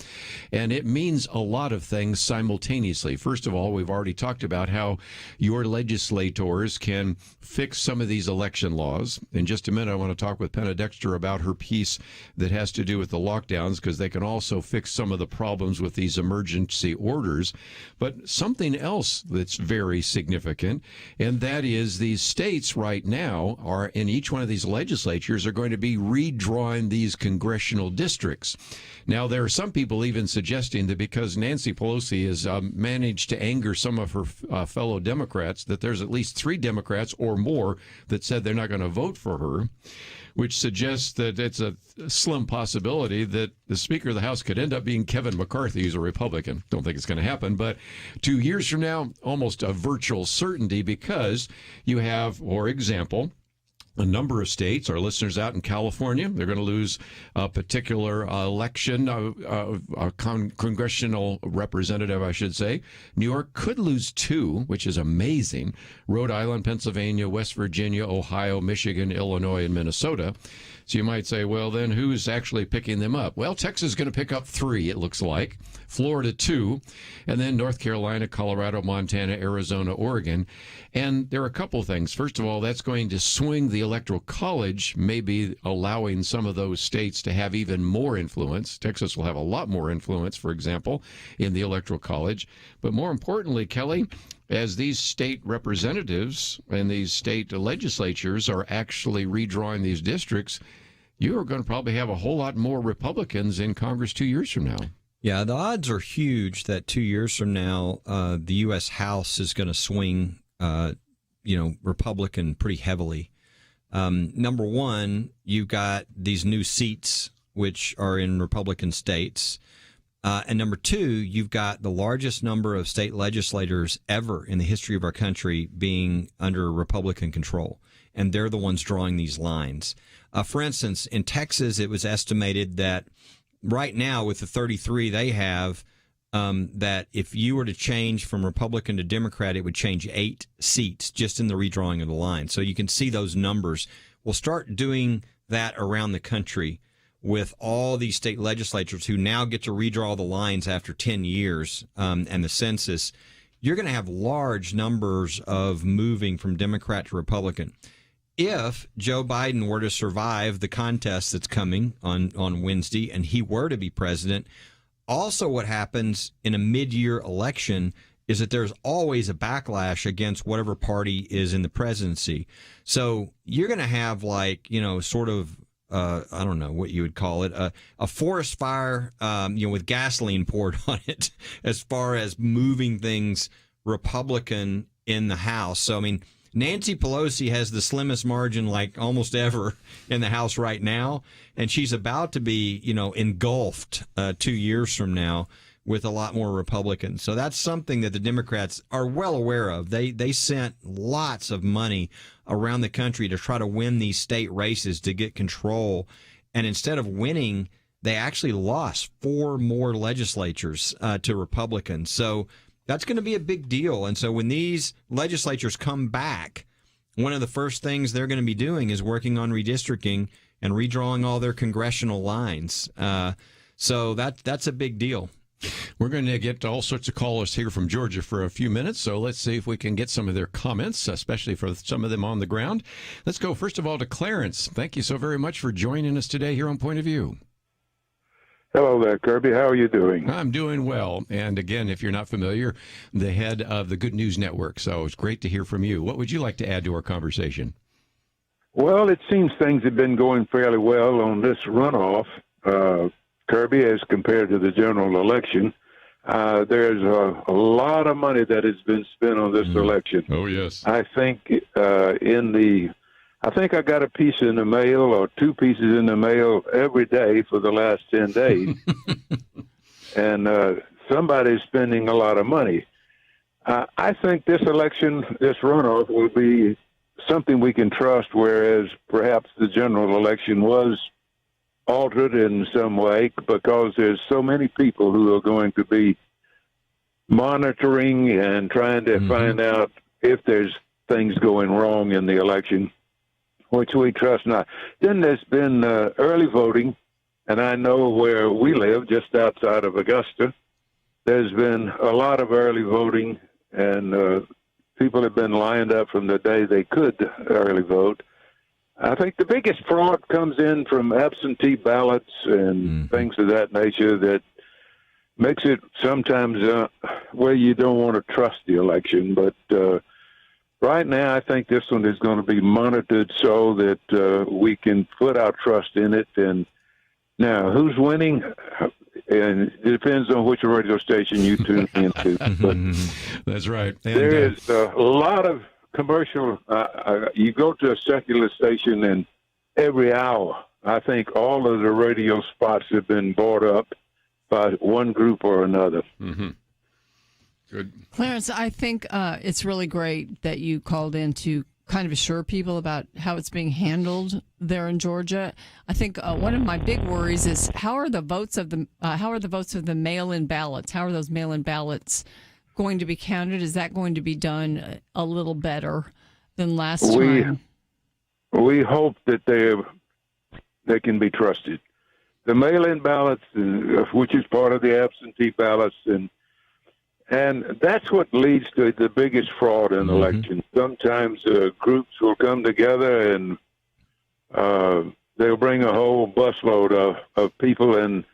and it means a lot of things simultaneously. First of all, we've already talked about how your legislators can fix some of these election laws. In just a minute, I want to talk with Penna Dexter about her piece that has to do with the lockdowns, because they can also fix some of the problems with these emergency orders. But something else that's very significant, and that is these states right now are, in each one of these legislatures, are going to be redrawing these congressional districts. Now, there are some people even suggesting that because Nancy Pelosi has managed to anger some of her fellow Democrats, that there's at least 3 Democrats or more that said they're not going to vote for her, which suggests that it's a slim possibility that the Speaker of the House could end up being Kevin McCarthy, who's a Republican. Don't think it's going to happen, but 2 years from now, almost a virtual certainty, because you have, for example, a number of states. Our listeners out in California, they're going to lose a particular election, a congressional representative, I should say. New York could lose 2, which is amazing. Rhode Island, Pennsylvania, West Virginia, Ohio, Michigan, Illinois, and Minnesota. So you might say, well, then who's actually picking them up? Well, Texas is going to pick up 3, it looks like. Florida 2, and then North Carolina, Colorado, Montana, Arizona, Oregon. And there are a couple things. First of all, that's going to swing the Electoral College, maybe allowing some of those states to have even more influence. Texas will have a lot more influence, for example, in the Electoral College. But more importantly, Kelly, as these state representatives and these state legislatures are actually redrawing these districts, you are going to probably have a whole lot more Republicans in Congress 2 years from now. Yeah, the odds are huge that 2 years from now, the U.S. House is going to swing, Republican pretty heavily. Number one, you've got these new seats, which are in Republican states. And number two, you've got the largest number of state legislators ever in the history of our country being under Republican control. And they're the ones drawing these lines. For instance, in Texas, it was estimated that right now with the 33 they have, that if you were to change from Republican to Democrat, it would change 8 seats just in the redrawing of the line. So you can see those numbers. We'll start doing that around the country with all these state legislatures who now get to redraw the lines after 10 years and the census. You're going to have large numbers of moving from Democrat to Republican. If Joe Biden were to survive the contest that's coming on Wednesday and he were to be president, also what happens in a mid-year election is that there's always a backlash against whatever party is in the presidency. So you're going to have I don't know what you would call it, a forest fire, with gasoline poured on it as far as moving things Republican in the House. So, I mean, Nancy Pelosi has the slimmest margin like almost ever in the House right now, and she's about to be, engulfed 2 years from now with a lot more Republicans. So that's something that the Democrats are well aware of. They sent lots of money around the country to try to win these state races to get control, and instead of winning, they actually lost 4 more legislatures to Republicans. So that's going to be a big deal. And so when these legislatures come back, one of the first things they're going to be doing is working on redistricting and redrawing all their congressional lines. So that's a big deal. We're going to get all sorts of callers here from Georgia for a few minutes, so let's see if we can get some of their comments, especially for some of them on the ground. Let's go first of all to Clarence. Thank you so very much for joining us today here on Point of View. Hello there, Kirby. How are you doing? I'm doing well. And again, if you're not familiar, the head of the Good News Network. So it's great to hear from you. What would you like to add to our conversation? Well, it seems things have been going fairly well on this runoff, Kirby, as compared to the general election. There's a lot of money that has been spent on this election. Oh, yes. I think I think I got a piece in the mail or 2 pieces in the mail every day for the last 10 days. And somebody's spending a lot of money. I think this election, this runoff, will be something we can trust, whereas perhaps the general election was altered in some way because there's so many people who are going to be monitoring and trying to find out if there's things going wrong in the election, which we trust not. Then there's been early voting, and I know where we live, just outside of Augusta, there's been a lot of early voting, and people have been lined up from the day they could early vote. I think the biggest fraud comes in from absentee ballots and things of that nature that makes it sometimes where you don't want to trust the election. But right now, I think this one is going to be monitored so that we can put our trust in it. And now, who's winning? And it depends on which radio station you tune into. But that's right. And there is a lot of commercial. You go to a secular station, and every hour, I think all of the radio spots have been bought up by one group or another. Good. Clarence, I think it's really great that you called in to kind of assure people about how it's being handled there in Georgia. I think one of my big worries is how are the votes of the mail-in ballots? How are those mail-in ballots going to be counted? Is that going to be done a little better than last time? We hope that they can be trusted. The mail-in ballots, which is part of the absentee ballots, and that's what leads to the biggest fraud in elections. Sometimes groups will come together and they'll bring a whole busload of people, and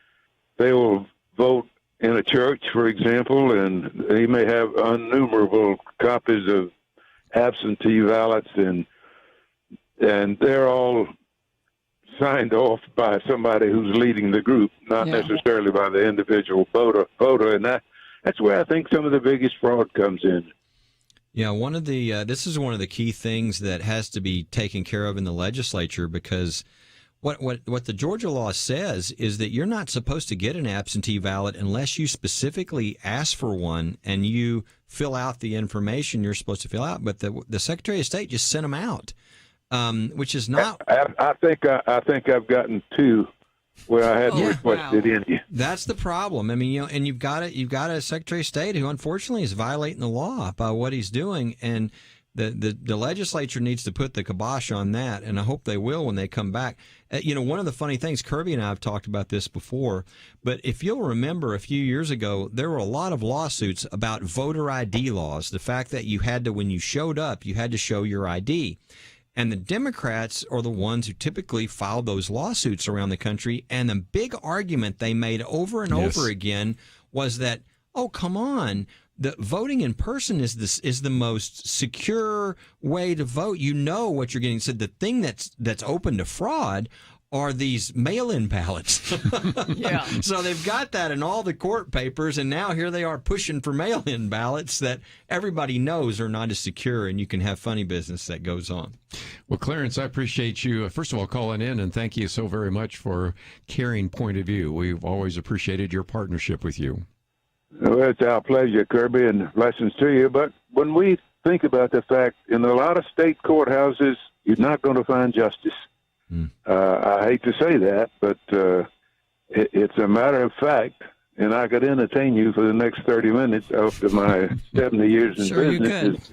they will vote in a church, for example, and they may have innumerable copies of absentee ballots, and they're all signed off by somebody who's leading the group, not necessarily by the individual voter, and that's where I think some of the biggest fraud comes in. Yeah, this is one of the key things that has to be taken care of in the legislature, because what the Georgia law says is that you're not supposed to get an absentee ballot unless you specifically ask for one and you fill out the information you're supposed to fill out. But the Secretary of State just sent them out, which is not. I think I've gotten two where I hadn't requested any. That's the problem. I mean, and you've got a Secretary of State who unfortunately is violating the law by what he's doing, and the legislature needs to put the kibosh on that, and I hope they will when they come back. One of the funny things, Kerby and I have talked about this before, but if you'll remember a few years ago, there were a lot of lawsuits about voter ID laws, the fact that you had to, when you showed up, you had to show your ID. And the Democrats are the ones who typically filed those lawsuits around the country. And the big argument they made over and over again was that, oh, come on, the voting in person is the most secure way to vote. You know what you're getting. So the thing that's open to fraud are these mail-in ballots. So they've got that in all the court papers, and now here they are pushing for mail-in ballots that everybody knows are not as secure, and you can have funny business that goes on. Well, Clarence, I appreciate you, first of all, calling in, and thank you so very much for caring point of view. We've always appreciated your partnership with you. Well, it's our pleasure, Kerby, and blessings to you. But when we think about the fact, in a lot of state courthouses, you're not going to find justice. I hate to say that, but it's a matter of fact, and I could entertain you for the next 30 minutes after my 70 years in business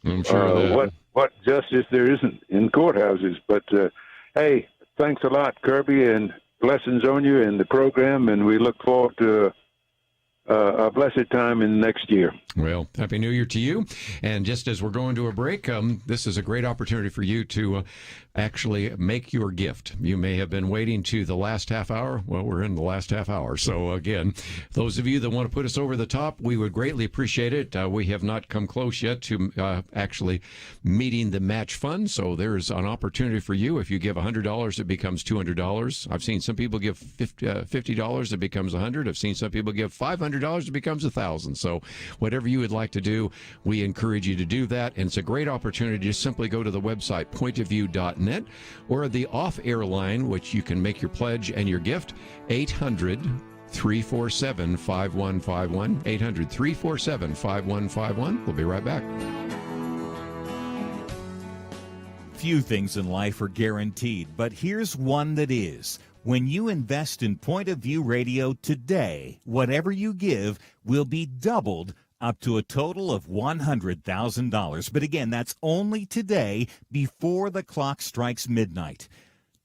as to what justice there isn't in courthouses. But, hey, thanks a lot, Kerby, and blessings on you and the program, and we look forward to a blessed time in next year. Well, Happy New Year to you. And just as we're going to a break, this is a great opportunity for you to actually make your gift. You may have been waiting to the last half hour. Well, we're in the last half hour. So again, those of you that want to put us over the top, we would greatly appreciate it. We have not come close yet to actually meeting the match fund. So there's an opportunity for you. If you give $100, it becomes $200. I've seen some people give $50, it becomes $100. I've seen some people give $500, it becomes $1,000. So whatever you would like to do, we encourage you to do that. And it's a great opportunity to just simply go to the website, pointofview.net, or the off-air line, which you can make your pledge and your gift, 800-347-5151, 800-347-5151. We'll be right back. Few things in life are guaranteed, but here's one that is. When you invest in Point of View Radio today, whatever you give will be doubled up to a total of $100,000. But again, that's only today before the clock strikes midnight.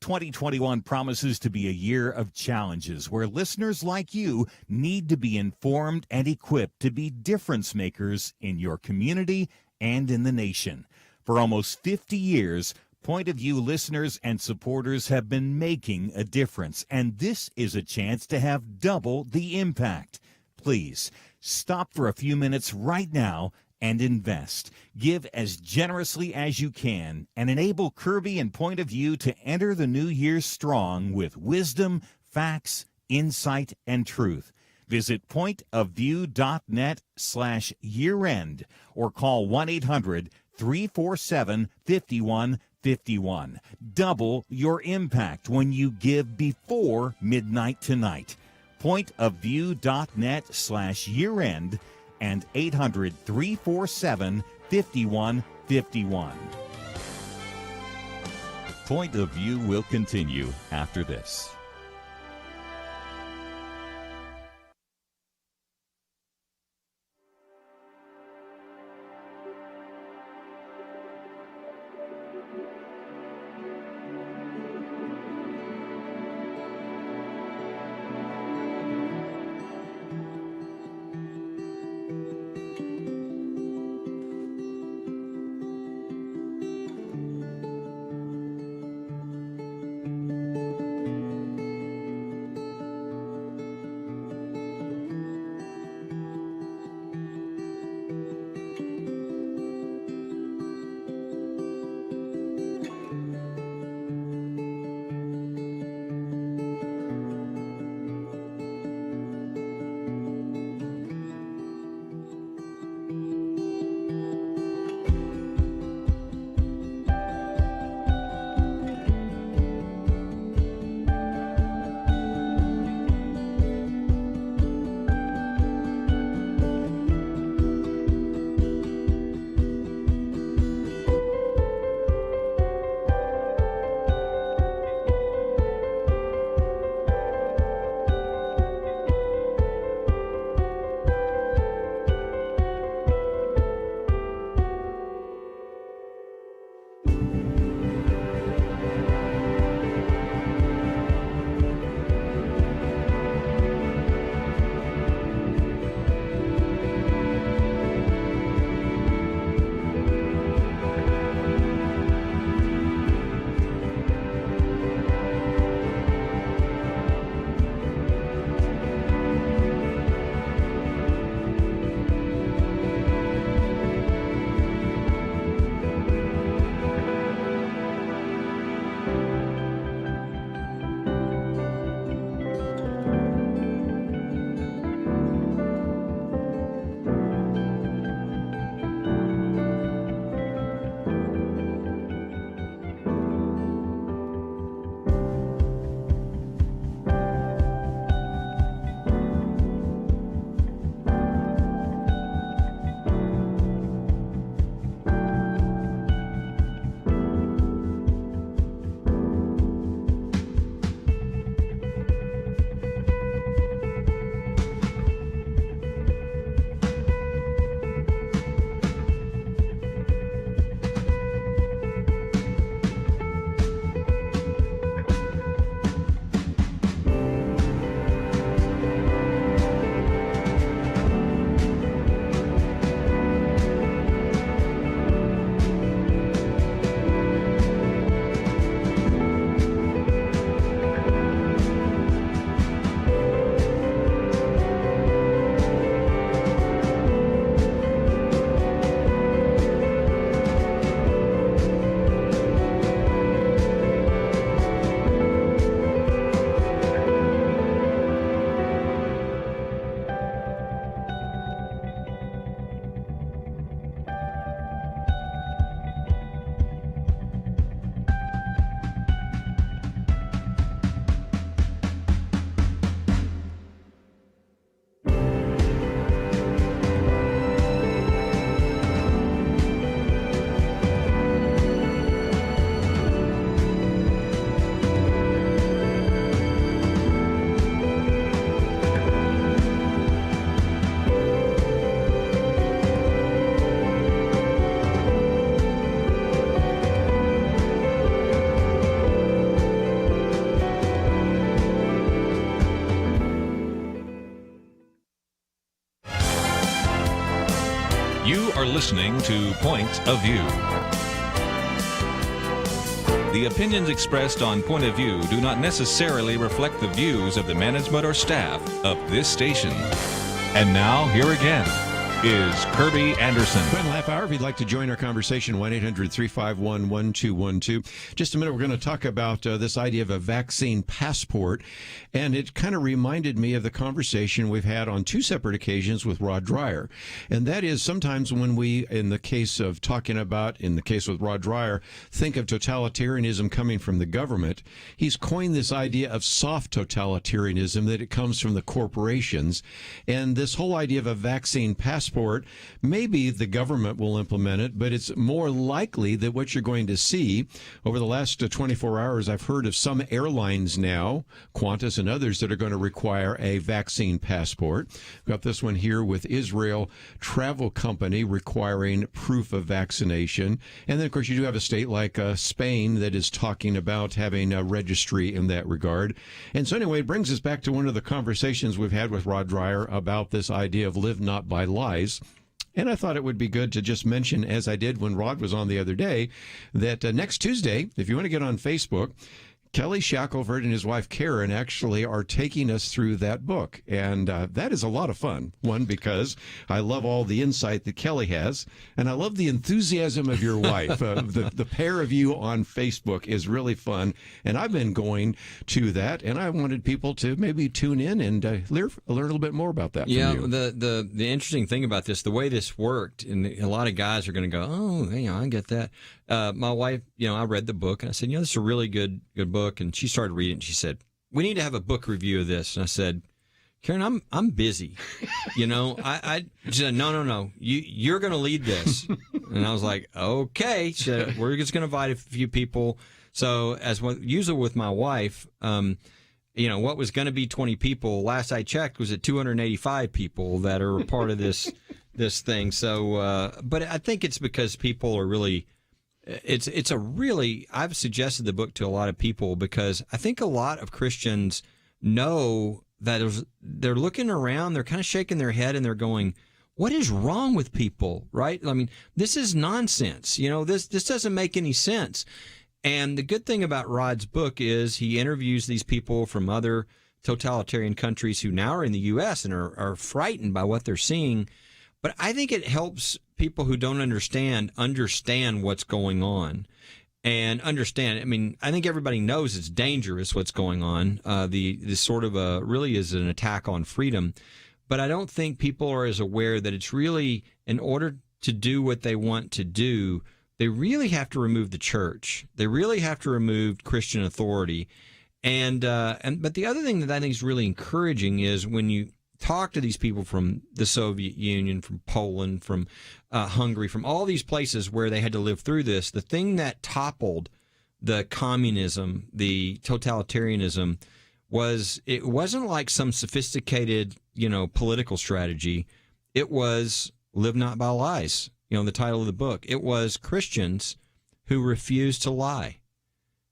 2021 promises to be a year of challenges where listeners like you need to be informed and equipped to be difference makers in your community and in the nation. For almost 50 years, Point of View listeners and supporters have been making a difference, and this is a chance to have double the impact. Please, stop for a few minutes right now and invest. Give as generously as you can and enable Kerby and Point of View to enter the new year strong with wisdom, facts, insight, and truth. Visit pointofview.net/year-end or call 1-800-347-5151. Double your impact when you give before midnight tonight. Pointofview.net/year-end and 800-347-5151. Point of View will continue after this. You are listening to Point of View. The opinions expressed on Point of View do not necessarily reflect the views of the management or staff of this station. And now, here again is Kerby Anderson. Final half hour. If you'd like to join our conversation, 1-800-351-1212. Just a minute, we're going to talk about this idea of a vaccine passport. And it kind of reminded me of the conversation we've had on two separate occasions with Rod Dreyer. And that is sometimes when we, in the case with Rod Dreyer, think of totalitarianism coming from the government, he's coined this idea of soft totalitarianism, that it comes from the corporations. And this whole idea of a vaccine passport passport. Maybe the government will implement it, but it's more likely that what you're going to see over the last 24 hours, I've heard of some airlines now, Qantas and others, that are going to require a vaccine passport. We've got this one here with Israel Travel Company requiring proof of vaccination. And then, of course, you do have a state like Spain that is talking about having a registry in that regard. And so anyway, it brings us back to one of the conversations we've had with Rod Dreyer about this idea of live not by lies. And I thought it would be good to just mention, as I did when Rod was on the other day, that next Tuesday, if you want to get on Facebook, Kelly Shackelford and his wife Karen actually are taking us through that book. And that is a lot of fun. One, because I love all the insight that Kelly has, and I love the enthusiasm of your wife. The pair of you on Facebook is really fun. And I've been going to that, and I wanted people to maybe tune in and learn a little bit more about that from you. The interesting thing about this, the way this worked, and a lot of guys are going to go, oh, I get that. My wife, I read the book, and I said, this is a really good book. And she started reading it, and she said, we need to have a book review of this. And I said, Karen, I'm busy. She said, no, you're going to lead this. And I was like, okay. She said, we're just going to invite a few people. So usually with my wife, what was going to be 20 people, last I checked, was at 285 people that are a part of this thing. So, but I think it's because people are really... I've suggested the book to a lot of people because I think a lot of Christians know that they're looking around, they're kind of shaking their head and they're going, what is wrong with people, right? I mean, this is nonsense. This doesn't make any sense. And the good thing about Rod's book is he interviews these people from other totalitarian countries who now are in the U.S. and are frightened by what they're seeing. But I think it helps people who don't understand what's going on and understand. I mean, I think everybody knows it's dangerous what's going on. This sort of really is an attack on freedom. But I don't think people are as aware that it's really, in order to do what they want to do, they really have to remove the church. They really have to remove Christian authority. But the other thing that I think is really encouraging is when you talk to these people from the Soviet Union, from Poland, from Hungary, from all these places where they had to live through this, the thing that toppled the communism, the totalitarianism, it wasn't like some sophisticated, political strategy. It was live not by lies, the title of the book. It was Christians who refused to lie,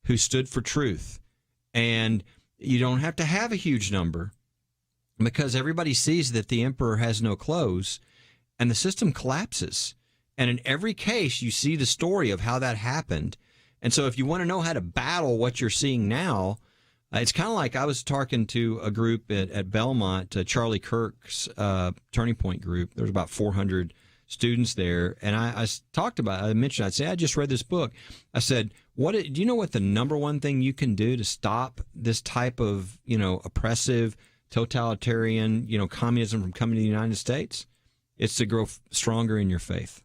who stood for truth. And you don't have to have a huge number, because everybody sees that the emperor has no clothes and the system collapses. And in every case, you see the story of how that happened. And so if you want to know how to battle what you're seeing now, it's kind of like I was talking to a group at Belmont, Charlie Kirk's Turning Point group. There was about 400 students there. And I mentioned, I just read this book. I said, do you know what the number one thing you can do to stop this type of, oppressive, totalitarian, communism from coming to the United States? It's to grow stronger in your faith,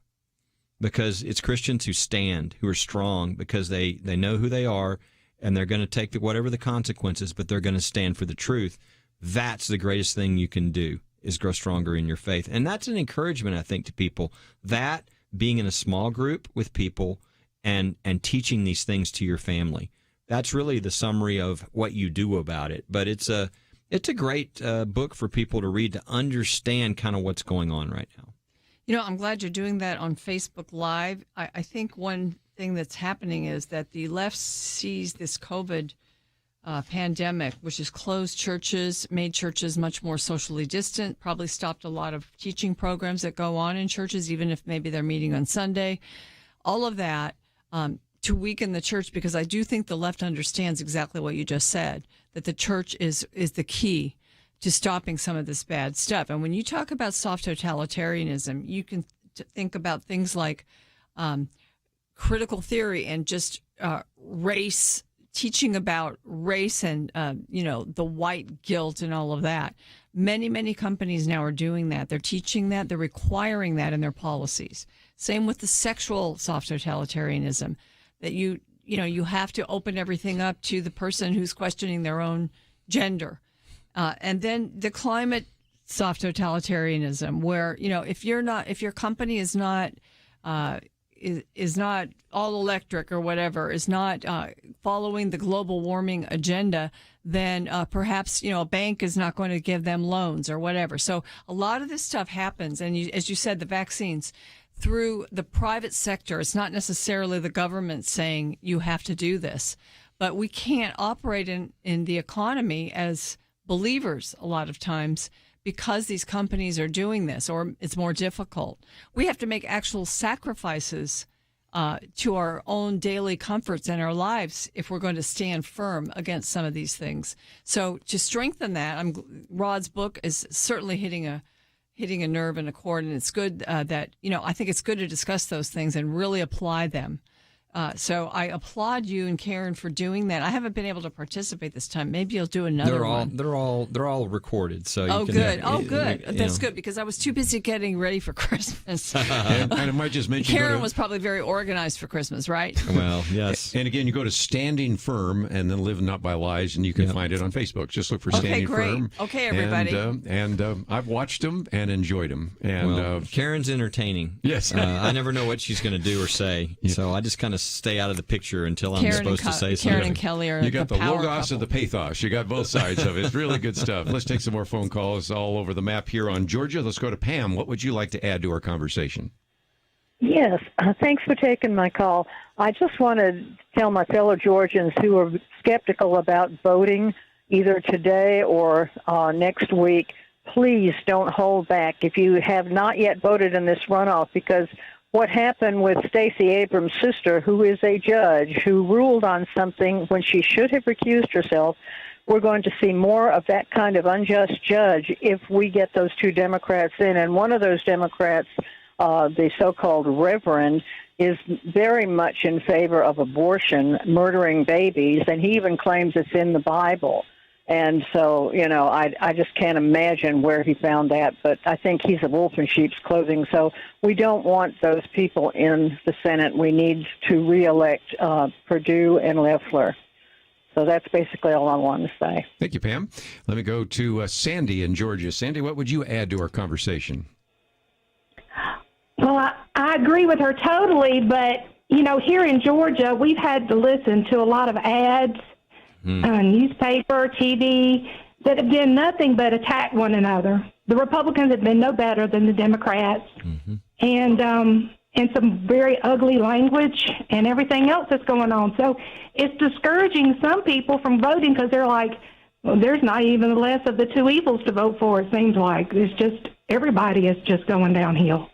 because it's Christians who stand, who are strong, because they know who they are, and they're going to take whatever the consequences, but they're going to stand for the truth. That's the greatest thing you can do, is grow stronger in your faith. And that's an encouragement, I think, to people, that being in a small group with people and teaching these things to your family. That's really the summary of what you do about it. But it's a great book for people to read, to understand kind of what's going on right now. I'm glad you're doing that on Facebook Live. I think one thing that's happening is that the left sees this COVID pandemic, which has closed churches, made churches much more socially distant, probably stopped a lot of teaching programs that go on in churches, even if maybe they're meeting on Sunday. All of that to weaken the church, because I do think the left understands exactly what you just said, that the church is the key to stopping some of this bad stuff. And when you talk about soft totalitarianism, you can think about things like critical theory and just race, teaching about race and, the white guilt and all of that. Many, many companies now are doing that. They're teaching that. They're requiring that in their policies. Same with the sexual soft totalitarianism, that you have to open everything up to the person who's questioning their own gender. And then the climate soft totalitarianism, where if your company is not all electric or whatever, is not following the global warming agenda, then perhaps a bank is not going to give them loans or whatever. So a lot of this stuff happens, and as you said, the vaccines through the private sector. It's not necessarily the government saying you have to do this, but we can't operate in the economy as believers a lot of times because these companies are doing this, or it's more difficult. We have to make actual sacrifices to our own daily comforts and our lives if we're going to stand firm against some of these things. So to strengthen that, Rod's book is certainly hitting a nerve and a chord, and it's good that I think it's good to discuss those things and really apply them. So I applaud you and Karen for doing that. I haven't been able to participate this time. Maybe you'll do another one. They're all recorded. So good. That's good, because I was too busy getting ready for Christmas. And I might just mention Karen was probably very organized for Christmas, right? Well, yes. And again, you go to Standing Firm and then Live Not by Lies, and you can find it on Facebook. Just look for Standing Firm. Okay, everybody. And I've watched them and enjoyed them. And Karen's entertaining. Yes. I never know what she's going to do or say, so I just kind of stay out of the picture until I'm supposed to say something. Karen and Kelly are you got the logos couple. of the pathos. You got both sides of it. It's really good stuff. Let's take some more phone calls all over the map here on Georgia. Let's go to Pam. What would you like to add to our conversation? Yes, thanks for taking my call. I just want to tell my fellow Georgians who are skeptical about voting either today or next week, please don't hold back if you have not yet voted in this runoff, because what happened with Stacey Abrams' sister, who is a judge, who ruled on something when she should have recused herself, we're going to see more of that kind of unjust judge if we get those two Democrats in. And one of those Democrats, the so-called Reverend, is very much in favor of abortion, murdering babies, and he even claims it's in the Bible. And so, I just can't imagine where he found that, but I think he's a wolf in sheep's clothing. So we don't want those people in the Senate. We need to reelect Perdue and Loeffler. So that's basically all I wanted to say. Thank you, Pam. Let me go to Sandy in Georgia. Sandy, what would you add to our conversation? Well, I agree with her totally, but, here in Georgia, we've had to listen to a lot of ads, newspaper, TV, that have done nothing but attack one another. The Republicans have been no better than the Democrats, and some very ugly language and everything else that's going on. So it's discouraging some people from voting because they're like, well, there's not even less of the two evils to vote for, it seems like. It's just, everybody is just going downhill.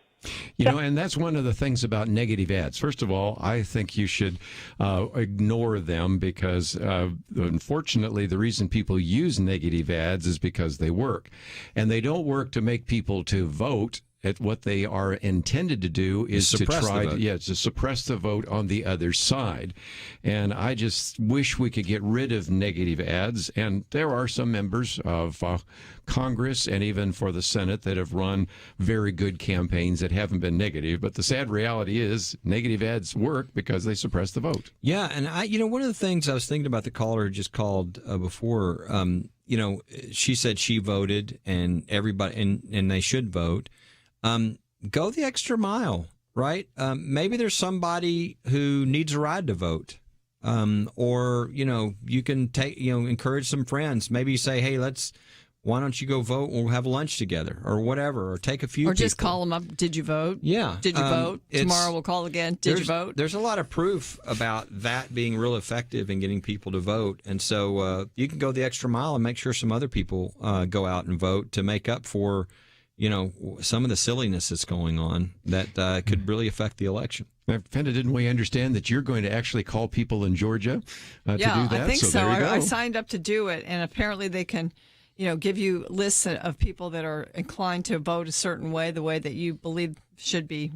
And that's one of the things about negative ads. First of all, I think you should ignore them because, unfortunately, the reason people use negative ads is because they work. And they don't work to make people to vote. What they are intended to do is to try to suppress the vote on the other side. And I just wish we could get rid of negative ads. And there are some members of Congress and even for the Senate that have run very good campaigns that haven't been negative. But the sad reality is negative ads work because they suppress the vote. Yeah. And one of the things I was thinking about, the caller who just called before, she said she voted and everybody, and they should vote. Go the extra mile, right? Maybe there's somebody who needs a ride to vote. Or, you can encourage some friends. Maybe you say, hey, why don't you go vote? We'll have lunch together or whatever, or take a few Or just call them up. Did you vote? Yeah. Did you vote? Tomorrow we'll call again. Did you vote? There's a lot of proof about that being real effective in getting people to vote. And so you can go the extra mile and make sure some other people go out and vote to make up for some of the silliness that's going on that could really affect the election. Penna, didn't we understand that you're going to actually call people in Georgia to do that? I think so. There you go. I signed up to do it, and apparently they can, give you lists of people that are inclined to vote a certain way, the way that you believe should be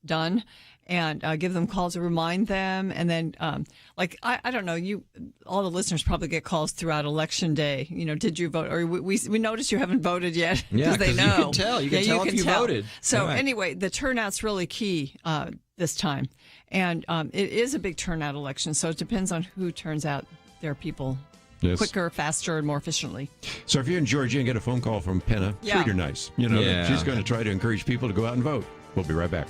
done, and give them calls to remind them. And then, I don't know, all the listeners probably get calls throughout Election Day. Did you vote? Or we noticed you haven't voted yet. Yeah, because they know. You can tell. You can tell if you voted. So anyway, the turnout's really key this time. And it is a big turnout election, so it depends on who turns out their people quicker, faster, and more efficiently. So if you're in Georgia and get a phone call from Penna, treat her nice. She's going to try to encourage people to go out and vote. We'll be right back.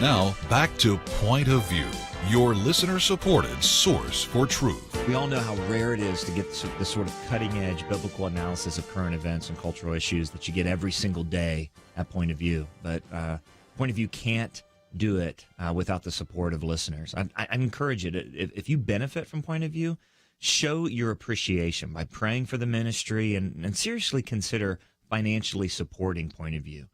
Now, back to Point of View, your listener-supported source for truth. We all know how rare it is to get the sort of cutting-edge biblical analysis of current events and cultural issues that you get every single day at Point of View. But Point of View can't do it without the support of listeners. I encourage you to, if you benefit from Point of View, show your appreciation by praying for the ministry and seriously consider financially supporting Point of View.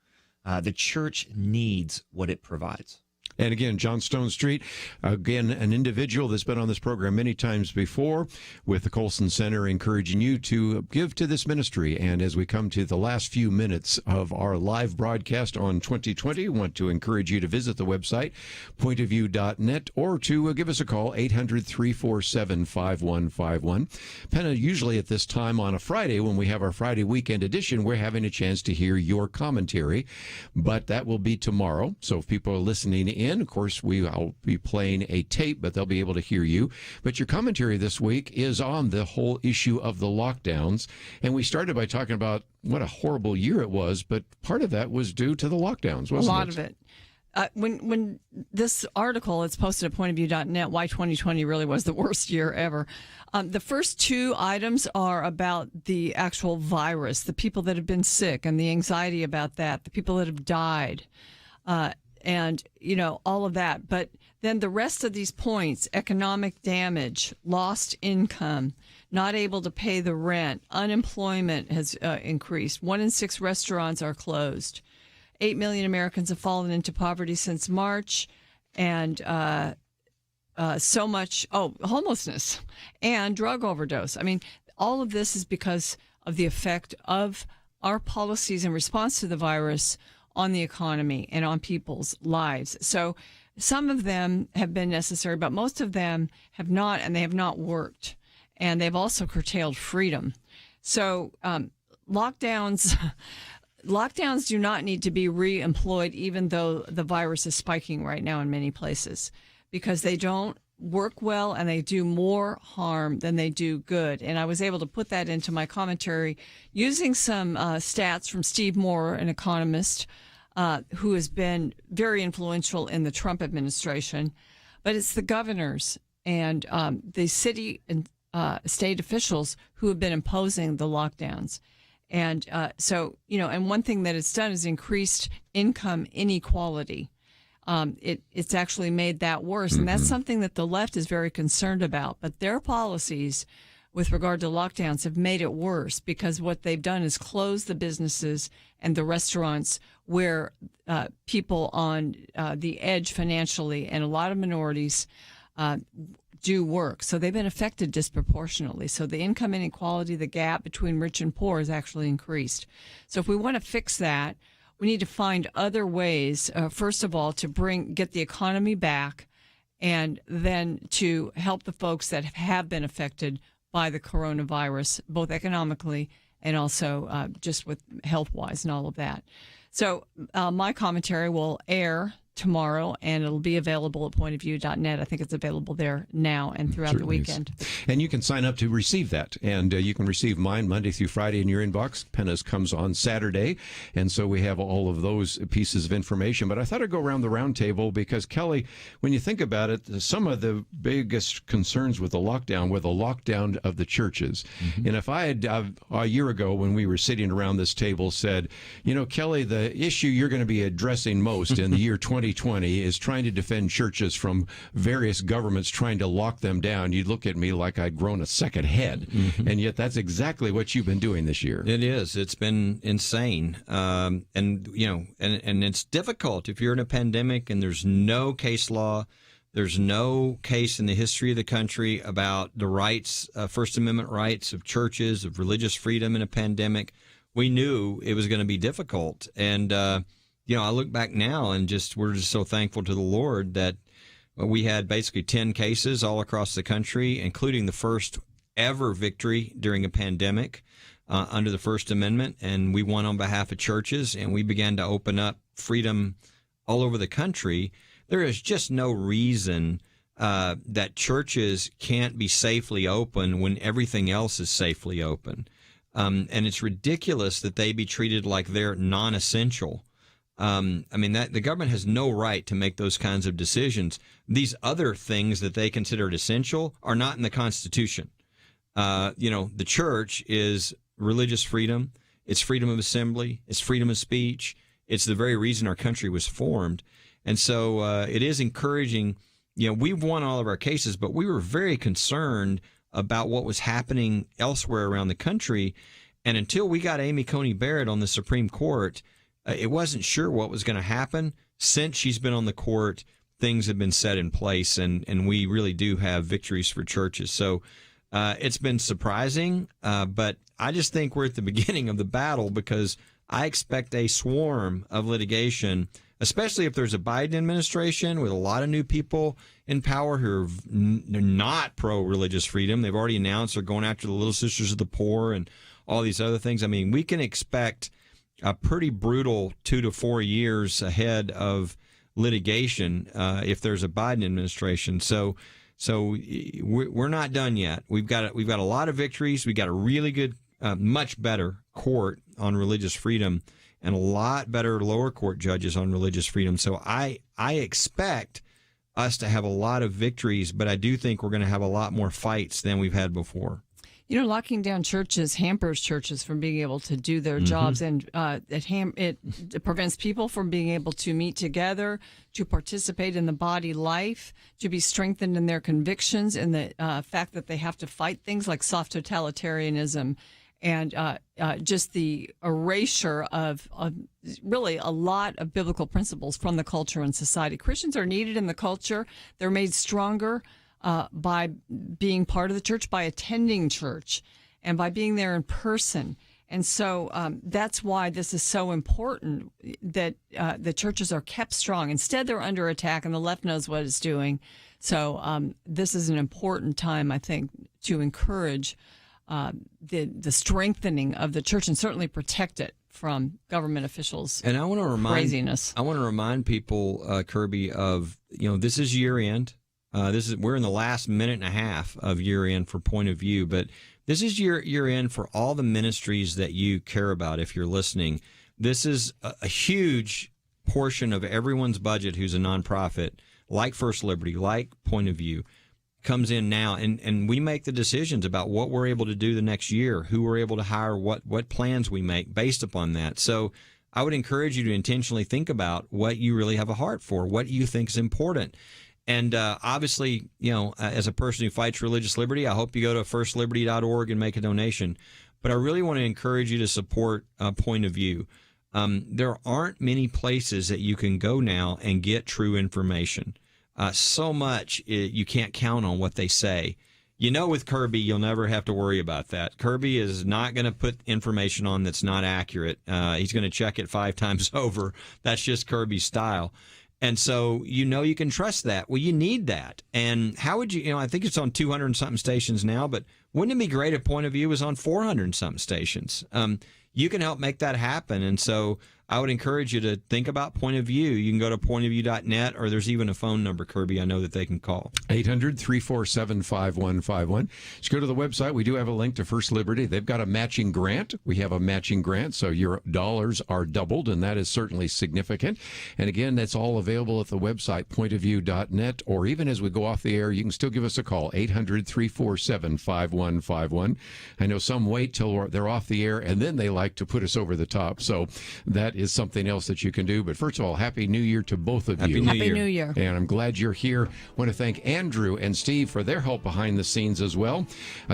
The church needs what it provides. And again, John Stone Street, again, an individual that's been on this program many times before with the Colson Center, encouraging you to give to this ministry. And as we come to the last few minutes of our live broadcast on 2020, I want to encourage you to visit the website, pointofview.net, or to give us a call, 800-347-5151. Penna, usually at this time on a Friday, when we have our Friday weekend edition, we're having a chance to hear your commentary, but that will be tomorrow. So if people are listening in, of course, I'll be playing a tape, but they'll be able to hear you. But your commentary this week is on the whole issue of the lockdowns. And we started by talking about what a horrible year it was, but part of that was due to the lockdowns, wasn't it? A lot of it. When this article is posted at pointofview.net, why 2020 really was the worst year ever. The first two items are about the actual virus, the people that have been sick and the anxiety about that, the people that have died. And, all of that. But then the rest of these points, economic damage, lost income, not able to pay the rent. Unemployment has increased. 1 in 6 restaurants are closed. 8 million Americans have fallen into poverty since March, and so much, homelessness and drug overdose. I mean, all of this is because of the effect of our policies in response to the virus on the economy and on people's lives. So some of them have been necessary, but most of them have not, and they have not worked. And they've also curtailed freedom. So lockdowns do not need to be re-employed, even though the virus is spiking right now in many places, because they don't work well and they do more harm than they do good. And I was able to put that into my commentary using some stats from Steve Moore, an economist who has been very influential in the Trump administration. But it's the governors and the city and state officials who have been imposing the lockdowns. And so, and one thing that it's done is increased income inequality. It's actually made that worse. And that's something that the left is very concerned about. But their policies with regard to lockdowns have made it worse, because what they've done is close the businesses and the restaurants where people on the edge financially and a lot of minorities do work. So they've been affected disproportionately. So the income inequality, the gap between rich and poor, has actually increased. So if we want to fix that, we need to find other ways, first of all, to get the economy back, and then to help the folks that have been affected by the coronavirus, both economically and also just with health-wise and all of that. So my commentary will air tomorrow, and it'll be available at pointofview.net. I think it's available there now and throughout the weekend. And you can sign up to receive that. And you can receive mine Monday through Friday in your inbox. Penna's comes on Saturday. And so we have all of those pieces of information. But I thought I'd go around the round table because, Kelly, when you think about it, some of the biggest concerns with the lockdown were the lockdown of the churches. And if I had, a year ago when we were sitting around this table, said, Kelly, the issue you're going to be addressing most in the year 2020 is trying to defend churches from various governments trying to lock them down, you'd look at me like I'd grown a second head. And yet that's exactly what you've been doing this year. It is. It's been insane. And it's difficult if you're in a pandemic and there's no case law. There's no case in the history of the country about the rights, First Amendment rights of churches, of religious freedom in a pandemic. We knew it was going to be difficult. And, I look back now and we're just so thankful to the Lord that we had basically 10 cases all across the country, including the first ever victory during a pandemic under the First Amendment. And we won on behalf of churches, and we began to open up freedom all over the country. There is just no reason that churches can't be safely open when everything else is safely open. And it's ridiculous that they be treated like they're non-essential. That the government has no right to make those kinds of decisions. These other things that they considered essential are not in the Constitution. The church is religious freedom. It's freedom of assembly. It's freedom of speech. It's the very reason our country was formed. And so it is encouraging. We've won all of our cases, but we were very concerned about what was happening elsewhere around the country. And until we got Amy Coney Barrett on the Supreme Court, it wasn't sure what was going to happen. Since she's been on the court, things have been set in place, and we really do have victories for churches. So it's been surprising, but I just think we're at the beginning of the battle, because I expect a swarm of litigation, especially if there's a Biden administration with a lot of new people in power who are not pro-religious freedom. They've already announced they're going after the Little Sisters of the Poor and all these other things. We can expect a pretty brutal 2 to 4 years ahead of litigation if there's a Biden administration. So we're not done yet. We've got a lot of victories. We've got a really good, much better court on religious freedom, and a lot better lower court judges on religious freedom. So I expect us to have a lot of victories, but I do think we're going to have a lot more fights than we've had before. Locking down churches hampers churches from being able to do their jobs, and it prevents people from being able to meet together, to participate in the body life, to be strengthened in their convictions, and the fact that they have to fight things like soft totalitarianism and just the erasure of really a lot of biblical principles from the culture and society. Christians are needed in the culture. They're made stronger by being part of the church, by attending church, and by being there in person. And so that's why this is so important, that the churches are kept strong. Instead, they're under attack, and the left knows what it's doing. So this is an important time, I think, to encourage the strengthening of the church and certainly protect it from government officials. And I want to remind craziness. I want to remind people, Kerby, of this is year end. We're in the last minute and a half of year end for Point of View, but this is year end for all the ministries that you care about. If you're listening, this is a huge portion of everyone's budget who's a nonprofit, like First Liberty, like Point of View, comes in now, and we make the decisions about what we're able to do the next year, who we're able to hire, what plans we make based upon that. So I would encourage you to intentionally think about what you really have a heart for, what you think is important. And obviously, as a person who fights religious liberty, I hope you go to firstliberty.org and make a donation. But I really want to encourage you to support Point of View. There aren't many places that you can go now and get true information. So much you can't count on what they say. With Kerby, you'll never have to worry about that. Kerby is not going to put information on that's not accurate. He's going to check it 5 times over. That's just Kerby's style. And so, you can trust that. Well, you need that. And how would you, I think it's on 200 and something stations now, but wouldn't it be great if Point of View was on 400 and something stations? You can help make that happen. And so I would encourage you to think about Point of View. You can go to pointofview.net, or there's even a phone number, Kerby, I know that they can call. 800-347-5151. Just go to the website. We do have a link to First Liberty. They've got a matching grant. We have a matching grant, so your dollars are doubled, and that is certainly significant. And again, that's all available at the website, pointofview.net, or even as we go off the air, you can still give us a call, 800-347-5151. I know some wait till they're off the air, and then they like to put us over the top. So that is something else that you can do. But first of all, Happy New Year to both of you. Happy New Year. And I'm glad you're here. I want to thank Andrew and Steve for their help behind the scenes as well.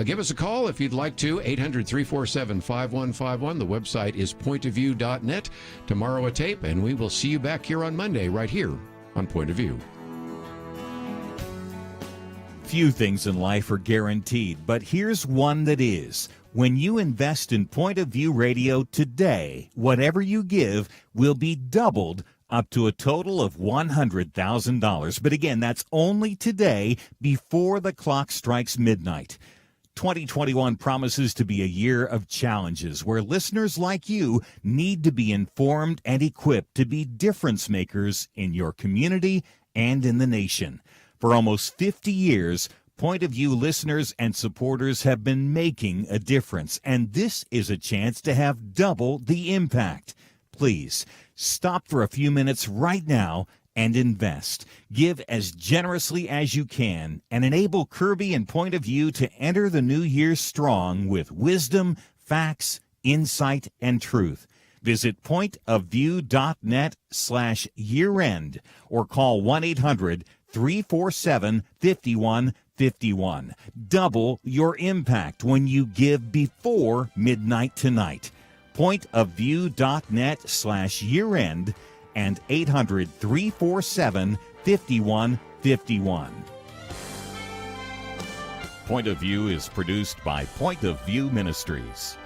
Give us a call if you'd like to, 800-347-5151. The website is pointofview.net. Tomorrow a tape, and we will see you back here on Monday right here on Point of View. Few things in life are guaranteed, but here's one that is. When you invest in Point of View Radio today, whatever you give will be doubled up to a total of $100,000. But again, that's only today before the clock strikes midnight. 2021 promises to be a year of challenges where listeners like you need to be informed and equipped to be difference makers in your community and in the nation. For almost 50 years, Point of View listeners and supporters have been making a difference, and this is a chance to have double the impact. Please, stop for a few minutes right now and invest. Give as generously as you can and enable Kerby and Point of View to enter the new year strong with wisdom, facts, insight, and truth. Visit pointofview.net/year-end or call 1-800-347-5151. Double your impact when you give before midnight tonight. Pointofview.net/year-end and 800-347-5151. Point of View is produced by Point of View Ministries.